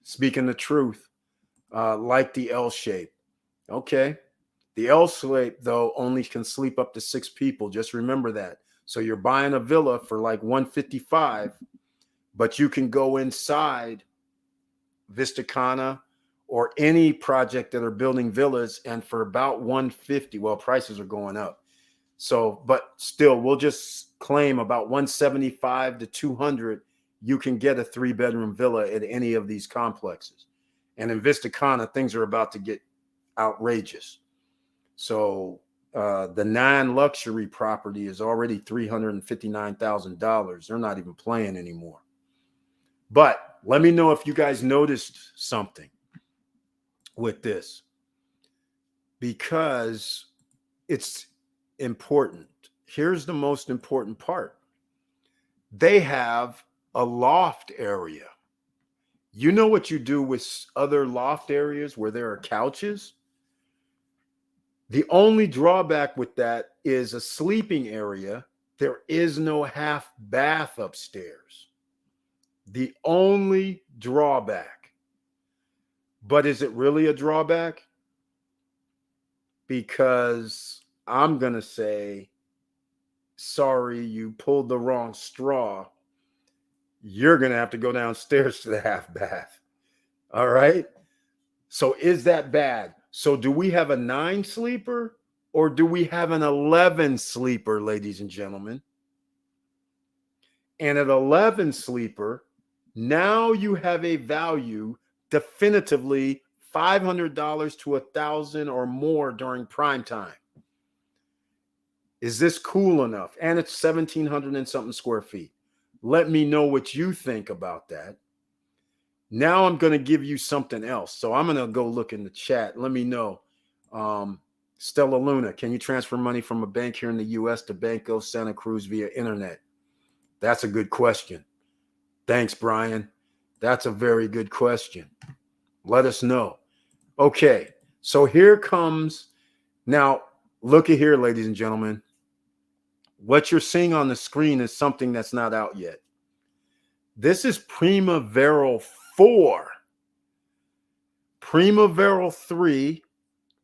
Speaking the truth, like the L shape. Okay. The L shape, though, only can sleep up to 6 people. Just remember that. So you're buying a villa for like 155, but you can go inside Vista Cana or any project that are building villas, and for about 150, well, prices are going up. So, but still, we'll just claim about 175 to 200, you can get a 3-bedroom villa at any of these complexes. And in Vista Cana, things are about to get outrageous. So the non-luxury property is already $359,000. They're not even playing anymore. But let me know if you guys noticed something with this, because it's important. Here's the most important part. They have a loft area. You know what you do with other loft areas where there are couches? The only drawback with that is a sleeping area. There is no half bath upstairs. The only drawback. But is it really a drawback? Because I'm going to say, sorry, you pulled the wrong straw. You're going to have to go downstairs to the half bath. All right. So is that bad? So do we have a 9 sleeper or do we have an 11 sleeper, ladies and gentlemen? And at 11 sleeper, now you have a value definitively $500 to $1,000 or more during prime time. Is this cool enough? And it's 1,700 and something square feet. Let me know what you think about that. Now I'm going to give you something else. So I'm going to go look in the chat. Let me know. Stella Luna, can you transfer money from a bank here in the U.S. to Banco Santa Cruz via internet? That's a good question. Thanks, Brian. That's a very good question. Let us know. Okay, so here comes. Now, look at here, ladies and gentlemen. What you're seeing on the screen is something that's not out yet. This is Primavera 4. Primavera 3,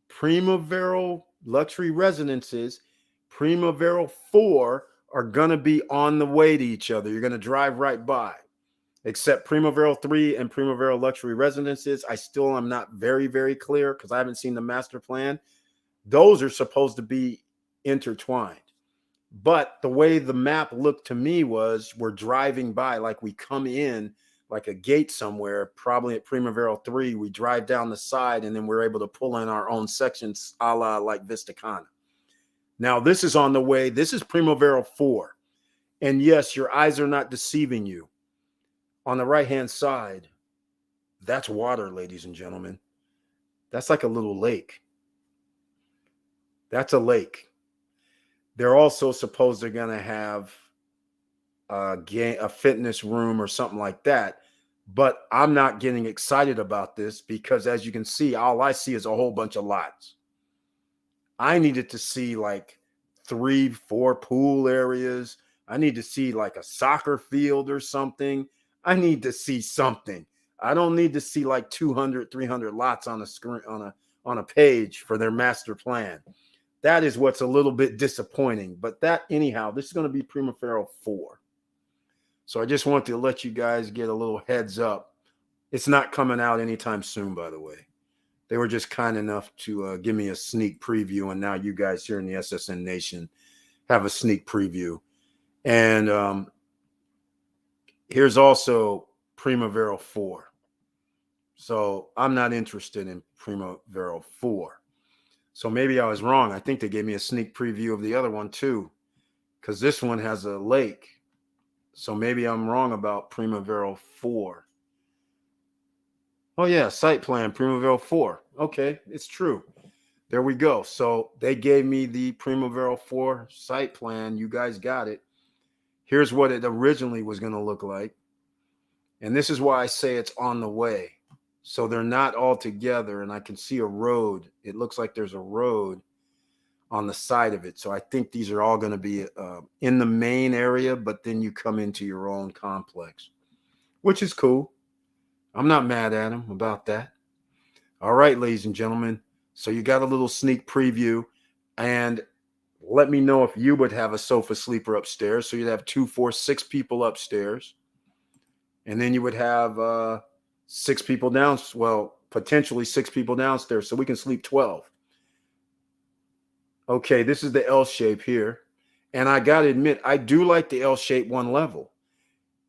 Primavera luxury residences, Primavera 4 are going to be on the way to each other. You're going to drive right by. Except Primavera 3 and Primavera luxury residences, I still am not very, very clear because I haven't seen the master plan. Those are supposed to be intertwined. But the way the map looked to me was we're driving by like we come in like a gate somewhere, probably at Primavera 3. We drive down the side and then we're able to pull in our own sections a la like Vista Cana. Now, this is on the way. This is Primavera 4. And yes, your eyes are not deceiving you. On the right-hand side, that's water, ladies and gentlemen. That's like a little lake. That's a lake. They're also supposed they're going to have a fitness room or something like that. But I'm not getting excited about this because, as you can see, all I see is a whole bunch of lots. I needed to see like 3, 4 pool areas. I need to see like a soccer field or something. I need to see something. I don't need to see like 200, 300 lots on a screen on a page for their master plan. That is what's a little bit disappointing. But that, anyhow, this is going to be Primavera 4. So I just want to let you guys get a little heads up. It's not coming out anytime soon, by the way. They were just kind enough to give me a sneak preview, and now you guys here in the SSN Nation have a sneak preview. And here's also Primavera 4. So I'm not interested in Primavera 4. So maybe I was wrong. I think they gave me a sneak preview of the other one too, because this one has a lake. So maybe I'm wrong about Primavera 4. Oh, yeah, site plan, Primavera 4. Okay, it's true. There we go. So they gave me the Primavera 4 site plan. You guys got it. Here's what it originally was going to look like. And this is why I say it's on the way. So they're not all together, and I can see a road. It looks like there's a road on the side of it. So I think these are all going to be in the main area, but then you come into your own complex, which is cool. I'm not mad at them about that. All right, ladies and gentlemen. So you got a little sneak preview, and let me know if you would have a sofa sleeper upstairs. So you'd have 2, 4, 6 people upstairs, and then you would have 6 people down. Well, potentially 6 people downstairs, so we can sleep 12. Okay, this is the L shape here, and I got to admit, I do like the L shape one level,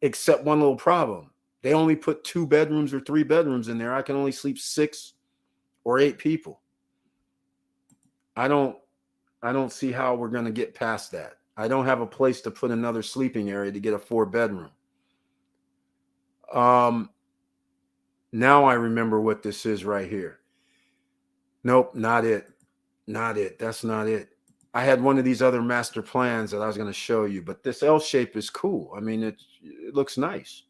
except one little problem. They only put 2 bedrooms or 3 bedrooms in there. I can only sleep 6 or 8 people. I don't see how we're going to get past that. I don't have a place to put another sleeping area to get a 4 bedroom. Now I remember what this is right here. Nope, not it. Not it. That's not it. I had one of these other master plans that I was going to show you, but this L shape is cool. I mean, it looks nice.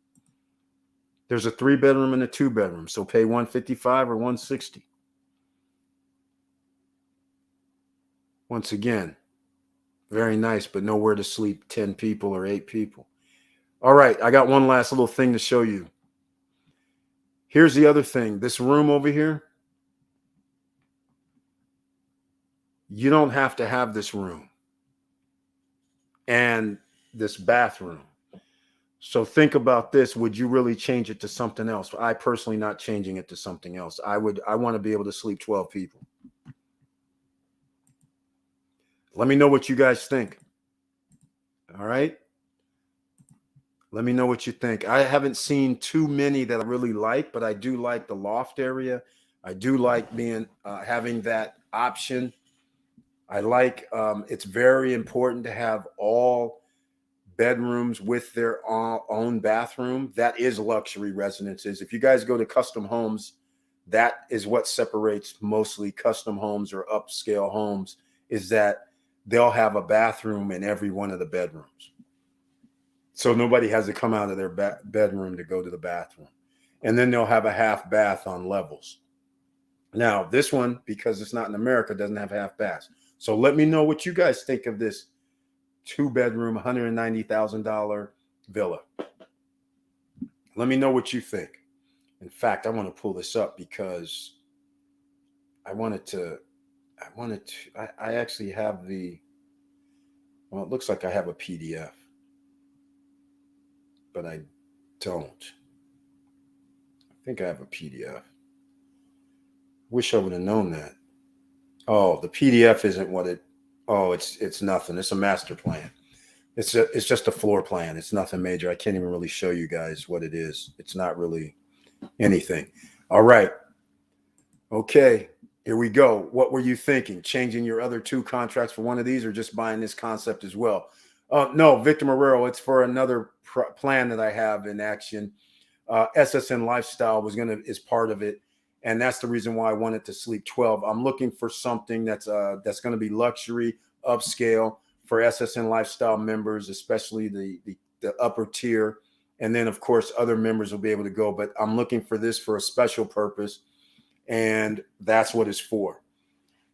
There's a 3 bedroom and a 2 bedroom. So pay $155 or $160. Once again, very nice, but nowhere to sleep 10 people or 8 people. All right, I got one last little thing to show you. Here's the other thing. This room over here, you don't have to have this room and this bathroom. So think about this. Would you really change it to something else? I personally not changing it to something else. I want to be able to sleep 12 people. Let me know what you guys think. All right. Let me know what you think. I haven't seen too many that I really like, but I do like the loft area. I do like being having that option. I like it's very important to have all bedrooms with their own bathroom. That is luxury residences. If you guys go to custom homes, that is what separates mostly custom homes or upscale homes, is that they'll have a bathroom in every one of the bedrooms. So nobody has to come out of their bedroom to go to the bathroom. And then they'll have a half bath on levels. Now, this one, because it's not in America, doesn't have half baths. So let me know what you guys think of this 2-bedroom, $190,000 villa. Let me know what you think. In fact, I want to pull this up because I actually have well, it looks like I have a PDF, but I don't. I think I have a PDF. Wish I would have known that. Oh, the PDF isn't what it. Oh, it's nothing. It's a master plan. It's just a floor plan. It's nothing major. I can't even really show you guys what it is. It's not really anything. All right. Okay. Here we go. What were you thinking? Changing your other 2 contracts for one of these, or just buying this concept as well? No, Victor Marrero. It's for another plan that I have in action. SSN Lifestyle is part of it, and that's the reason why I wanted to sleep 12. I'm looking for something that's going to be luxury, upscale for SSN Lifestyle members, especially the upper tier, and then of course other members will be able to go. But I'm looking for this for a special purpose, and that's what it's for.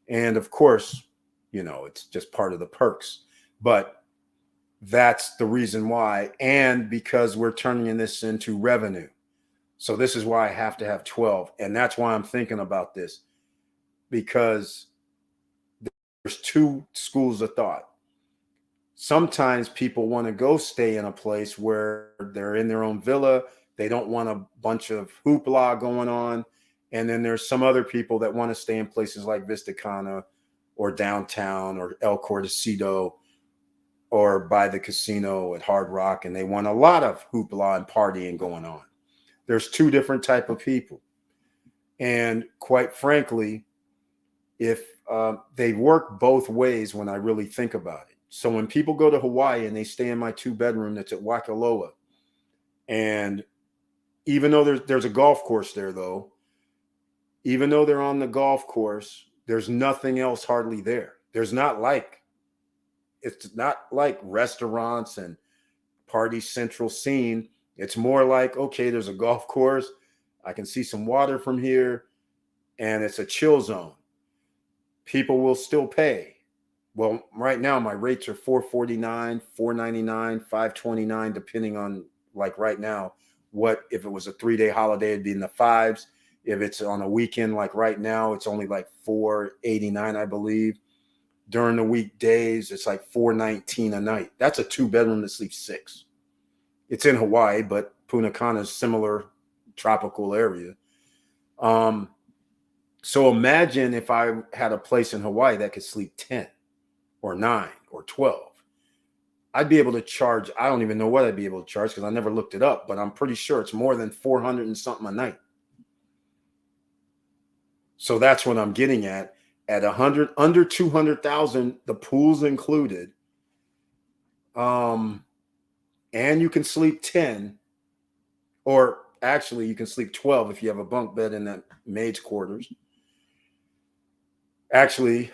And of course, it's just part of the perks, but that's the reason why. And because we're turning this into revenue. So this is why I have to have 12. And that's why I'm thinking about this, because there's 2 schools of thought. Sometimes people want to go stay in a place where they're in their own villa. They don't want a bunch of hoopla going on. And then there's some other people that want to stay in places like Vista Cana or downtown or El Cortecito or by the casino at Hard Rock, and they want a lot of hoopla and partying going on. There's 2 different type of people. And quite frankly, if they work both ways when I really think about it. So when people go to Hawaii and they stay in my 2-bedroom that's at Waikoloa, and even though there's a golf course there, though, even though they're on the golf course, there's nothing else hardly there. It's not like restaurants and party central scene. It's more like, okay, there's a golf course. I can see some water from here, and it's a chill zone. People will still pay. Well, right now my rates are $449, $499, $529, depending on, like right now, if it was a 3-day holiday, it'd be in the $5s. If it's on a weekend, like right now, it's only like $489, I believe. During the weekdays, it's like $419 a night. That's a 2-bedroom that sleeps 6. It's in Hawaii, but Punta Cana is similar tropical area. So imagine if I had a place in Hawaii that could sleep 10 or 9 or 12. I'd be able to charge. I don't even know what I'd be able to charge because I never looked it up, but I'm pretty sure it's more than 400 and something a night. So that's what I'm getting at 100, under 200,000, the pool's included. And you can sleep 10, or actually you can sleep 12 if you have a bunk bed in that maid's quarters. Actually,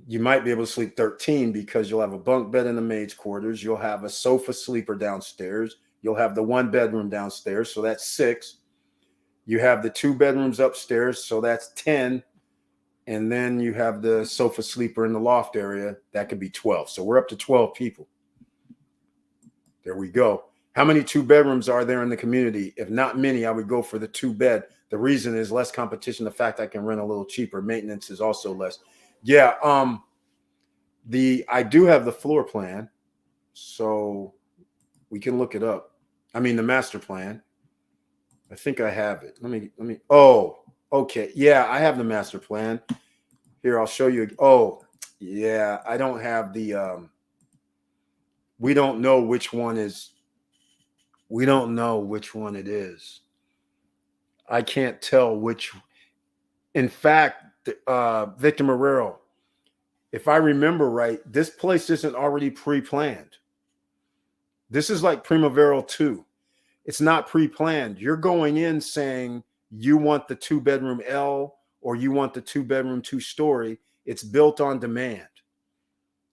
you might be able to sleep 13 because you'll have a bunk bed in the maid's quarters. You'll have a sofa sleeper downstairs. You'll have the 1-bedroom downstairs. So that's 6. You have the 2 bedrooms upstairs. So that's 10. And then you have the sofa sleeper in the loft area. That could be 12. So we're up to 12 people. There we go. How many 2-bedrooms are there in the community? If not many, I would go for the 2-bed. The reason is less competition. The fact I can rent a little cheaper. Maintenance is also less. Yeah. I do have the floor plan, so we can look it up. I mean, the master plan. I think I have it. Oh, okay. Yeah, I have the master plan. Here, I'll show you. Oh, yeah, I don't have we don't know which one is, we don't know which one it is. I can't tell which. In fact, Victor Marrero, if I remember right, this place isn't already pre-planned. This is like Primavera 2. It's not pre-planned. You're going in saying you want the 2-bedroom L or you want the 2-bedroom 2-story. It's built on demand.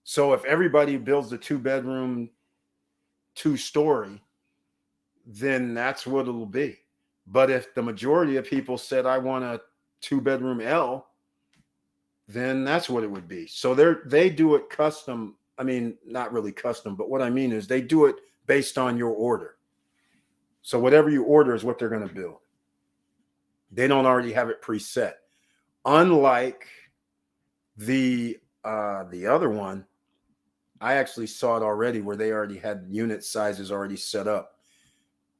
So if everybody builds the 2-bedroom 2-story, then that's what it'll be. But if the majority of people said I want a 2-bedroom L, then that's what it would be. So they do it custom. I mean, not really custom, but what I mean is they do it based on your order. So whatever you order is what they're going to build. They don't already have it preset. Unlike the other one, I actually saw it already where they already had unit sizes already set up.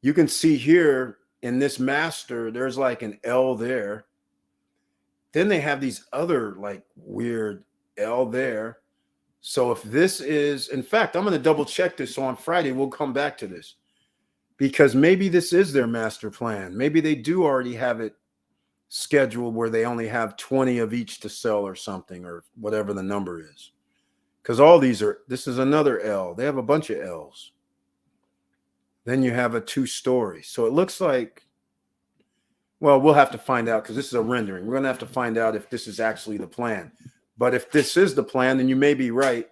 You can see here in this master, there's like an L there. Then they have these other like weird L there. So if this is, in fact, I'm going to double check this. So on Friday, we'll come back to this because maybe this is their master plan. Maybe they do already have it scheduled where they only have 20 of each to sell or something or whatever the number is. Because all these are, this is another L. They have a bunch of L's. Then you have a 2-story. So it looks like, well, we'll have to find out because this is a rendering. We're going to have to find out if this is actually the plan. But if this is the plan, then you may be right.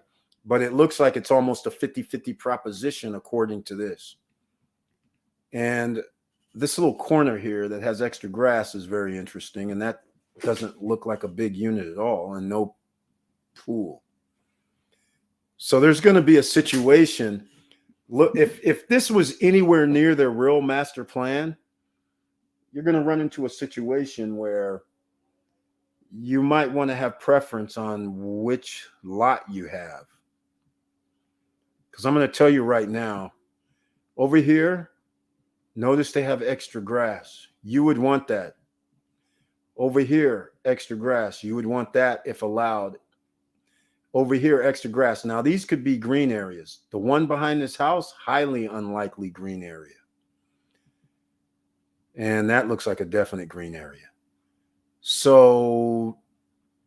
But it looks like it's almost a 50-50 proposition according to this. And this little corner here that has extra grass is very interesting. And that doesn't look like a big unit at all and no pool. So there's going to be a situation. Look, if this was anywhere near their real master plan, you're going to run into a situation where you might want to have preference on which lot you have. Because I'm going to tell you right now, over here, notice they have extra grass. You would want that. Over here, extra grass. You would want that if allowed. Over here, extra grass. Now, these could be green areas. The one behind this house, highly unlikely green area. And that looks like a definite green area. So,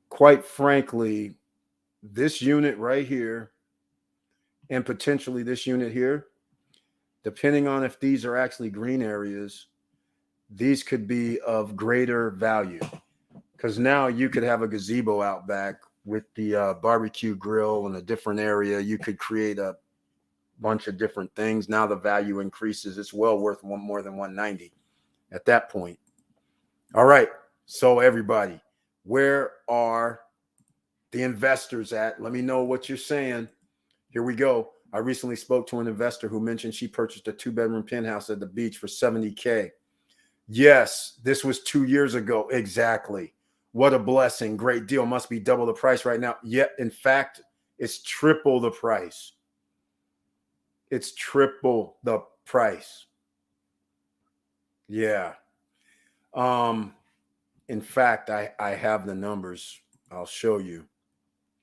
quite frankly, this unit right here and potentially this unit here, depending on if these are actually green areas, these could be of greater value. Because now you could have a gazebo out back with the barbecue grill in a different area. You could create a bunch of different things. Now the value increases. It's well worth more than 190 at that point. All right. So everybody, where are the investors at? Let me know what you're saying. Here we go. I recently spoke to an investor who mentioned she purchased a 2-bedroom penthouse at the beach for $70K. Yes, this was 2 years ago. Exactly. What a blessing. Great deal. Must be double the price right now. Yet, in fact, it's triple the price. It's triple the price. Yeah. In fact, I have the numbers. I'll show you.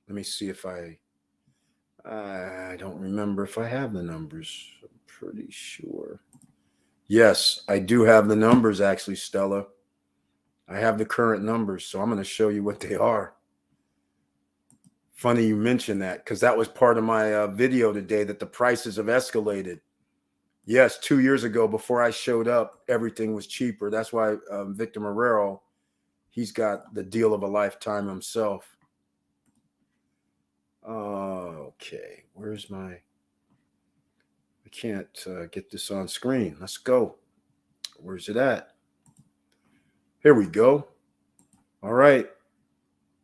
Let me see if I don't remember if I have the numbers. I'm pretty sure. Yes, I do have the numbers actually, Stella. I have the current numbers, so I'm going to show you what they are. Funny you mentioned that because that was part of my video today that the prices have escalated. Yes, 2 years ago before I showed up, everything was cheaper. That's why Victor Marrero, he's got the deal of a lifetime himself. Okay, where's my, I can't get this on screen. Let's go. Where's it at? Here we go. All right.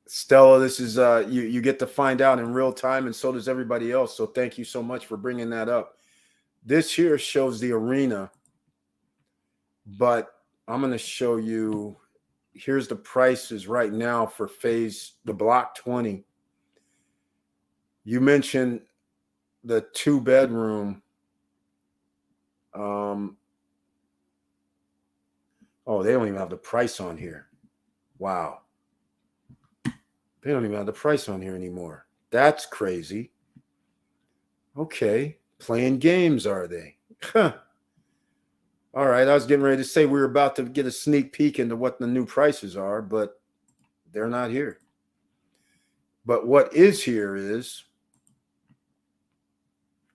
Stella, this is you get to find out in real time, and so does everybody else. So thank you so much for bringing that up. This here shows the arena, but I'm going to show you, here's the prices right now for the block 20. You mentioned the 2-bedroom. Oh, they don't even have the price on here. Wow. They don't even have the price on here anymore. That's crazy. Okay. Playing games, are they? Huh. All right. I was getting ready to say we were about to get a sneak peek into what the new prices are, but they're not here. But what is here,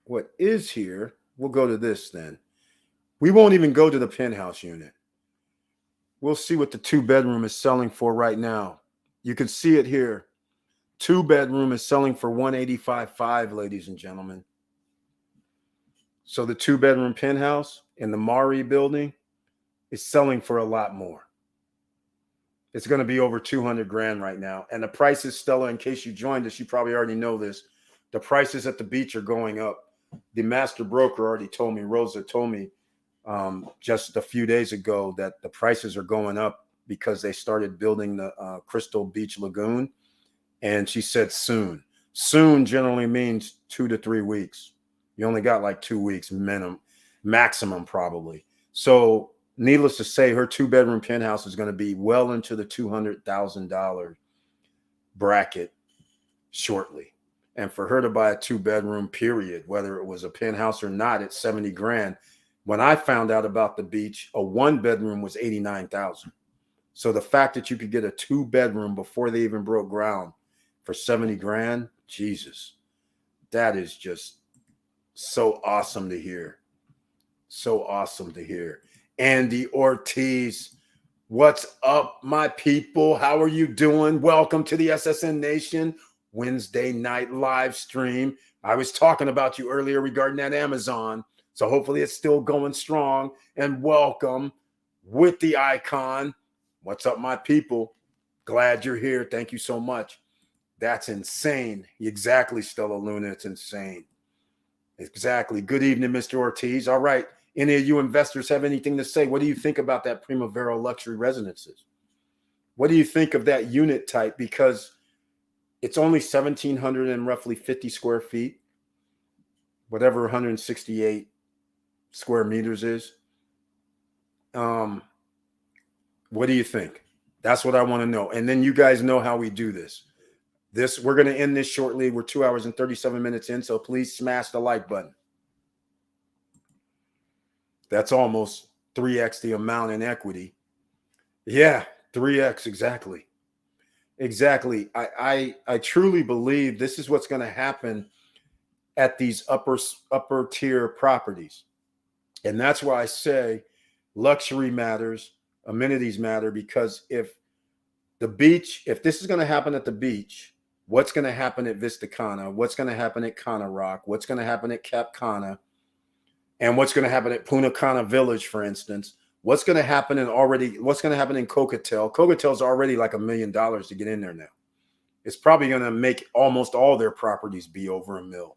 we'll go to this then. We won't even go to the penthouse unit. We'll see what the 2-bedroom is selling for right now. You can see it here. 2-bedroom is selling for $185,500, ladies and gentlemen. So the 2-bedroom penthouse in the Mari building is selling for a lot more. It's going to be over 200 grand right now. And the prices, Stella, in case you joined us, you probably already know this. The prices at the beach are going up. The master broker already told me, Rosa told me just a few days ago that the prices are going up because they started building the Crystal Beach Lagoon. And she said soon. Soon generally means 2 to 3 weeks. You only got like 2 weeks maximum probably. So needless to say, her 2-bedroom penthouse is going to be well into the $200,000 bracket shortly. And for her to buy a 2-bedroom, period, whether it was a penthouse or not, it's 70 grand. When I found out about the beach, a 1-bedroom was 89,000. So the fact that you could get a 2-bedroom before they even broke ground for 70 grand, Jesus, that is just so awesome to hear. So awesome to hear. Andy Ortiz, what's up, my people? How are you doing? Welcome to the SSN Nation Wednesday night live stream. I was talking about you earlier regarding that Amazon, so hopefully it's still going strong. And welcome with the icon. What's up, my people? Glad you're here. Thank you so much. That's insane. Exactly, Stella Luna. It's insane. Exactly. Good evening, Mr. Ortiz. All right. Any of you investors have anything to say? What do you think about that Primavera luxury residences? What do you think of that unit type? Because it's only 1,700 and roughly 50 square feet, whatever 168 square meters is. What do you think? That's what I want to know. And then you guys know how we do this. We're going to end this shortly. We're 2 hours and 37 minutes in, so please smash the like button. That's almost 3x the amount in equity. Yeah, 3x exactly. Exactly. I truly believe this is what's going to happen at these upper tier properties. And that's why I say luxury matters, amenities matter, because if this is going to happen at the beach, what's going to happen at Vista Cana? What's going to happen at Cana Rock? What's going to happen at Cap Cana? And what's going to happen at Punta Cana Village, for instance? What's going to happen in Cocotel? Cocotel's already like $1 million to get in there now. It's probably going to make almost all their properties be over $1 million.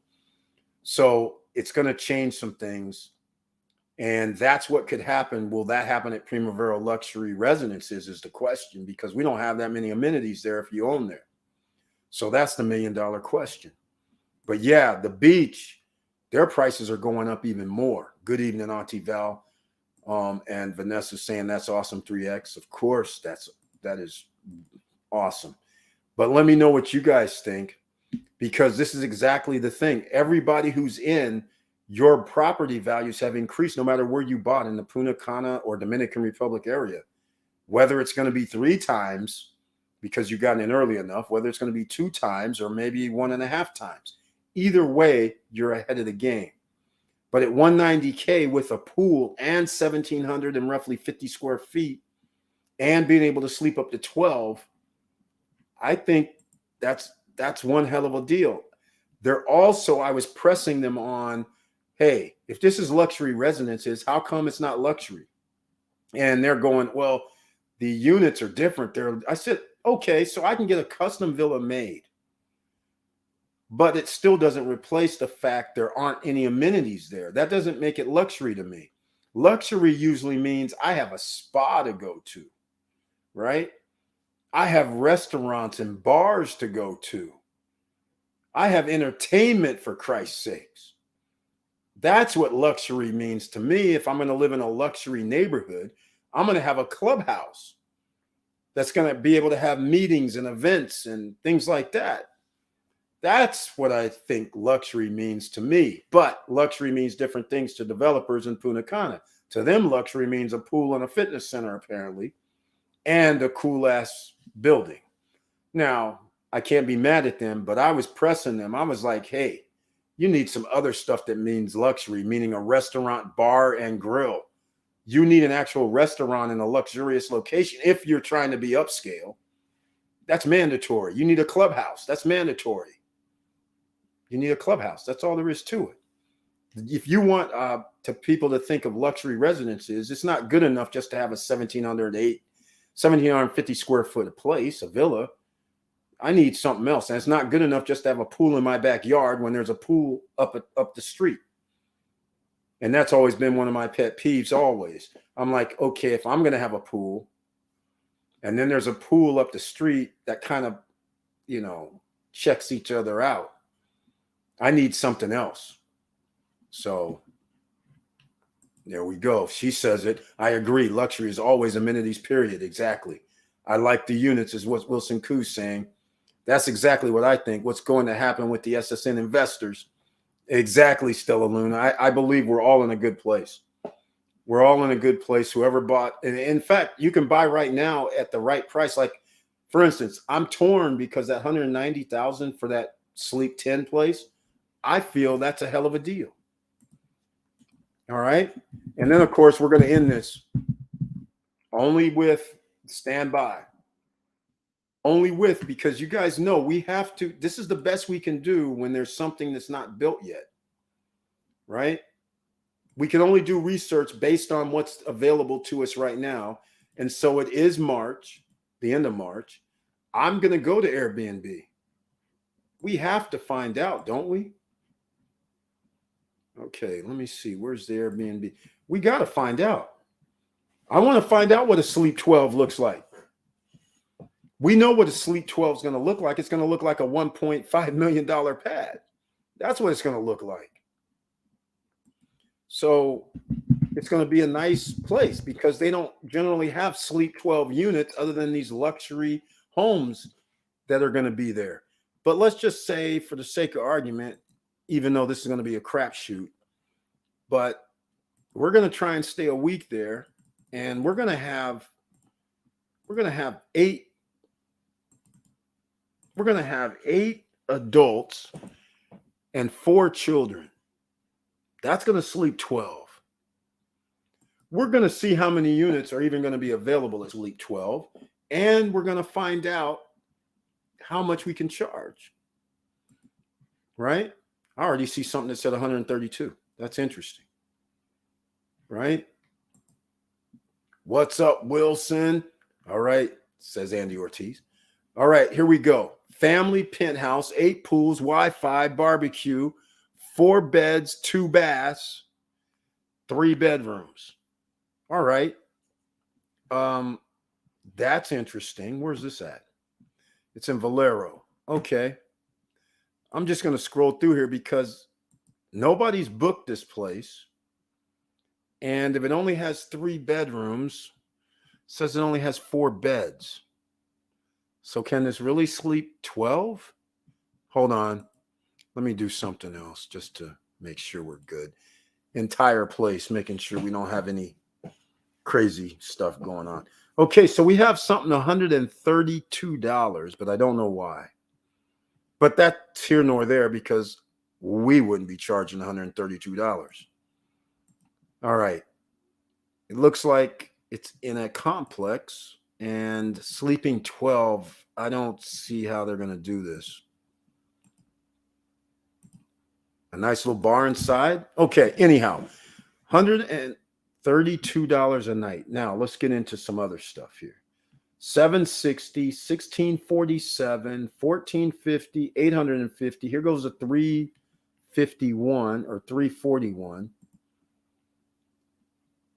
So it's going to change some things. And that's what could happen. Will that happen at Primavera Luxury Residences is the question, because we don't have that many amenities there if you own there. So that's the $1 million question. But yeah, the beach, their prices are going up even more. Good evening, Auntie Val. And Vanessa saying that's awesome, 3x. Of course, that is awesome. But let me know what you guys think, because this is exactly the thing. Everybody who's in, your property values have increased no matter where you bought in the Punta Cana or Dominican Republic area. Whether it's going to be 3 times because you got in early enough, whether it's going to be 2 times or maybe 1.5 times. Either way, you're ahead of the game. But at $190K with a pool and 1,700 and roughly 50 square feet and being able to sleep up to 12, I think that's one hell of a deal. I was pressing them on, hey, if this is luxury residences, how come it's not luxury? And they're going, well, the units are different. I said, okay, so I can get a custom villa made, but it still doesn't replace the fact there aren't any amenities there. That doesn't make it luxury to me. Luxury usually means I have a spa to go to, right? I have restaurants and bars to go to. I have entertainment, for Christ's sakes. That's what luxury means to me. If I'm going to live in a luxury neighborhood, I'm going to have a clubhouse that's going to be able to have meetings and events and things like that. That's what I think luxury means to me. But luxury means different things to developers in Punta Cana. To them, luxury means a pool and a fitness center, apparently, and a cool ass building. Now, I can't be mad at them, but I was pressing them. I was like, hey, you need some other stuff that means luxury, meaning a restaurant, bar, and grill. You need an actual restaurant in a luxurious location if you're trying to be upscale. That's mandatory. You need a clubhouse. That's mandatory. You need a clubhouse. That's all there is to it. If you want to people to think of luxury residences, it's not good enough just to have a 1,750 square foot place, a villa. I need something else. And it's not good enough just to have a pool in my backyard when there's a pool up the street. And that's always been one of my pet peeves always. I'm like, okay, if I'm going to have a pool and then there's a pool up the street that kind of, checks each other out, I need something else. So there we go. She says it. I agree. Luxury is always amenities, period. Exactly. I like the units is what Wilson Koo's saying. That's exactly what I think. What's going to happen with the SSN investors. Exactly, Stella Luna. I believe we're all in a good place. We're all in a good place. Whoever bought, and in fact, you can buy right now at the right price. Like, for instance, I'm torn because that $190,000 for that Sleep 10 place, I feel that's a hell of a deal. All right. And then, of course, we're going to end this only with standby. Only with, because you guys know we have to, this is the best we can do when there's something that's not built yet, right? We can only do research based on what's available to us right now. And so it is March, the end of March. I'm going to go to Airbnb. We have to find out, don't we? Okay, let me see. Where's the Airbnb? We got to find out. I want to find out what a Sleep 12 looks like. We know what a Sleep 12 is going to look like. It's going to look like a $1.5 million pad. That's what it's going to look like. So it's going to be a nice place because they don't generally have Sleep 12 units other than these luxury homes that are going to be there. But let's just say, for the sake of argument, even though this is going to be a crapshoot, but we're going to try and stay a week there, and we're going to have 8 adults and 4 children. That's going to Sleep 12. We're going to see how many units are even going to be available at Sleep 12, and we're going to find out how much we can charge. Right? I already see something that said 132. That's interesting. Right? What's up, Wilson? All right, says Andy Ortiz. All right, here we go. Family penthouse, 8 pools, Wi-Fi, barbecue, 4 beds, 2 baths, 3 bedrooms. All right. That's interesting. Where's this at? It's in Valero. Okay. I'm just going to scroll through here because nobody's booked this place. And if it only has 3 bedrooms, it says it only has 4 beds. So can this really sleep 12? Hold on. Let me do something else just to make sure we're good. Entire place, making sure we don't have any crazy stuff going on. Okay, so we have something $132, but I don't know why. But that's here nor there because we wouldn't be charging $132. All right. It looks like it's in a complex and sleeping 12. I don't see how they're going to do this. A nice little bar inside. Okay, anyhow, $132 a night. Now, let's get into some other stuff here. $760, $1,647, $1,450, $850. Here goes a $351 or $341.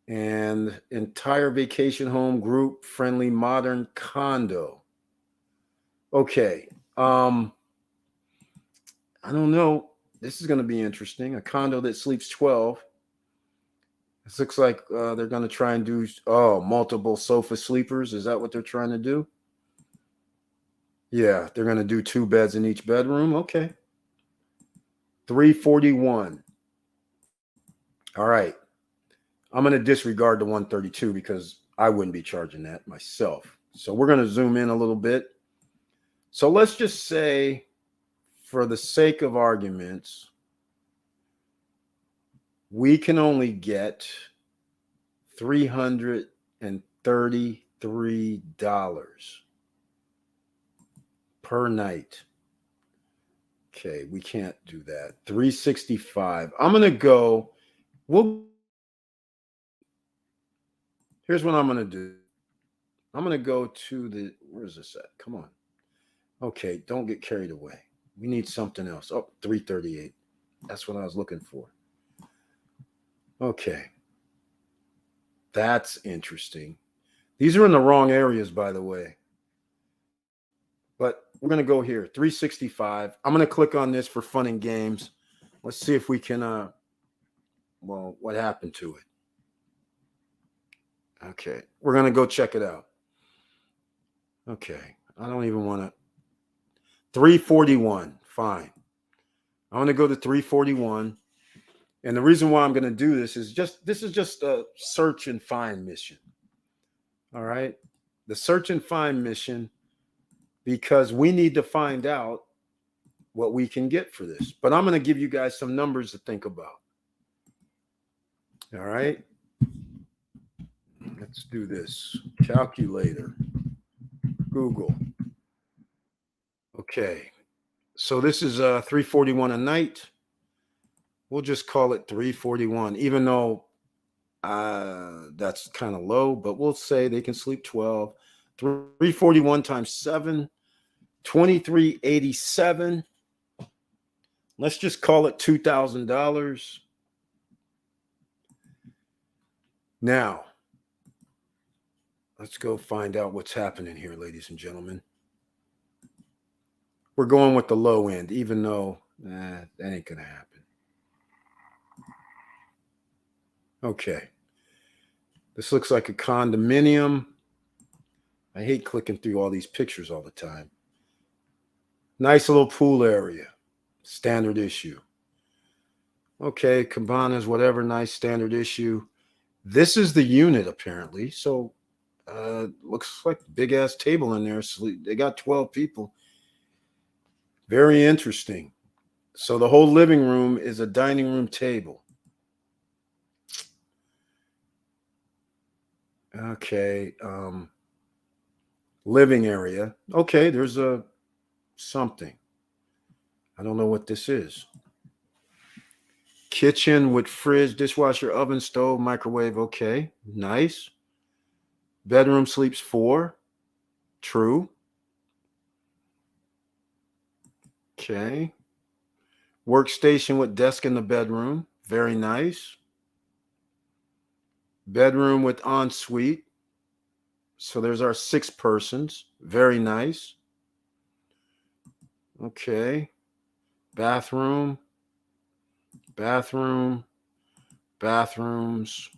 And entire vacation home, group friendly, modern condo. Okay. I don't know. This is going to be interesting. A condo that sleeps 12. This looks like they're going to try and do multiple sofa sleepers. Is that what they're trying to do? Yeah, they're going to do 2 beds in each bedroom. Okay. 341. All right. I'm going to disregard the 132 because I wouldn't be charging that myself. So we're going to zoom in a little bit. So let's just say, for the sake of arguments, we can only get $333 per night. Okay, we can't do that. 365. I'm going to go. Here's what I'm going to do. I'm going to go to where's this at? Come on. Okay, don't get carried away. We need something else. Oh, 338. That's what I was looking for. Okay. That's interesting. These are in the wrong areas, by the way. But we're going to go here. 365. I'm going to click on this for fun and games. Let's see if we can, what happened to it? Okay. We're going to go check it out. Okay. I don't even want to. 341. Fine. I'm going to go to 341. And the reason why I'm going to do this is just a search and find mission. All right. The search and find mission, because we need to find out what we can get for this. But I'm going to give you guys some numbers to think about. All right. Let's do this. Calculator. Google. Okay. So this is 341 a night. We'll just call it 341, even though that's kind of low, but we'll say they can sleep 12. 341 times 7, 2387. Let's just call it $2,000. Now, let's go find out what's happening here, ladies and gentlemen. We're going with the low end, even though that ain't going to happen. Okay. This looks like a condominium. I hate clicking through all these pictures all the time. Nice little pool area. Standard issue. Okay, cabanas, whatever, nice standard issue. This is the unit, apparently. So, looks like a big-ass table in there. So they got 12 people. Very interesting. So the whole living room is a dining room table. Okay. Living area. Okay, there's something. I don't know what this is. Kitchen with fridge, dishwasher, oven, stove, microwave. Okay, nice. Bedroom sleeps 4. True. Okay. Workstation with desk in the bedroom. Very nice. Bedroom with ensuite. So there's our 6 persons. Very nice. Okay. Bathroom. Bathroom. Bathrooms.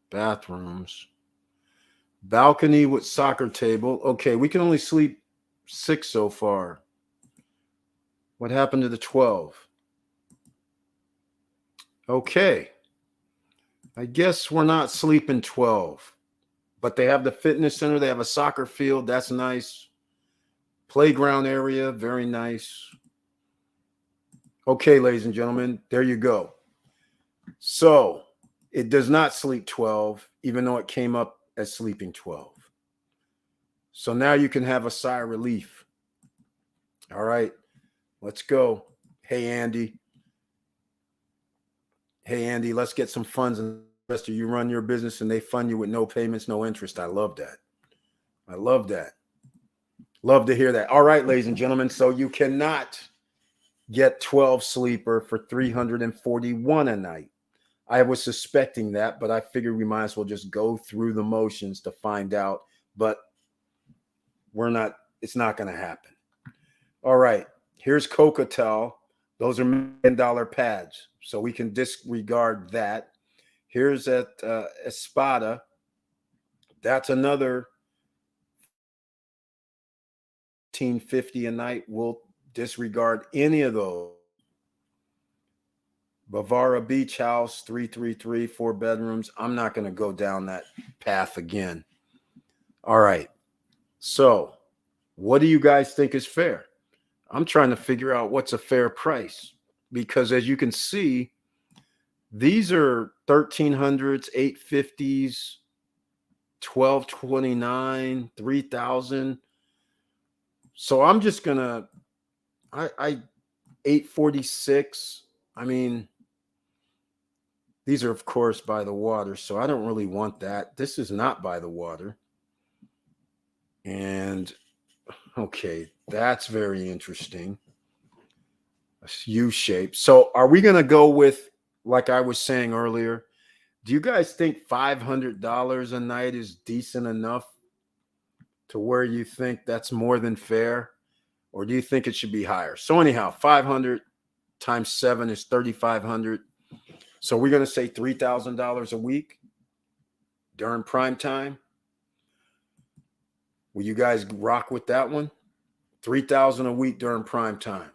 Bathrooms. Balcony with soccer table. Okay, we can only sleep 6 so far. What happened to the 12? Okay. I guess we're not sleeping 12. But they have the fitness center. They have a soccer field. That's nice. Playground area. Very nice. Okay, ladies and gentlemen, there you go. So it does not sleep 12, even though it came up as sleeping 12. So now you can have a sigh of relief. All right, let's go. Hey, Andy. Hey, Andy, let's get some funds. And the rest of you run your business and they fund you with no payments, no interest. I love that. I love that. Love to hear that. All right, ladies and gentlemen. So you cannot get 12 sleeper for $341 a night. I was suspecting that, but I figured we might as well just go through the motions to find out. But it's not going to happen. All right. Here's Cocatel. Those are $1 million pads. So we can disregard that. Here's at Espada. That's another $1,550 a night. We'll disregard any of those. Bavara Beach House, 333, 4 bedrooms. I'm not going to go down that path again. All right. So, what do you guys think is fair? I'm trying to figure out what's a fair price because, as you can see, these are 1300s, 850s, 1229, 3000. So I'm just gonna, I 846. I mean, these are of course by the water, so I don't really want that. This is not by the water. And okay, that's very interesting. A U shape. So are we gonna go with, like I was saying earlier? Do you guys think $500 a night is decent enough to where you think that's more than fair? Or do you think it should be higher? So anyhow, 500 times 7 is 3,500. So we're going to say $3,000 a week during prime time. Will you guys rock with that one? $3,000 a week during prime time.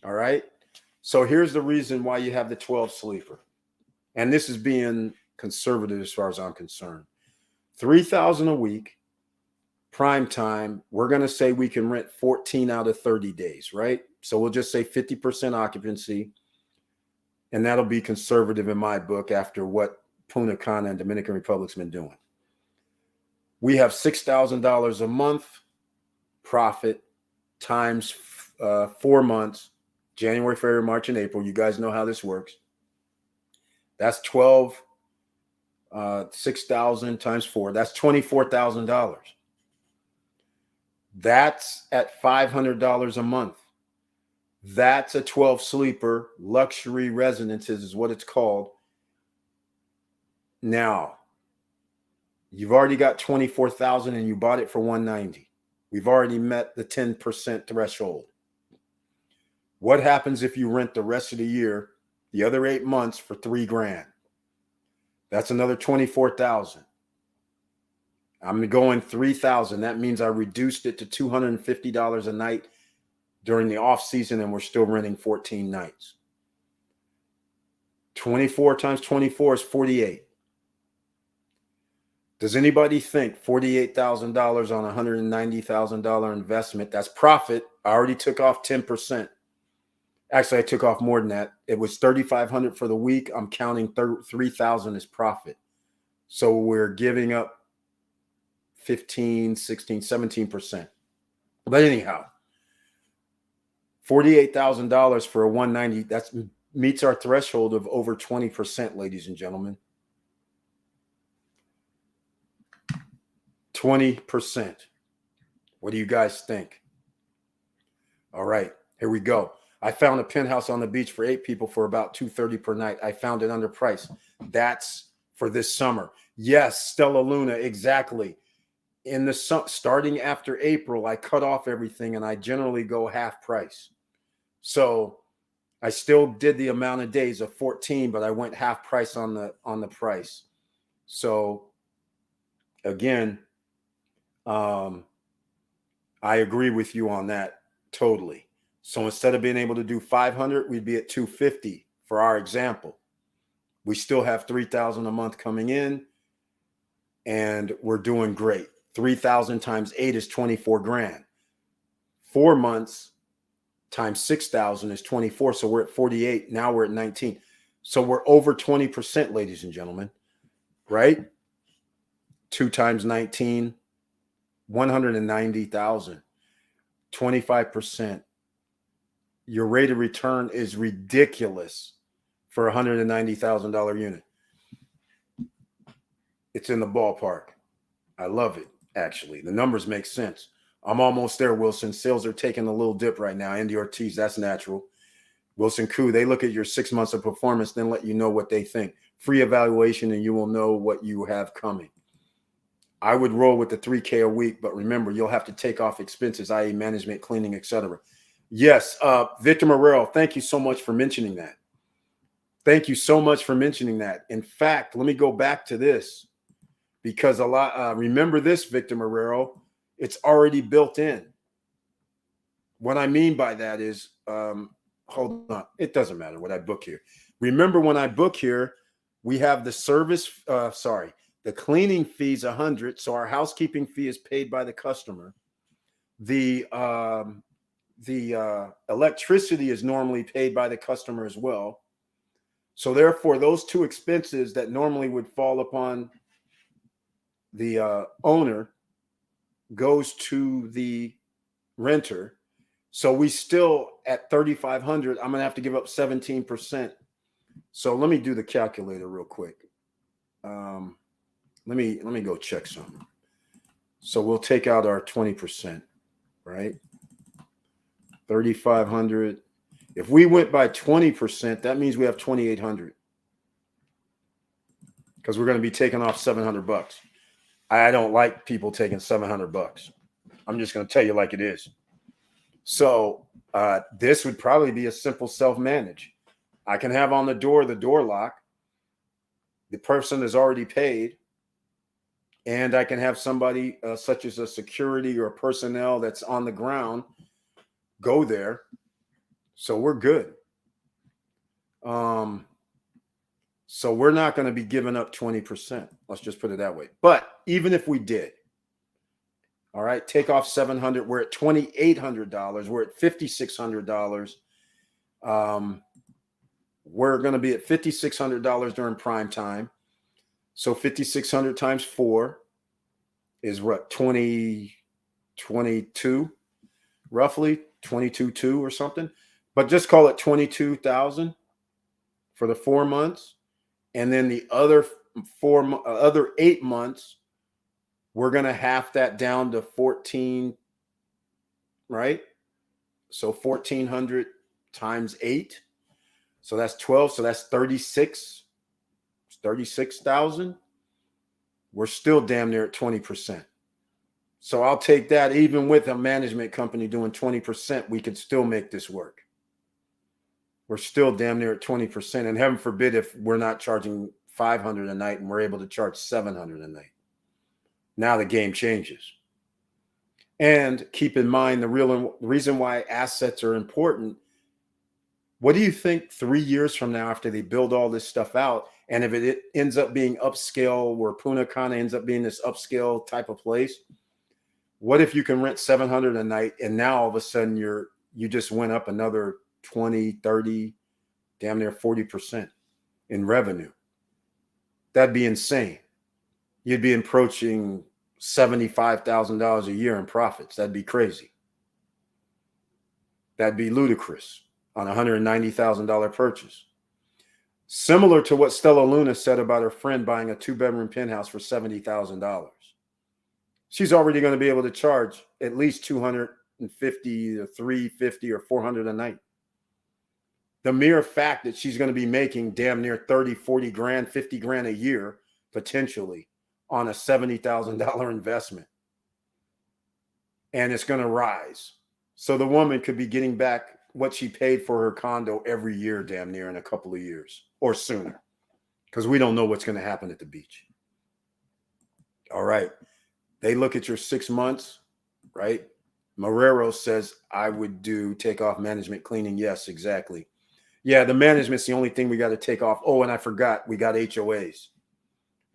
All right. So here's the reason why you have the 12 sleeper. And this is being conservative as far as I'm concerned. $3,000 a week, prime time. We're going to say we can rent 14 out of 30 days, right? So we'll just say 50% occupancy. And that'll be conservative in my book after what Punta Cana and Dominican Republic's been doing. We have $6,000 a month profit times 4 months, January, February, March, and April. You guys know how this works. That's 6,000 times 4. That's $24,000. That's at $500 a month. That's a 12 sleeper. Luxury residences is what it's called. Now, you've already got $24,000 and you bought it for $190. We've already met the 10% threshold. What happens if you rent the rest of the year, the other 8 months, for $3,000? That's another $24,000. I'm going 3,000. That means I reduced it to $250 a night during the off season, and we're still renting 14 nights. 24 times 24 is 48. Does anybody think $48,000 on a $190,000 investment, that's profit? I already took off 10%. Actually, I took off more than that. It was $3,500 for the week. I'm counting $3,000 as profit. So we're giving up 15, 16, 17%. But anyhow, $48,000 for a 190, that meets our threshold of over 20%, ladies and gentlemen. 20%. What do you guys think? All right, here we go. I found a penthouse on the beach for 8 people for about $230 per night. I found it underpriced. That's for this summer. Yes, Stella Luna, exactly. In the starting after April, I cut off everything and I generally go half price. So I still did the amount of days of 14, but I went half price on the price. So again, I agree with you on that totally. So instead of being able to do 500, we'd be at 250 for our example. We still have 3,000 a month coming in, and we're doing great. 3,000 times 8 is 24 grand. 4 months times 6,000 is 24. So we're at 48. Now we're at 19. So we're over 20%, ladies and gentlemen, right? 2 times 19, 190,000, 25%. Your rate of return is ridiculous for a $190,000 unit. It's in the ballpark. I love it, actually. The numbers make sense. I'm almost there, Wilson. Sales are taking a little dip right now. Andy Ortiz, that's natural. Wilson Koo, they look at your 6 months of performance, then let you know what they think. Free evaluation, and you will know what you have coming. I would roll with the $3,000 a week, but remember, you'll have to take off expenses, i.e. management, cleaning, etc. Yes, Victor Morrell, thank you so much for mentioning that. Thank you so much for mentioning that. In fact, let me go back to this because a lot, remember this, Victor Morrell, it's already built in. What I mean by that is, hold on, it doesn't matter what I book here. Remember when I book here, we have the service, the cleaning fee is 100. So our housekeeping fee is paid by the customer. The electricity is normally paid by the customer as well. So therefore, those two expenses that normally would fall upon the owner goes to the renter. So we still at 3,500. I'm gonna have to give up 17%. So let me do the calculator real quick. Let me go check something. So we'll take out our 20%, right? 3,500. If we went by 20%, that means we have 2,800 because we're going to be taking off $700. I don't like people taking $700. I'm just going to tell you like it is. So this would probably be a simple self-manage. I can have on the door lock. The person is already paid. And I can have somebody such as a security or a personnel that's on the ground go there. So we're good. So we're not going to be giving up 20%. Let's just put it that way. But even if we did, all right, take off 700. We're at $2,800. We're at $5,600. We're going to be at $5,600 during prime time. So 5,600 times 4 is what, 22, roughly 22.2 or something. But just call it 22,000 for the 4 months, and then the other 8 months, we're gonna half that down to 14, right? So 1,400 times 8, so that's 12. So that's 36,000. We're still damn near at 20%. So I'll take that. Even with a management company doing 20%, we could still make this work. We're still damn near at 20%. And heaven forbid if we're not charging 500 a night and we're able to charge 700 a night. Now the game changes. And keep in mind the reason why assets are important. What do you think 3 years from now, after they build all this stuff out, and if it ends up being upscale, where Punta Cana ends up being this upscale type of place, what if you can rent 700 a night and now all of a sudden you just went up another 20, 30, damn near 40% in revenue? That'd be insane. You'd be approaching $75,000 a year in profits. That'd be crazy. That'd be ludicrous on a $190,000 purchase. Similar to what Stella Luna said about her friend buying a 2-bedroom penthouse for $70,000. She's already going to be able to charge at least $250 to $350 or $400 a night. The mere fact that she's going to be making damn near 30, 40 grand, 50 grand a year, potentially, on a $70,000 investment. And it's going to rise. So the woman could be getting back what she paid for her condo every year, damn near, in a couple of years or sooner, because we don't know what's going to happen at the beach. All right. They look at your 6 months, right? Marrero says, I would take off management cleaning. Yes, exactly. Yeah, the management's the only thing we got to take off. Oh, and I forgot, we got HOAs.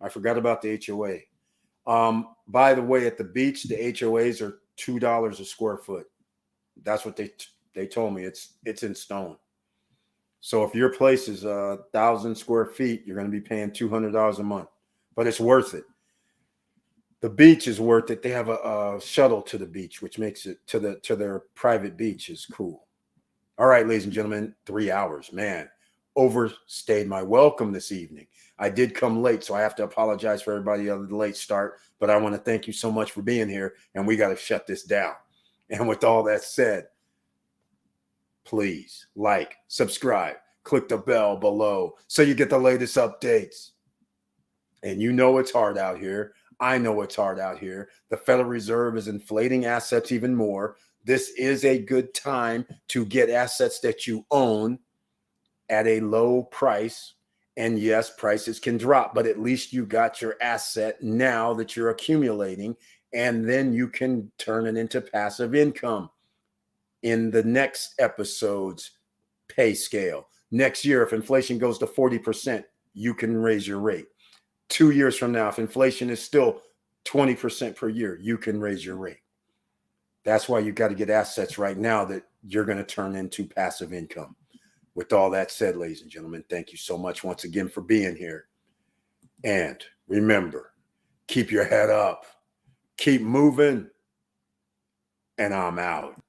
I forgot about the HOA. By the way, at the beach, the HOAs are $2 a square foot. That's what they told me. It's in stone. So if your place is 1,000 square feet, you're going to be paying $200 a month, but it's worth it. The beach is worth it. They have a shuttle to the beach, which makes it to their private beach is cool. All right, ladies and gentlemen, 3 hours, man, overstayed my welcome this evening. I did come late, so I have to apologize for everybody on the late start, but I want to thank you so much for being here, and we got to shut this down. And with all that said, please like, subscribe, click the bell below so you get the latest updates. And you know it's hard out here. I know it's hard out here. The Federal Reserve is inflating assets even more. This is a good time to get assets that you own at a low price. And yes, prices can drop, but at least you got your asset now that you're accumulating, and then you can turn it into passive income in the next episode's pay scale. Next year, if inflation goes to 40%, you can raise your rate. 2 years from now, if inflation is still 20% per year, you can raise your rate. That's why you got to get assets right now that you're going to turn into passive income. With all that said, ladies and gentlemen, thank you so much once again for being here. And remember, keep your head up, keep moving, and I'm out.